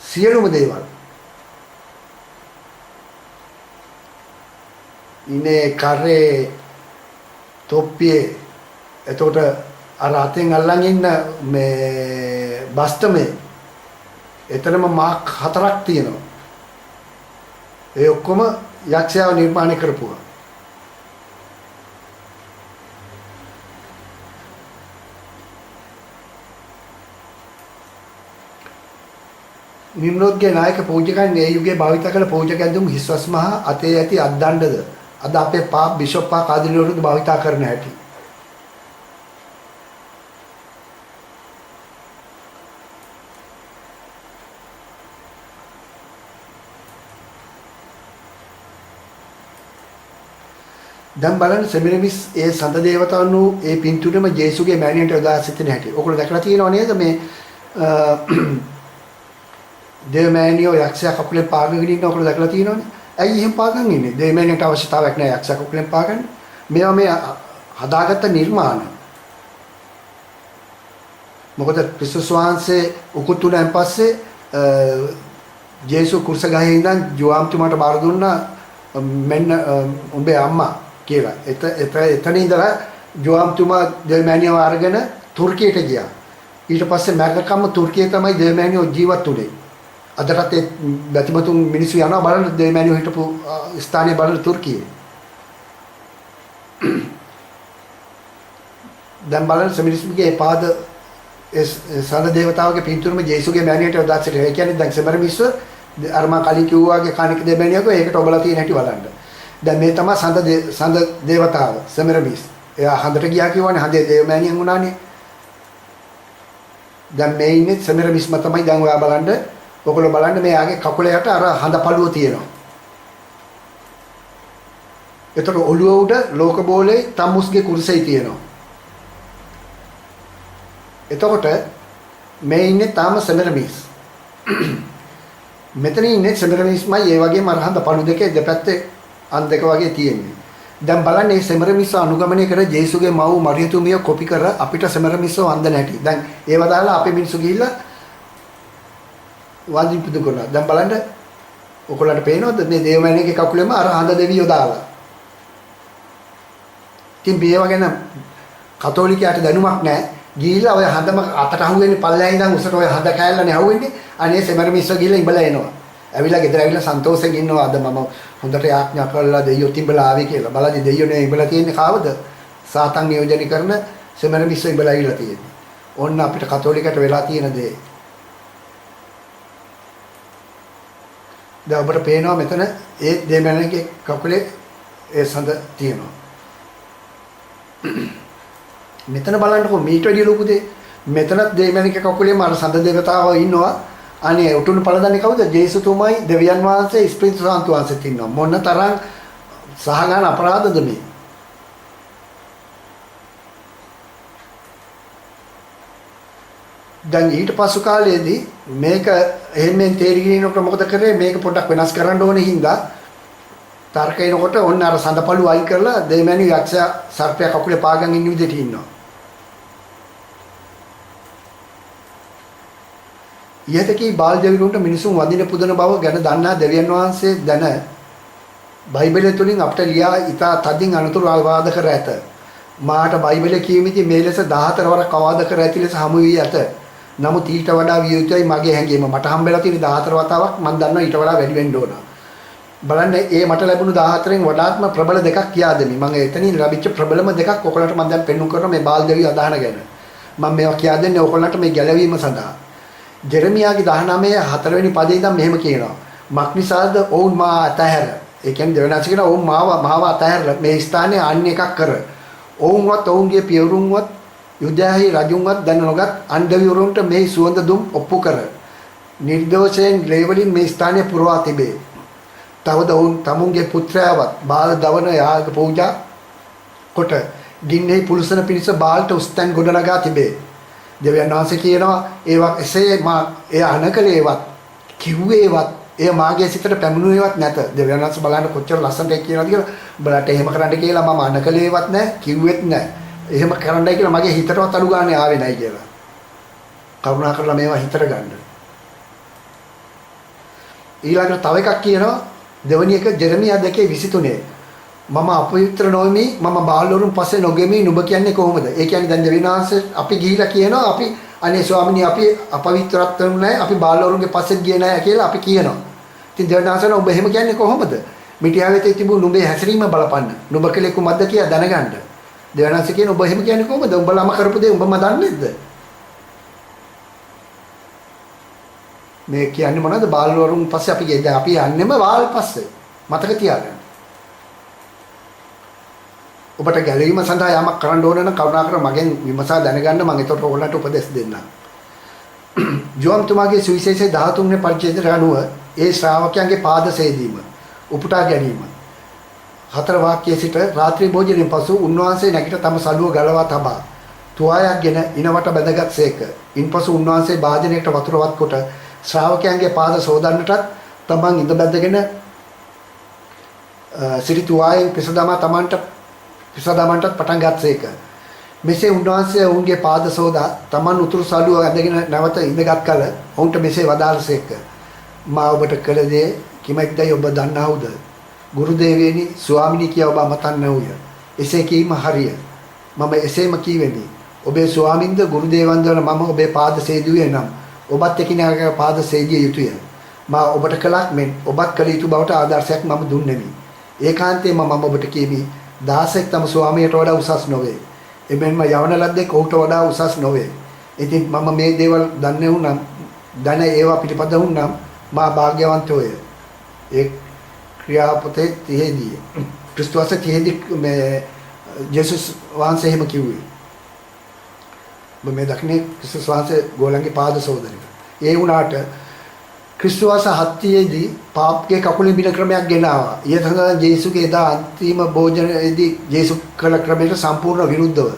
සියලුම දේවල් ඉනේ කරේ තොප්පියේ එතකොට අර අතෙන් අල්ලන් ඉන්න මේ බස්තමේ එතරම් මාක් 4ක් තියෙනවා. ඒ ඔක්කොම යක්ෂයාව නිර්මාණය කරපුවා. නිම්රෝද්ගේ නායක පූජකයන් ඒ යුගයේ භාවිත කළ පූජකයන් දුම් හිස්වස්ම හා අතේ ඇති අද්දණ්ඩද අද අපේ පාප් බිෂොප් පා කාදිනවරුද භාවිත කරන හැටි. දැන් බලන්න සෙමිරමිස් ඒ සඳ දේවතාවුන් ඒ පින්තූරෙම ජේසුගේ මෑණියන්ට යොදා සිටින හැටි. ඔයගොල්ලෝ දැකලා තියෙනව නේද මේ දෙවමෑණියෝ යක්ෂයා කකුලෙන් පාගගෙන ඉන්න ඔයගොල්ලෝ දැකලා තියෙනවනේ. ඇයි එහෙම පාගන් ඉන්නේ? දෙවමෑණියන්ට අවශ්‍යතාවයක් නැහැ යක්ෂයා කකුලෙන් පාගන්න. මේවා මේ හදාගත්ත නිර්මාණ. මොකද ක්‍රිස්තුස් වහන්සේ උකුතුණන් පස්සේ ජේසු කුරුස ගහේ ඉඳන් ජෝම්තුමාට බාර දුන්නා මෙන්න උඹේ අම්මා කියලා. එතන ඉඳලා ජෝම්තුමා දෙවමෑණියව අරගෙන තුර්කියට ගියා. ඊට පස්සේ මැරෙනකම්ම තුර්කියේ තමයි දෙවමෑණියෝ ජීවත් වුනේ. අදටත් ඒ බැතිමතුන් මිනිස්සු යනවා බලන්න දෙවමෑණියෝ හිටපු ස්ථානයේ බලන්න තුර්කියේ. දැන් බලන්න සෙමිනිස්ගේ පාද සඳ දේවතාවගේ පින්තූරෙම ජේසුගේ මෑණියට යොදා සිටිනවා. ඒ කියන්නේ දැන් සෙමරමිස්ස අර මා කලින් කිව්වාගේ කාණික දෙමෑණියක ඒකට ඔබලා තියෙන හැටි බලන්න. දැන් මේ තමයි සඳ දේවතාව සෙමරමිස්. එයා හඳට ගියා කියවනේ හඳේ දෙවමෑණියන් වුණානේ. දැන් මේ ඉන්නේ සෙමරමිස්ම තමයි. දැන් ඔයා බලන්න ඔයගොල්ලෝ බලන්න මෙයාගේ කකුලයට අර හඳ පළුව තියෙනවා. ඒතර ඔළුව උඩ ලෝක බෝලේ තම්මුස්ගේ කුරුසෙයි තියෙනවා. එතකොට මේ ඉන්නේ තාම සෙමරමිස්. මෙතන ඉන්නේ සෙමරමිස්මයි ඒ වගේම අර හඳ පළු දෙකේ දෙපැත්තේ අන් දෙක වගේ තියෙන්නේ. දැන් බලන්න මේ සෙමරමිස් අනුගමනය කර ජේසුගේ මව් මරියතුමිය කොපි කර අපිට සෙමරමිස් වන්දන හැටි. දැන් ඒව දාලා අපේ මිනිස්සු ගිහිල්ලා වන්දි පුදු කරනවා. දැන් බලන්න ඔයගොල්ලන්ට පේනවද මේ දේවමෑණියගේ කකුලෙම අර හඳ දෙවියෝ දාලා. ඉතින් මේව ගැන කතෝලිකයාට දැනුමක් නැහැ. ගිහිල්ලා ඔය හඳම අතට අහුවෙන්නේ පල්ලෙහා ඉඳන් උසට ඔය හඳ කෑල්ලනේ අහුවෙන්නේ. අනේ සෙමරමිස්ව ගිහිල්ලා ඉඹලා එනවා. ඇවිල්ලා ගෙදර ඇවිල්ලා සන්තෝෂයෙන් ඉන්නවා. අද මම හොඳට යාඥා කළා දෙයියෝ තිඹලා ආවේ කියලා. බලද්දි දෙයියෝ නේ ඉඹලා තියෙන්නේ කාවද? සාතන් නියෝජනය කරන සෙමරමිස්ව ඉඹලා ඇවිල්ලා තියෙන්නේ. ඕන්න අපිට කතෝලිකයට වෙලා තියෙන දේ. දැන් ඔබට පේනවා මෙතන ඒ දෙමණගේ කකුලේ ඒ සඳ තියෙනවා. මෙතන බලන්නකො මීට වැඩිය ලොකු දෙයක්. මෙතනත් දෙමණගේ කකුලේම අර සඳ දේවතාවෝ ඉන්නවා. අනේ උතුණු පළදන්නේ කවුද? ජේසුතුමයි දෙවියන් වහන්සේ ස්පිරිතු සාන්තු වහන්සේත් ඉන්නවා. මොන තරම් සහගාන අපරාධද මේ? දැන් ඊට පසු කාලයේදී මේක එහෙමෙන් තේරිගෙනනකොට මොකද කරේ? මේක පොඩ්ඩක් වෙනස් කරන්න ඕනේ හින්දා තර්කයනකොට ඔන්න අර සඳපළු අයින් කරලා දෙමණි යක්ෂයා සර්පයා කකුලේ පාගන් ඉන්න විදිහට ඉන්නවා. ඊයතකී බාල්දෙවිරුන්ට මිනිසුන් වඳින පුදන බව ගැන දන්නා දෙවියන් වහන්සේ දැන බයිබලය තුලින් අපට ලියා ඉතා තදින් අනුතුරු අවවාද කර ඇත. මාට බයිබලය කියමිති මේ ලෙස 14 වරක් අවවාද කර ඇති ලෙස හමු වී ඇත. නමුත් ඊට වඩා විය යුතුයි මගේ හැඟීම. මට හම්බෙලා තියෙන 14 වතාවක් මම දන්නවා ඊට වඩා වැඩි වෙන්න ඕන. බලන්න ඒ මට ලැබුණු 14න් වඩාත්ම ප්‍රබල දෙකක් කියා දෙමි. මම එතනින් ලැබිච්ච ප්‍රබලම දෙකක් ඔයගොල්ලන්ට මම දැන් පෙන්වු කරනවා මේ බාල්දෙවිය අදහන ගැන. මම මේවා කියා දෙන්නේ ඔයගොල්ලන්ට මේ ගැලවීම සඳහා. ජෙරමියාගේ 19 4 වෙනි පදේ ඉඳන් මෙහෙම කියනවා. මක්නිසාද ඔවුන් මා අතහැර. ඒ කියන්නේ දෙවනාච කියන ඔවුන් මාව අතහැරලා මේ ස්ථානයේ අන්‍ය එකක් කර. ඔවුන්වත් ඔවුන්ගේ පියවරුන්වත් යුදෑහි රජුන්වත් දැන නොගත් අන්දවිවරුන්ට මේ සුවඳ දුම් ඔප්පු කර. නිර්දෝෂයෙන් ලේවලින් මේ ස්ථානය පුරවා තිබේ. තවද ඔවුන් තමුන්ගේ පුත්‍රයාවත් බාල දවන යාග පූජා කොට ගින්නෙහි පුලුසන පිණිස බාල්ට උස්තැන් ගොඩනගා තිබේ. දෙවියන් වහන්සේ කියනවා ඒවා එසේ මා එය අනකලේවත් කිව්වේවත් එය මාගේ සිතට පැමිණුවේවත් නැත. දෙවියන් වහන්සේ බලන්න කොච්චර ලස්සනට කියනවාද කියලා. බලන්න එහෙම කරන්න කියලා මම අනකලේවත් නැහැ කිව්වෙත් නැහැ. එහෙම කරන්නයි කියලා මගේ හිතටවත් අඩු ගානේ ආවේ නැහැ කියලා. කරුණා කරලා මේවා හිතට ගන්න. ඊළඟට තව එකක් කියනවා දෙවනි එක ජෙරමියා 2:23. මම අපවිත්‍ර නොවෙමි මම බාලවරුන් පස්සේ නොගෙමි නුඹ කියන්නේ කොහොමද? ඒ කියන්නේ දැන් දෙවිනාංශ අපි ගිහිලා කියනවා අපි අනේ ස්වාමිනී අපි අපවිත්‍රත්වම නැහැ අපි බාලවරුන්ගේ පස්සෙත් ගියේ නැහැ කියලා අපි කියනවා. ඉතින් දෙවිනාංශන ඔබ එහෙම කියන්නේ කොහොමද? මිටියාවේ තිබු නුඹේ හැසිරීම බලපන්න. නුඹ කලේ කුමක්ද කියලා දැනගන්න. දෙවිනාංශ කියන ඔබ එහෙම කියන්නේ කොහොමද? උඹලම කරපු දේ උඹම දන්නේ නැද්ද? මේ කියන්නේ මොනවද? බාලවරුන් පස්සේ අපි ගියේ. දැන් අපි යන්නෙම බාල් පස්සේ. මතක තියාගන්න. ඔබට ගැලවීම සඳහා යමක් කරන්න ඕන නම් කරුණාකර මගෙන් විමසා දැනගන්න. මම ඒකට ඔයගොල්ලන්ට උපදෙස් දෙන්නම්. ජෝන්තුමාගේ සුවිශේෂයේ 13 වෙනි පරිච්ඡේදයට අනුව ඒ ශ්‍රාවකයන්ගේ පාද සේදීම, උපුටා ගැනීම, 4 වාක්‍යයේ සිට රාත්‍රී භෝජනයෙන් පසු උන්වහන්සේ නැගිට තම සළුව ගලවා තබා තුවායක්ගෙන ඉනවට බැඳගත්සේක. ඉන්පසු උන්වහන්සේ භාජනයට වතුරවත් කොට ශ්‍රාවකයන්ගේ පාද සෝදන්නටත් තමන් ඉඳ බැඳගෙන සිරි තුවායෙන් පිසදමා තමන්ට පිසදමන්ටත් පටන් ගත්සේක. මෙසේ උන්වහන්සේ ඔවුන්ගේ පාද සෝදා තමන් උතුරු සළුව ඇඳගෙන නැවත ඉඳගත් කල ඔවුන්ට මෙසේ වදාළසේක. මා ඔබට කළ දේ කිමැක්දයි ඔබ දන්නාවුද? ගුරු දේවයනි ස්වාමිනී කියා ඔබ අමතන්නේය. එසේ කීම හරිය. මම එසේම කීවෙමි. ඔබේ ස්වාමින්ද ගුරු දේවන්ද වන මම ඔබේ පාද සේදුවේ නම් ඔබත් එකිනෙකාගේ පාද සේදිය යුතුය. මා ඔබට කලක් මෙන් ඔබත් කළ යුතු බවට ආදර්ශයක් මම දුන්නෙමි. ඒකාන්තයෙන්ම මම ඔබට කියමි දාසෙක් තම ස්වාමියට වඩා උසස් නොවේ. එමෙන්ම යවන ලද්දෙක් ඔහුට වඩා උසස් නොවේ. ඉතින් මම මේ දේවල් දන්නේ වුණම් දන ඒවා පිළිපද වුණම් මා භාග්‍යවන්තෝය. ඒ ක්‍රියාපතේ 30 දී ක්‍රිස්තුවස 30 දී මේ ජේසුස් වහන්සේ එහෙම කිව්වේ. මේ දක්නේ ක්‍රිස්තුස් වහන්සේ ගෝලන්ගේ පාද සෝදනය. ඒ වුණාට ක්‍රිස්තුවස 7 දී පාප්ගේ කකුලින් බින ක්‍රමයක් ගෙනාවා. ඊය සඳහා ජේසුගේ එදා අන්තිම භෝජනයේදී ජේසු කළ ක්‍රමයට සම්පූර්ණ විරුද්ධව.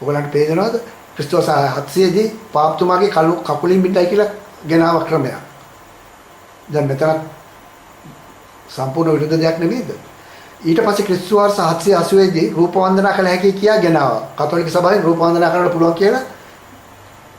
ඔයගලන්ට පේනවද? ක්‍රිස්තුවස 7 දී පාප්තුමාගේ කකුලින් බින්නයි කියලා ගෙනාව ක්‍රමයක්. දැන් මෙතන සම්පූර්ණ විරුද්ධ දෙයක් නෙමෙයිද? ඊට පස්සේ ක්‍රිස්තු වර්ෂ 780 දී රූප වන්දනා කළ හැකි කියා ගෙනාවා. කතෝලික සභාවෙන් රූප වන්දනා කරන්න පුළුවන් කියලා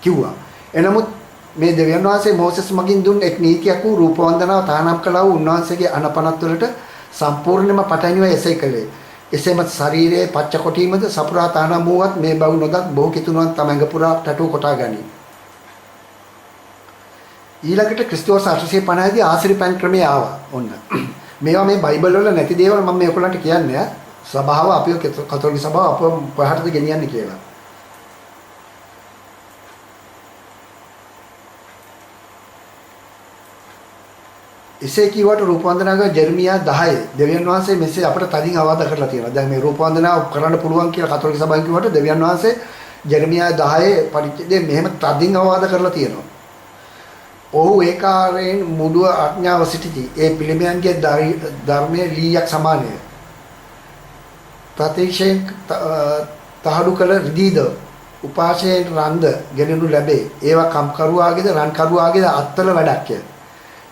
කිව්වා. එනමුත් මේ දෙවියන් වහන්සේ මෝසෙස් මගින් දුන් එක් නීතියක් වූ රූප වන්දනාව තහනම් කළා වූ උන්වහන්සේගේ අනපනත් වලට සම්පූර්ණයෙන්ම පටහැනිව එසේ කළේ. එසේම ශරීරයේ පච්ච කොටීමද සපුරා තහනම් වූවත් මේ බව නොදත් බොහෝ කිතුණුවන් තම ඇඟ පුරා ටැටු කොටා ගනී. ඊළඟට ක්‍රිස්තු වර්ෂ 850 දී ආසිරිපැන් ක්‍රමය ආවා. ඔන්න. මේවා මේ බයිබල් වල නැති දේවල් මම මේ ඔයගලන්ට කියන්නේ. සභාව අපිව කතෝලික සභාව අපව කොහටද ගෙනියන්නේ කියලා. එසේ කිව්වට රූප වන්දනාවේ ජෙරමියා 10 දෙවියන් වහන්සේ මෙසේ අපට තදින් අවවාද කරලා තියෙනවා. දැන් මේ රූප වන්දනාව කරන්න පුළුවන් කියලා කතෝලික සභාවෙන් කිව්වට දෙවියන් වහන්සේ ජෙරමියා 10 පරිච්ඡේදයේ මෙහෙම තදින් අවවාද කරලා තියෙනවා. ඔහු ඒකාරයෙන් මුදුව අඥාව සිටිති. ඒ පිළිමයන්ගේ ධර්මයේ ලීයක් සමානය. ප්‍රතිශයෙන් තහඩු කළ රිදීද උපාශයෙන් රන්ද ගෙනනු ලැබේ. ඒවා කම්කරුවාගේද රන්කරුවාගේද අත්වල වැඩක්ය.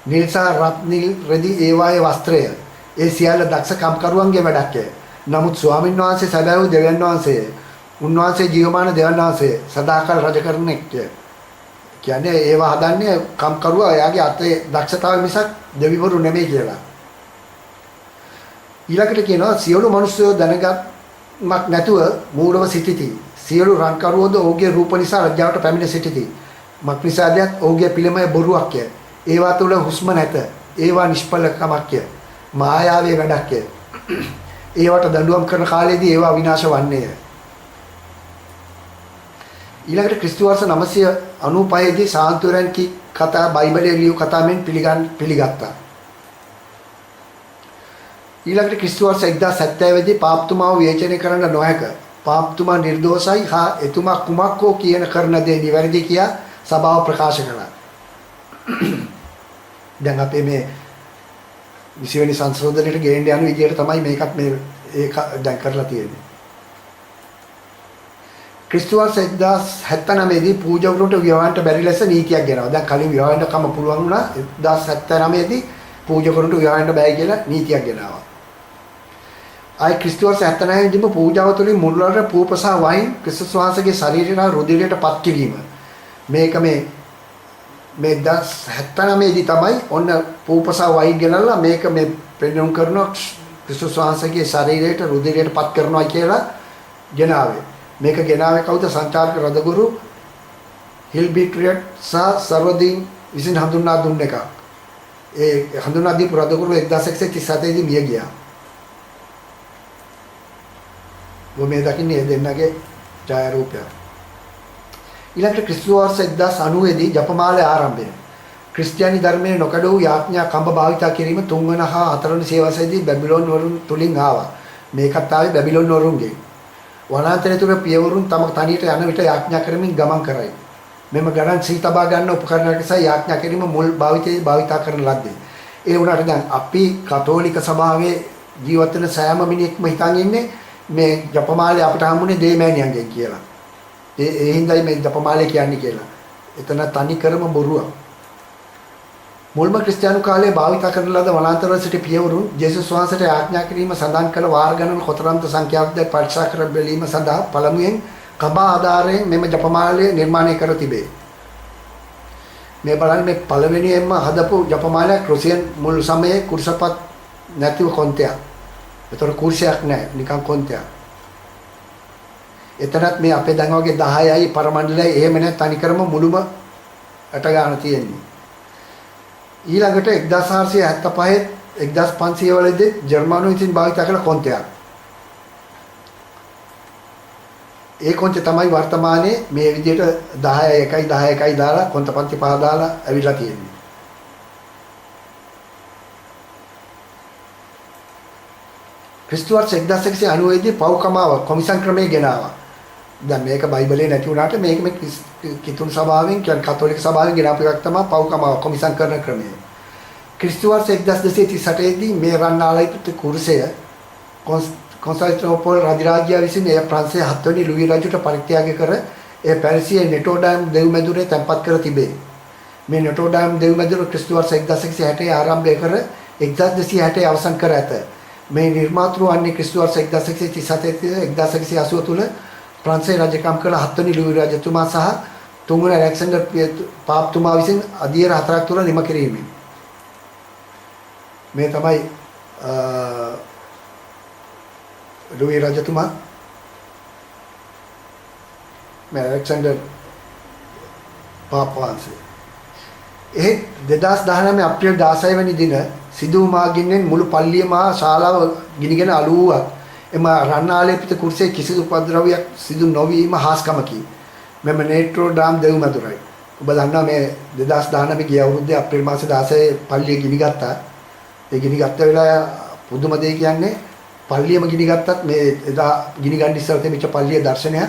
නිල්සා රත්නිල් රෙදි ඒවායේ වස්ත්‍රය. ඒ සියල්ල දක්ෂ කම්කරුවන්ගේ වැඩක්ය. නමුත් ස්වාමීන් වහන්සේ සැබෑ වූ දෙවියන් වහන්සේ. උන්වහන්සේ ජීවමාන දෙවියන් වහන්සේ සදාකාල රජ කරන්නෙක්ය. කියන්නේ ඒවා හදන්නේ කම්කරුවා එයාගේ අතේ දක්ෂතාවය මිසක් දෙවිවරු නෙමෙයි කියලා. ඊළඟට කියනවා සියලු මිනිස්සුયો දැනගත්මක් නැතුව මූලව සිටිති. සියලු රන්කරුවෝද ඔහුගේ රූප නිසා ලැජ්ජාවට පැමිණ සිටිති. මක් නිසාදයක් ඔහුගේ පිළිමය බොරුවක්ය. ඒවා තුළ හුස්ම නැත. ඒවා නිෂ්ඵලකමක්ය. මායාවේ වැඩක්ය. ඒවට දඬුවම් කරන කාලයේදී ඒවා විනාශ වන්නේය. ඊළඟට ක්‍රිස්තු වර්ෂ 995 දී සාන්තුරයන් කී කතා බයිබලයේ ලියු කතා මෙන් පිළිගත්තා. ඊළඟට ක්‍රිස්තු වර්ෂ 1070 දී පාප්තුමාව විවේචනය කරන්න නොහැක. පාප්තුමා නිර්දෝෂයි හා එතුමා කුමක්කෝ කියන කරන දේ නිවැරදි කියා සභාව ප්‍රකාශ කළා. දැන් අපේ මේ 20 වෙනි සංශෝධනයට ගේන්න යන විදියට තමයි මේකත් මේ ඒක දැන් කරලා තියෙන්නේ. ක්‍රිස්තු වර්ෂ 1079 දී පූජකවරුන්ට විවාහයන්ට බැරි ලෙස නීතියක් ගෙනවා. දැන් කලින් විවාහයන්ට කම පුළුවන් වුණා. 1079 දී පූජකවරුන්ට විවාහයන්ට බෑ කියලා නීතියක් ගෙනාවා. ආයි ක්‍රිස්තු වර්ෂ 79 දීම පූජාව තුළින් මුල්වර පූපසා වයින් ක්‍රිස්තුස් වහන්සේගේ ශරීරය රුධිරයට පත් කිරීම. මේක මේ 1079 දී තමයි ඔන්න පූපසා වයින් ගෙනල්ලා මේක මේ පෙන්වුම් කරනවා ක්‍රිස්තුස් වහන්සේගේ ශරීරයට රුධිරයට පත් කරනවා කියලා ගෙනාවේ. මේක ගෙනාවේ කවුද? සංචාරක රදගුරු හිල්බිට්‍රියට් සහ සර්වදීන් විසින් හඳුන්වා දුන්න එක. ඒ හඳුන්වා දීපු රදගුරු 1137 දී මිය ගියා. මේ දකින්නේ දෙන්නගේ ඡායාරූපය. ඊළඟට ක්‍රිස්තු වර්ෂ 1090 දී ජපමාලේ ආරම්භය. ක්‍රිස්තියානි ධර්මයේ නොකඩවූ යාඥා කම්බ භාවිතා කිරීම 3 වන හා 4 වන සියවසේදී බැබිලෝන් වරුන් තුලින් ආවා. මේකත් ආවේ බැබිලෝන් වරුන්ගෙන්. වනාන්තරය තුර පියවරුන් තම තනියට යන විට යාඥා කරමින් ගමන් කරයි. මෙම ගණන් සී තබා ගන්න උපකරණයක් නිසා යාඥා කිරීම මුල් භාවිතා කරන ලද්දේ. ඒ වුණාට දැන් අපි කතෝලික සභාවේ ජීවත් වෙන සෑම මිනිහෙක්ම හිතන් ඉන්නේ මේ ජපමාලේ අපිට හම්බුනේ දෙමෑණියන්ගෙන් කියලා. ඒ හින්දායි මේ ජපමාලේ කියන්නේ කියලා. එතන තනි කරම බොරුවක්. මුල්ම ක්‍රිස්තියානු කාලයේ භාවිත කරන ලද වනාන්තරවල සිටි පියවරුන් ජේසුස් වහන්සේට ආඥා කිරීම සඳහන් කළ වාර ගණන කොතරම්ද සංඛ්‍යාවක්ද පරීක්ෂා කර බැලීම සඳහා පළමුවෙන් කබා ආධාරයෙන් මෙම ජපමාලය නිර්මාණය කර තිබේ. මේ බලන්න මේ පළවෙනියෙන්ම හදපු ජපමාලයක් රුසියන් මුල් සමයේ කුර්සපත් නැතිව කොන්තයක්. ඒතර කුර්සයක් නැහැ නිකන් කොන්තයක්. එතනත් මේ අපේ දැන් වගේ 10යි පරමණ්ඩලයි එහෙම නැහැ තනිකරම මුළුම අට ගන්න තියෙන්නේ. ඊළඟට 1475 1500 වලදී ජර්මනු විසින් භාවිත කළ කොන්තයක්. ඒ කොන්තේ තමයි වර්තමානයේ මේ විදිහට 10 1යි 10 1යි දාලා කොන්තපන්ති පහ දාලා ඇවිල්ලා තියෙන්නේ. ක්‍රිස්තු වර්ෂ 1190 දී පව්කමාව කොමිසම් ක්‍රමයේ ගෙනාවා. දැන් මේක බයිබලයේ නැති වුණාට මේක මේ කිතුණු සභාවෙන් කියන්නේ කතෝලික සභාවෙන් ගෙනාපු එකක් තමයි පව්කමාව කොමිසම් කරන ක්‍රමය. ක්‍රිස්තු වර්ෂ 1238 දී මේ රන්නාලයිපිට කුරුසය කොන්ස්ටන්ටිනෝපල් රාජ්‍ය විසින් එය ප්‍රංශයේ 7 වෙනි ලුයි රජුට පරිත්‍යාග කර ඒ පැරිසියේ නෙටෝඩාම් දෙව්මැදුරේ තැන්පත් කර තිබේ. මේ නෙටෝඩාම් දෙව්මැදුර ක්‍රිස්තු වර්ෂ 1160 ආරම්භය කර 1260 අවසන් කර ඇත. මේ නිර්මාතෘ වන්නේ ක්‍රිස්තු වර්ෂ 1137 1180 තුල ප්‍රංශයේ රජකම් කළ 7 වෙනි ලුයි රජතුමා සහ 3 වෙනි ඇලෙක්සැන්ඩර් පාප්තුමා විසින් අධීර 4ක් තුල නිම කිරීමෙන් මේ තමයි ලුයි රජතුමා මේ ඇලෙක්සැන්ඩර් පාප් වහන්සේ 2019 අප්‍රේල් 16 වෙනි දින සිදු මාගින්නෙන් මුළු පල්ලිය මහා ශාලාව ගිනිගෙන අලුවක් එම රන්නාලේපිත කුරුසේ කිසිදු උපද්‍රවයක් සිදු නොවීම හාස්කමකි. මෙම නේට්‍රෝඩාම් දෙව්මැදුරයි. ඔබ දන්නවා මේ 2019 ගිය අවුරුද්දේ අප්‍රේල් මාසේ 16 පල්ලිය ගිනිගත්තා. ඒ ගිනිගත්ත වෙලාව පුදුම දෙයක් කියන්නේ පල්ලියම ගිනිගත්තත් මේ එදා ගිනිගන්න ඉස්සර තිබිච්ච පල්ලියේ දර්ශනය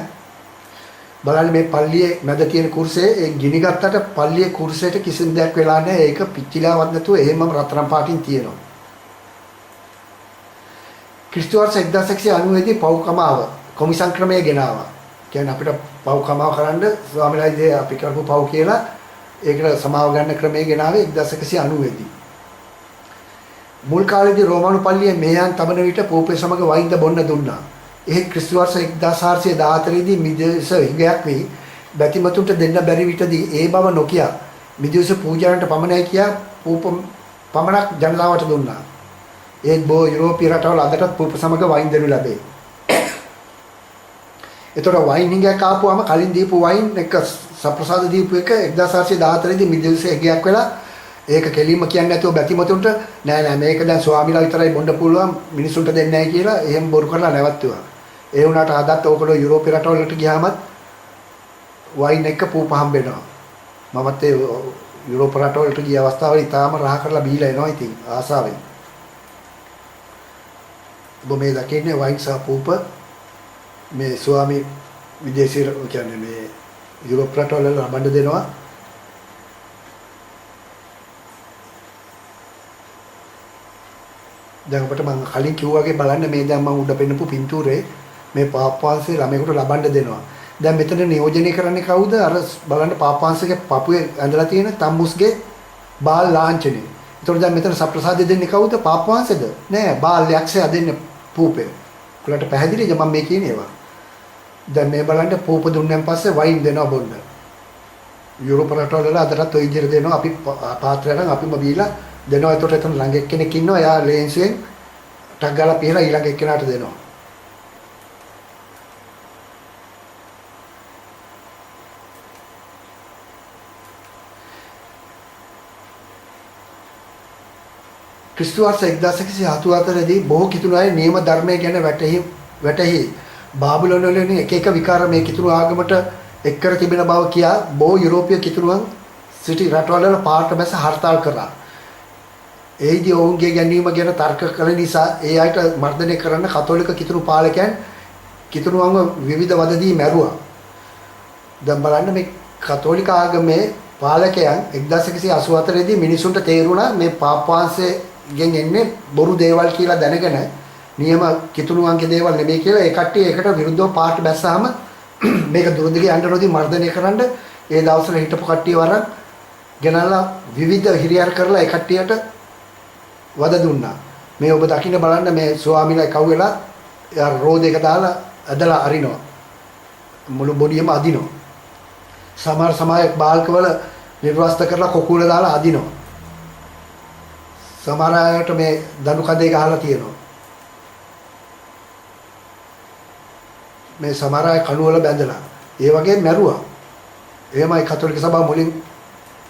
බලන්න මේ පල්ලියේ මැද තියෙන කුරුසේ ඒ ගිනිගත්තට පල්ලියේ කුරුසයට කිසිම දෙයක් වෙලා නැහැ. ඒක පිච්චිලාවත් නැතුව එහෙමම රත්තරන් පාටින් තියෙනවා. ක්‍රිස්තු වර්ෂ 1190 දී පව්කමාව කොමිසම් ක්‍රමයේ ගෙනාවා. කියන්නේ අපිට පව්කමාව කරන්න ස්වාමීලායිදී අපි කරපු පව් කියලා ඒකට සමාව ගන්න ක්‍රමයේ ගෙනාවේ 1190 දී. මුල් කාලේදී රෝමානු පල්ලියේ මේයන් තබන විට පෝපේ සමග වයින්ද බොන්න දුන්නා. ඒ ක්‍රිස්තු වර්ෂ 1414 දී මිදෙස හිඟයක් වී බැතිමතුන්ට දෙන්න බැරි විටදී ඒ බව නොකිය මිදෙස පූජාරන්ට පමණයි කියා පූප පමණක් ජනතාවට දුන්නා. ඒත් බොහෝ යුරෝපීය රටවල අදටත් පූප සමග වයින් දෙනු ලැබේ. ඒතර වයින් හිඟයක් ආපුවම කලින් දීපු වයින් එක සප්‍රසාද දීපු එක 1414 දී මිදෙස හිඟයක් වෙලා ඒක කෙලින්ම කියන්නේ නැතුව බැතිමතුන්ට නෑ මේක දැන් ස්වාමිලා විතරයි බොන්න පුළුවන් මිනිසුන්ට දෙන්නේ නැහැ කියලා එහෙම බොරු කරලා නැවතුවා. ඒ වුණාට අදත් ඕකල යුරෝපීය රටවලට ගියාමත් වයින් එක පූප හම්බෙනවා. මමත් ඒ යුරෝප රටවලට ගිය අවස්ථාවල ඉතාලම රහ කරලා බීලා එනවා ඉතින් ආසාවෙන්. ඔබ මේ දකින්නේ වයින් සහ පූප මේ ස්වාමි විදේශීය කියන්නේ මේ යුරෝප රටවල ලබන්න දෙනවා. දැන් අපිට මම කලින් කිව්වාගේ බලන්න මේ දැන් මම උඩ පෙන්නපු පින්තූරේ මේ පාප්පවංශේ ළමයෙකුට ලබන්න දෙනවා. දැන් මෙතන නියෝජනය කරන්නේ කවුද? අර බලන්න පාප්පවංශගේ පපුවේ ඇඳලා තියෙන තම්මුස්ගේ බාල් ලාංඡනේ. ඒතකොට දැන් මෙතන සප්‍රසාදය දෙන්නේ කවුද? පාප්පවංශද? නෑ බාල් යක්ෂයා දෙන්නේ පූපේ. ඔයාලට පැහැදිලිද මම මේ කියන ඒවා? දැන් මේ බලන්න පූප දුන්නෙන් පස්සේ වයින් දෙනවා බොන්න. යුරෝප රටවල අදටත් ඔය විදිහට දෙනවා. අපි පාත්‍රයෙන් අපිම බීලා දෙනවා. ඒතකොට එතන ළඟ එක්කෙනෙක් ඉන්නවා. එයා ලේන්සුවෙන් ටක් ගාලා පිහලා ඊළඟ එක්කෙනාට දෙනවා. ක්‍රිස්තු වර්ෂ 1174 දී බොහෝ කිතුණු අය නියම ධර්මය ගැන වැටහි බාබිලෝන වලින් එක එක විකාර මේ කිතුණු ආගමට එක් කර තිබෙන බව කියා බොහෝ යුරෝපීය කිතුණුන් සිටි රටවල පාට බැස හර්තාල් කරා. ඒදී ඔවුන්ගේ ගැනීම ගැන තර්ක කළ නිසා ඒ අයට මර්ධනය කරන්න කතෝලික කිතුණු පාලකයන් කිතුණුවන්ව විවිධ වදදී මැරුවා. දැන් බලන්න මේ කතෝලික ආගමේ පාලකයන් 1184 දී මිනිසුන්ට තේරුණා මේ පාප් වංශයේ ගෙන් එන්නේ බොරු දේවල් කියලා දැනගෙන නියම කිතුණුවන්ගේ දේවල් නෙමෙයි කියලා ඒ කට්ටිය ඒකට විරුද්ධව පාට බැස්සාම මේක දුරදිගේ යන්න නොදී මර්ධනය කරන්න ඒ දවස්වල හිටපු කට්ටිය වරන් ගෙනල්ලා විවිධ හිරියර් කරලා ඒ කට්ටියට වද දුන්නා. මේ ඔබ දකින්න බලන්න මේ ස්වාමීලා එකව වෙලා රෝදයක දාලා ඇදලා අරිනවා. මුළු බොඩියම අදිනවා. සමහර සමායක බාල්කවල නිර්වස්ත කරලා කොකුල දාලා අදිනවා. සමහර අයට මේ දණු කඳේ ගහලා තියෙනවා. මේ සමහර අය කණු වල බැඳලා. ඒ වගේ මැරුවා. එහෙමයි කතෝලික සභාව මුලින්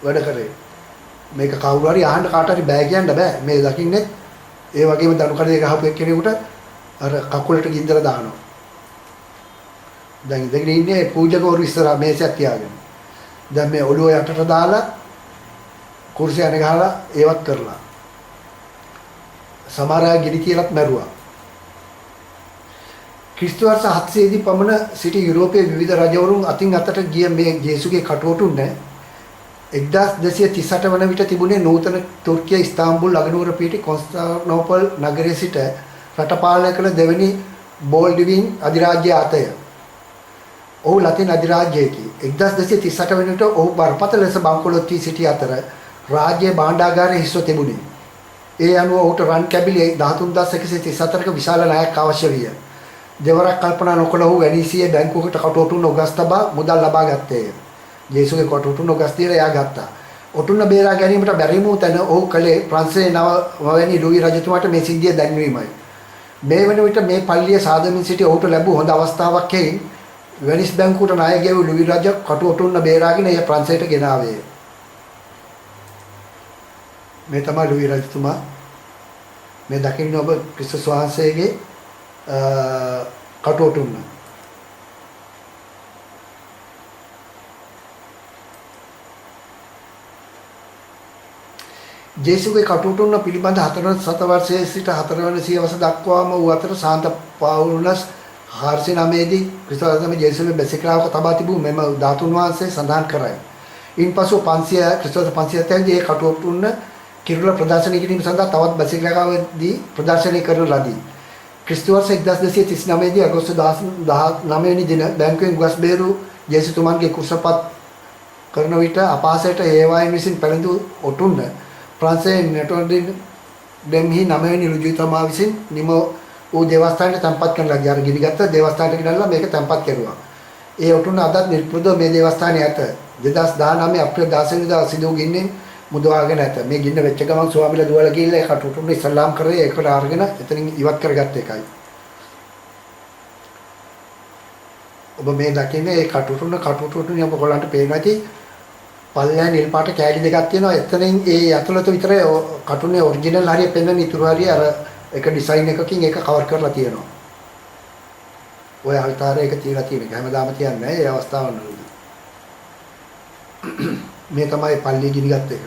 වැඩ කරේ. මේක කවුරු හරි අහන්න කාට හරි බෑ කියන්න බෑ. මේ දකින්නේ ඒ වගේම දණු කඳේ ගහපු එක්කෙනෙකුට අර කකුලට ගින්දර දානවා. දැන් ඉඳගෙන ඉන්නේ පූජකවරු ඉස්සරහා මේසයක් තියාගෙන. දැන් මේ ඔළුව යටට දාලා කුර්සිය අනේ ගහලා ඒවත් කරලා. සමහර අය ගිනි තියලත් මැරුවා. ක්‍රිස්තු වර්ෂ 700 දී පමණ සිටි යුරෝපයේ විවිධ රජවරුන් අතින් අතට ගිය මේ ජේසුගේ කටවටුන්න 1238 වන විට තිබුණේ නූතන තුර්කිය ඉස්තාම්බුල් අගනුවර පිහිටි කොන්ස්ටාන්ටිනෝපල් නගරයේ සිට රට පාලනය කළ දෙවැනි බෝල්ඩිවින් අධිරාජ්‍ය ආතය. ඔහු ලතින් අධිරාජ්‍යයකි. 1238 වන විට ඔහු බරපතල ලෙස බංකොලොත් වී සිටි අතර රාජ්‍ය භාණ්ඩාගාරයේ හිස්ව තිබුණේ. ඒ අනුව ඔහුට රන් කැබිලි 13134ක විශාල ණයක් අවශ්‍ය විය. දෙවරක් කල්පනා නොකළ ඔහු වැනීසියේ බැංකුවකට කටවටුන්න ඔගස් තබා මුදල් ලබා ගත්තේය. ජේසුගේ කටවටුන්න ඔගස් තියලා එයා ගත්තා. ඔටුන්න බේරා ගැනීමට බැරි වූ තැන ඔහු කලේ ප්‍රංශයේ නවවැනි ලුයි රජතුමාට මේ සිද්ධිය දැන්වීමයි. මේ වන විට මේ පල්ලිය සාදමින් සිටි ඔහුට ලැබූ හොඳ අවස්ථාවක් හේයින් වෙනිස් බැංකුවට ණය ගෙවූ ලුයි රජ කටවටුන්න බේරාගෙන එය ප්‍රංශයට ගෙනාවේ. මේ තමයි ලුයි රජතුමා. මේ දකින්න ඔබ ක්‍රිස්තුස් වහන්සේගේ කටවටුන්න. ජේසුගේ කටවටුන්න පිළිබඳ 4 සතවර්ෂයේ සිට 4 වන සියවස දක්වාම වූ අතර සාන්ත පවුලස් 409 දී ක්‍රිස්තුස්ම ජේසුගේ බැසිකාවක තබා තිබූ මෙම ධාතුන් වහන්සේ සඳහන් කරයි. ඉන්පසු 500 ක්‍රිස්තුස් 500 දී කටවටුන්න කිරුළ ප්‍රදර්ශනය කිරීම සඳහා තවත් බැසිකාවකදී ප්‍රදර්ශනය කරන ලදී. ක්‍රිස්තු වර්ෂ 1239 දී අගෝස්තු 19 වෙනි දින බැංකුවෙන් ගස් බේරු ජේසුතුමන්ගේ කුසපත් කරන විට අපහාසයට ඒවායින් විසින් පැලඳු ඔටුන්න ප්‍රංශයේ නෙටෝඩින් දෙම්හි 9 වෙනි ඍජුතුමා විසින් නිම වූ දේවස්ථානයට තැන්පත් කරන ලදී. අර ගිනිගත්ත දේවස්ථානයට ගෙනල්ලා මේක තැන්පත් කරුවා. ඒ ඔටුන්න අදත් නිර්ප්‍රදව මේ දේවස්ථානයේ ඇත. 2019 අප්‍රේල් 16 වෙනිදා සිදු වූ ගින්නෙන් මුදවාගෙන ඇත. මේ ගින්න වෙච්ච ගමන් ස්වාමීලා දුවලා ගිහිල්ලා ඒ කටුටුන්න ඉස්ලාම් කරේ ඒකට අරගෙන එතනින් ඉවත් කරගත්ත එකයි. ඔබ මේ දකින්නේ ඒ කටුටුන්න ඔබ ඔයගලන්ට පේනවා ඇති පල්ලෑ නිල් පාට කෑලි දෙකක් තියෙනවා. එතනින් ඒ ඇතුළත විතරේ කටුනේ ඔරිජිනල් හරිය පෙන්වන ඉතුරු හරිය අර එක ඩිසයින් එකකින් ඒක කවර් කරලා තියෙනවා. ඔය අල්තාරේ එක තියලා තියෙන එක හැමදාම තියන්නේ නැහැ. ඒ අවස්ථාවවලදී මේ තමයි පල්ලිය ගිනිගත් එක.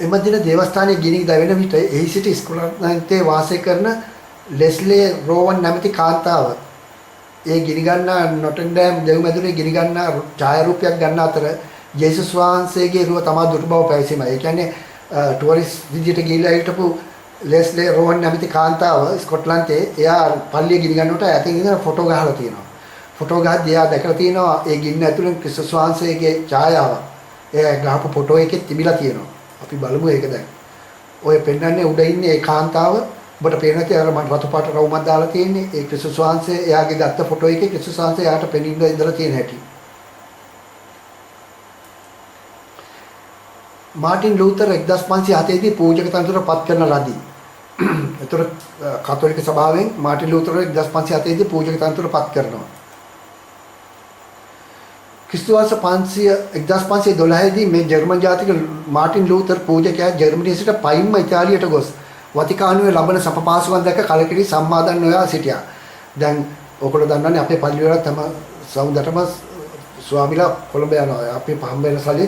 එම දින දේවස්ථානයේ ගිනි දැවෙන විට එහි සිට ස්කොට්ලන්තයේ වාසය කරන ලෙස්ලේ රෝවන් නැමැති කාන්තාව ඒ ගිනි ගන්නා නොටන්ඩෑම් දෙව්මැදුරේ ගිනි ගන්නා ඡායාරූපයක් ගන්න අතර ජේසුස් වහන්සේගේ රුව තමා දුටු බව පැවසීමයි. ඒ කියන්නේ ටුවරිස්ට් විදියට ගිහිල්ලා හිටපු ලෙස්ලේ රෝවන් නැමැති කාන්තාව ස්කොට්ලන්තයේ එයා පල්ලිය ගිනි ගන්නකොට ඇතින් ඉඳලා ෆොටෝ ගහලා තියෙනවා. ෆොටෝ ගහද්දී එයා දැකලා තියෙනවා ඒ ගින්න ඇතුලෙන් ක්‍රිස්තුස් වහන්සේගේ ඡායාව. ඒ ගහපු ෆොටෝ එකේ තිබිලා තියෙනවා. අපි බලමු ඒක දැන්. ඔය පෙන්වන්නේ උඩ ඉන්නේ ඒ කාන්තාව. ඔබට පේනවා කිය අර මම රතු පාට රවුමක් දාලා තියෙන්නේ. ඒ ක්‍රිස්තුස් වහන්සේ එයාගේ ගත්ත ෆොටෝ එකේ ක්‍රිස්තුස් වහන්සේ එයාට පෙනින්න ඉඳලා තියෙන හැටි. මාටින් ලූතර් 1507 දී පූජක තනතුර පත් කරන ලදී. ඒතර කතෝලික සභාවෙන් මාටින් ලූතර් 1507 දී පූජක තනතුර පත් කරනවා. ක්‍රිස්තු වර්ෂ 1512 දී මේ ජර්මන් ජාතික මාටින් ලූතර් පූජකයා ජර්මනිය සිට පයින්ම ඉතාලියට ගොස් වතිකානුවේ ලබන සපපාසුවන් දැක කලකිරි සම්මාදන් නොයා සිටියා. දැන් ඔයගොල්ලෝ දන්නවනේ අපේ පල්ලි වල තම සෞන්දර්යම ස්වාමිලා කොළඹ යනවා. අපි පහම්බෙන සල්ලි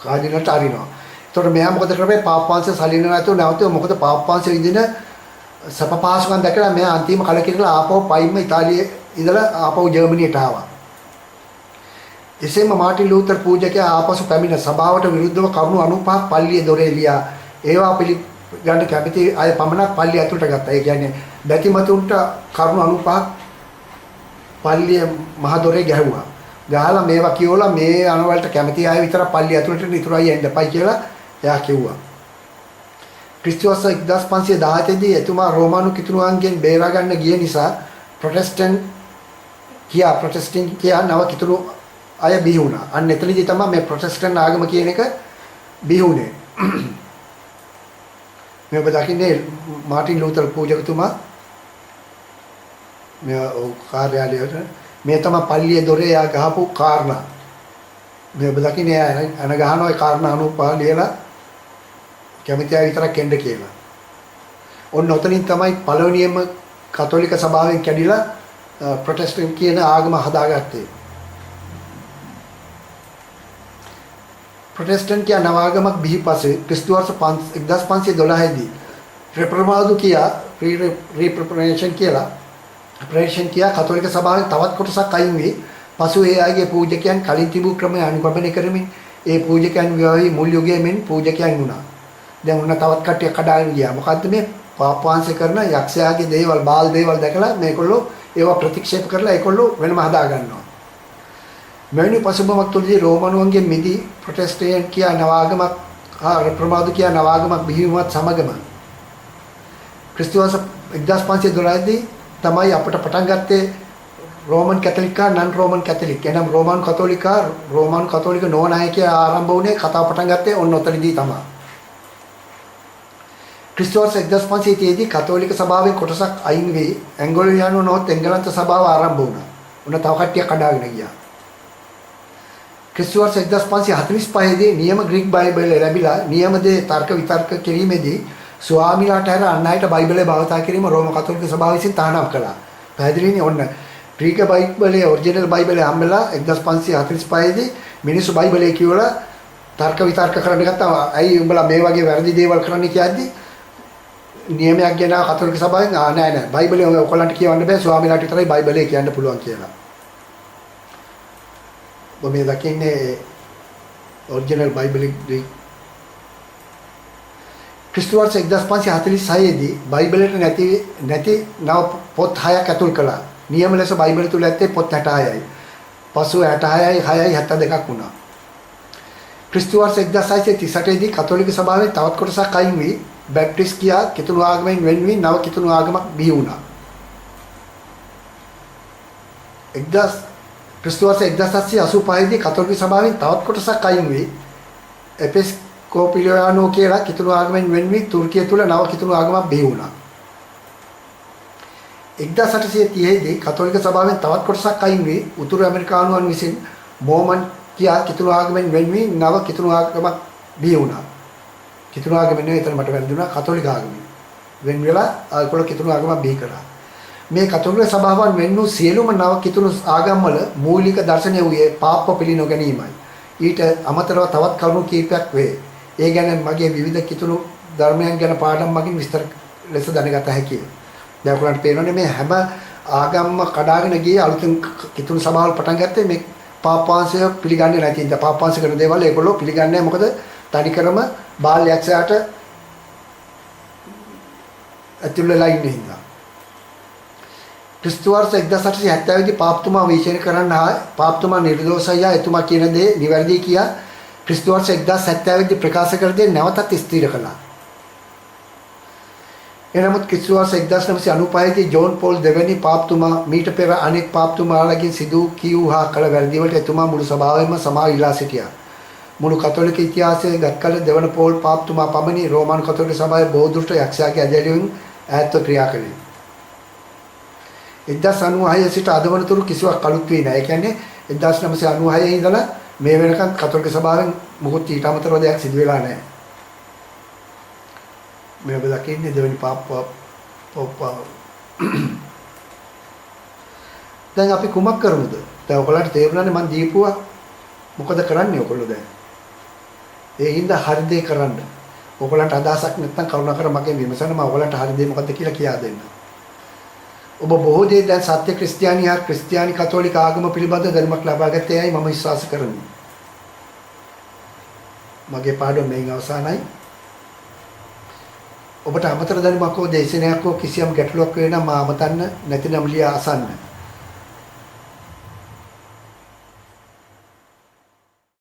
කාදිනට අරිනවා. ඒතකොට මෙයා මොකද කරන්නේ? පාප්පාංශ සල්ලි නැතුව නැවතුව මොකද පාප්පාංශ විදින සපපාසුවන් දැකලා මෙයා අන්තිම කලකිරලා ආපහු පයින්ම ඉතාලියේ ඉඳලා ආපහු ජර්මනියට ආවා. එසේම මාටින් ලූතර් පූජකයා ආපසු පැමිණ සභාවට විරුද්ධව කරුණු 95ක් පල්ලියේ දොරේ ලියා ඒවා පිළිගන්න කැමති අය පමණක් පල්ලිය ඇතුළට ගත්තා. ඒ කියන්නේ බැතිමතුන්ට කරුණු 95ක් පල්ලියේ මහ දොරේ ගැහුවා. ගහලා මේවා කියවලා මේ අනවලට කැමති අය විතර පල්ලිය ඇතුළට නිතරයි එන්න එපයි කියලා එයා කිව්වා. ක්‍රිස්තුවර්ෂ 1517 දී එතුමා රෝමානු කිතුණුවන්ගෙන් බේරා ගන්න ගිය නිසා ප්‍රොටෙස්ටන්ට් කියා නව කිතුණු අය බිහි වුණා. අන්න එතනදී තමයි මේ ප්‍රොටෙස්ටන්ට් ආගම කියන එක බිහි වුණේ. මේ ඔබ දකින්නේ මාටින් ලූතර් පූජකතුමා මේ කාර්යාලයට මේ තමයි පල්ලියේ දොරේ යා ගහපු කාරණා. මේ ඔබ දකින්නේ අන ගහන ওই කාරණා 95 ලියලා කැමති අය විතරක් එන්න කියලා. ඔන්න ඔතනින් තමයි පළවෙනියෙන්ම කතෝලික සභාවෙන් කැඩිලා ප්‍රොටෙස්ටන්ට් කියන ආගම හදාගත්තේ. ප්‍රොටෙස්ටන්ට් කියන නවාගමක් බිහි පස්සේ ක්‍රිස්තු වර්ෂ 1512 දී රෙප්‍රමාදු කියා රීප්‍රපරේෂන් කියලා කතෝලික සභාවෙන් තවත් කොටසක් අයින් වී පසු ඒ අයගේ පූජකයන් කලින් තිබූ ක්‍රමය අනුගමනය කරමින් ඒ පූජකයන් විවාහී මුල් යුගයේ මෙන් පූජකයන් වුණා. දැන් උන්න තවත් කට්ටිය කඩාගෙන ගියා. මොකද්ද මේ පාපවංශ කරන යක්ෂයාගේ දේවල් බාල් දේවල් දැකලා මේගොල්ලෝ ඒවා ප්‍රතික්ෂේප කරලා ඒගොල්ලෝ වෙනම හදා ගන්නවා. මෙවැනි පසුබිමක් තුළදී රෝමානුවන්ගෙන් මිදී ප්‍රොටෙස්ටන්ට් කියා නවාගමක් රෙප්‍රමාදු කියා නවාගමක් බිහිවීමත් සමගම ක්‍රිස්තු වර්ෂ 1512 දී තමයි අපිට පටන් ගත්තේ රෝමන් කැතලික් හා නන් රෝමන් කැතලික්. එනම් රෝමානු කතෝලික නොවන අය කියලා ආරම්භ වුණේ කතාව පටන් ගත්තේ ඔන්න ඔතනදී තමයි. ක්‍රිස්තු වර්ෂ 1530 දී කතෝලික සභාවෙන් කොටසක් අයින් වී ඇංග්ලියානු නොත් එංගලන්ත සභාව ආරම්භ වුණා. උන තව කට්ටියක් කඩාගෙන ගියා. ක්‍රිස්තු වර්ෂ 1545 දී නියම ග්‍රීක බයිබලය ලැබිලා නියම දේ තර්ක විතර්ක කිරීමේදී ස්වාමීලාට හැර අන් අයට බයිබලය භාවිතා කිරීම රෝම කතෝලික සභාව විසින් තහනම් කළා. පැහැදිලිනේ ඔන්න ග්‍රීක බයිබලයේ ඔරිජිනල් බයිබලය හම්බෙලා 1545 දී මිනිස්සු බයිබලය කියවලා තර්ක විතර්ක කරන්න ගත්තා. ඇයි උඹලා මේ වගේ වැරදි දේවල් කරන්නේ කියද්දි නියමයක් ගෙන කතෝලික සභාවෙන් නෑ බයිබලය ඔයගොල්ලන්ට කියවන්න බෑ ස්වාමීලාට විතරයි බයිබලය කියන්න පුළුවන් කියලා. ඔබ මේ දකින්නේ ඔරිජිනල් බයිබලයේ ක්‍රිස්තු වර්ෂ 1546 දී බයිබලයට නැති නව පොත් 6ක් ඇතුල් කළා. නියම ලෙස බයිබල තුල ඇත්තේ පොත් 66යි. පසු 66යි 6යි 72ක් වුණා. ක්‍රිස්තු වර්ෂ 1638 දී කතෝලික සභාවේ තවත් කොටසක් අයින් වී බැප්ටිස්ට් කියා කිතුණු ආගමෙන් වෙන් වී නව කිතුණු ආගමක් බිහි වුණා. ක්‍රිස්තු වර්ෂ 1785 දී කතෝලික සභාවෙන් තවත් කොටසක් අයින් වී එපිස්කෝපියානෝ කියලා කිතුණු ආගමෙන් වෙන් වී තුර්කිය තුල නව කිතුණු ආගමක් බිහි වුණා. 1830 දී කතෝලික සභාවෙන් තවත් කොටසක් අයින් වී උතුරු ඇමරිකානුවන් විසින් මෝමන් කියා කිතුණු ආගමෙන් වෙන් වී නව කිතුණු ආගමක් බිහි වුණා. කිතුණු ආගම නෙවෙයි එතන මට වැරදුනා කතෝලික ආගම. වෙන වෙලා ඒගොල්ලෝ කිතුණු ආගමක් බිහි කරා. මේ කතෝලික සභාවන් වෙන් වූ සියලුම නව කිතුණු ආගම්වල මූලික දර්ශනය වූයේ පාප පිළි නොගැනීමයි. ඊට අමතරව තවත් කරුණු කීපයක් වේ. ඒ ගැන මගේ විවිධ කිතුණු ධර්මයන් ගැන පාඩම් මගින් විස්තර ලෙස දැනගත හැකියි. දැන් ඔයගොල්ලන්ට පේනවනේ මේ හැම ආගම්ම කඩාගෙන ගියේ අලුතෙන් කිතුණු සභාවල් පටන් ගත්තේ මේ පාපවංශය පිළිගන්නේ නැති ඉඳ පාපවංශ කරන දේවල් ඒගොල්ලෝ පිළිගන්නේ නැහැ. මොකද තනිකරම බාල යක්ෂයාට ඇතුල් වෙලා ඉන්නේ හින්දා. ක්‍රිස්තු වර්ෂ 1870 දී පාපතුමා විචාරණ කරන්න පාපතුමා නිර්දෝෂයි එතුමා කියන දේ නිවැරදි කියා ක්‍රිස්තු වර්ෂ 1070 දී ප්‍රකාශ කර දේ නැවතත් ස්ථිර කළා. එනමුත් ක්‍රිස්තු වර්ෂ 1995 දී ජෝන් පෝල් දෙවැනි පාපතුමා මීට පෙර අනෙක් පාපතුමාලාගෙන් සිදු කියූ හා කළ වැරදි වලට එතුමා මුළු සභාවෙම සමාව ඉල්ලා සිටියා. මුළු කතෝලික ඉතිහාසයේ ගත්කල දෙවන පෝල් පාපතුමා පමණි රෝමානු කතෝලික සභාවේ බොහෝ දුරට යක්ෂයාගේ ඇදහිල්ලෙන් ඈත්ව ක්‍රියා කළේ. 1996 සිට අද වනතුරු කිසිවක් අලුත් වෙන්නේ නැහැ. ඒ කියන්නේ 1996 ඉඳලා මේ වෙනකන් කතෝලික සභාවෙන් මොකොත් ඊට අමතරව දෙයක් සිදු වෙලා නැහැ. මේ ඔබ දකින්නේ දෙවෙනි දැන් අපි කුමක් කරමුද? දැන් ඔයගොල්ලන්ට තේරුණානේ මම දීපුවා මොකද කරන්නේ ඔයගොල්ලෝ දැන්? ඒ හින්දා හරි දේ කරන්න. ඔයගොල්ලන්ට අදහසක් නැත්නම් කරුණාකර මගෙන් විමසන්න මම ඔයගොල්ලන්ට හරි දේ මොකද්ද කියලා කියා දෙන්න. ඔබ බොහෝ දේ දැන් සත්‍ය ක්‍රිස්තියානි හා ක්‍රිස්තියානි කතෝලික ආගම පිළිබඳ දැනුමක් ලබා ගත්තේයි මම විශ්වාස කරනවා. මගේ පාඩම මේන් අවසానයි. ඔබට අමතර දැනුමක් හෝ දේශනයක් හෝ කිසියම් ගැටලුවක් වේ නම් මා අමතන්න නැතිනම් ලියා අසන්න.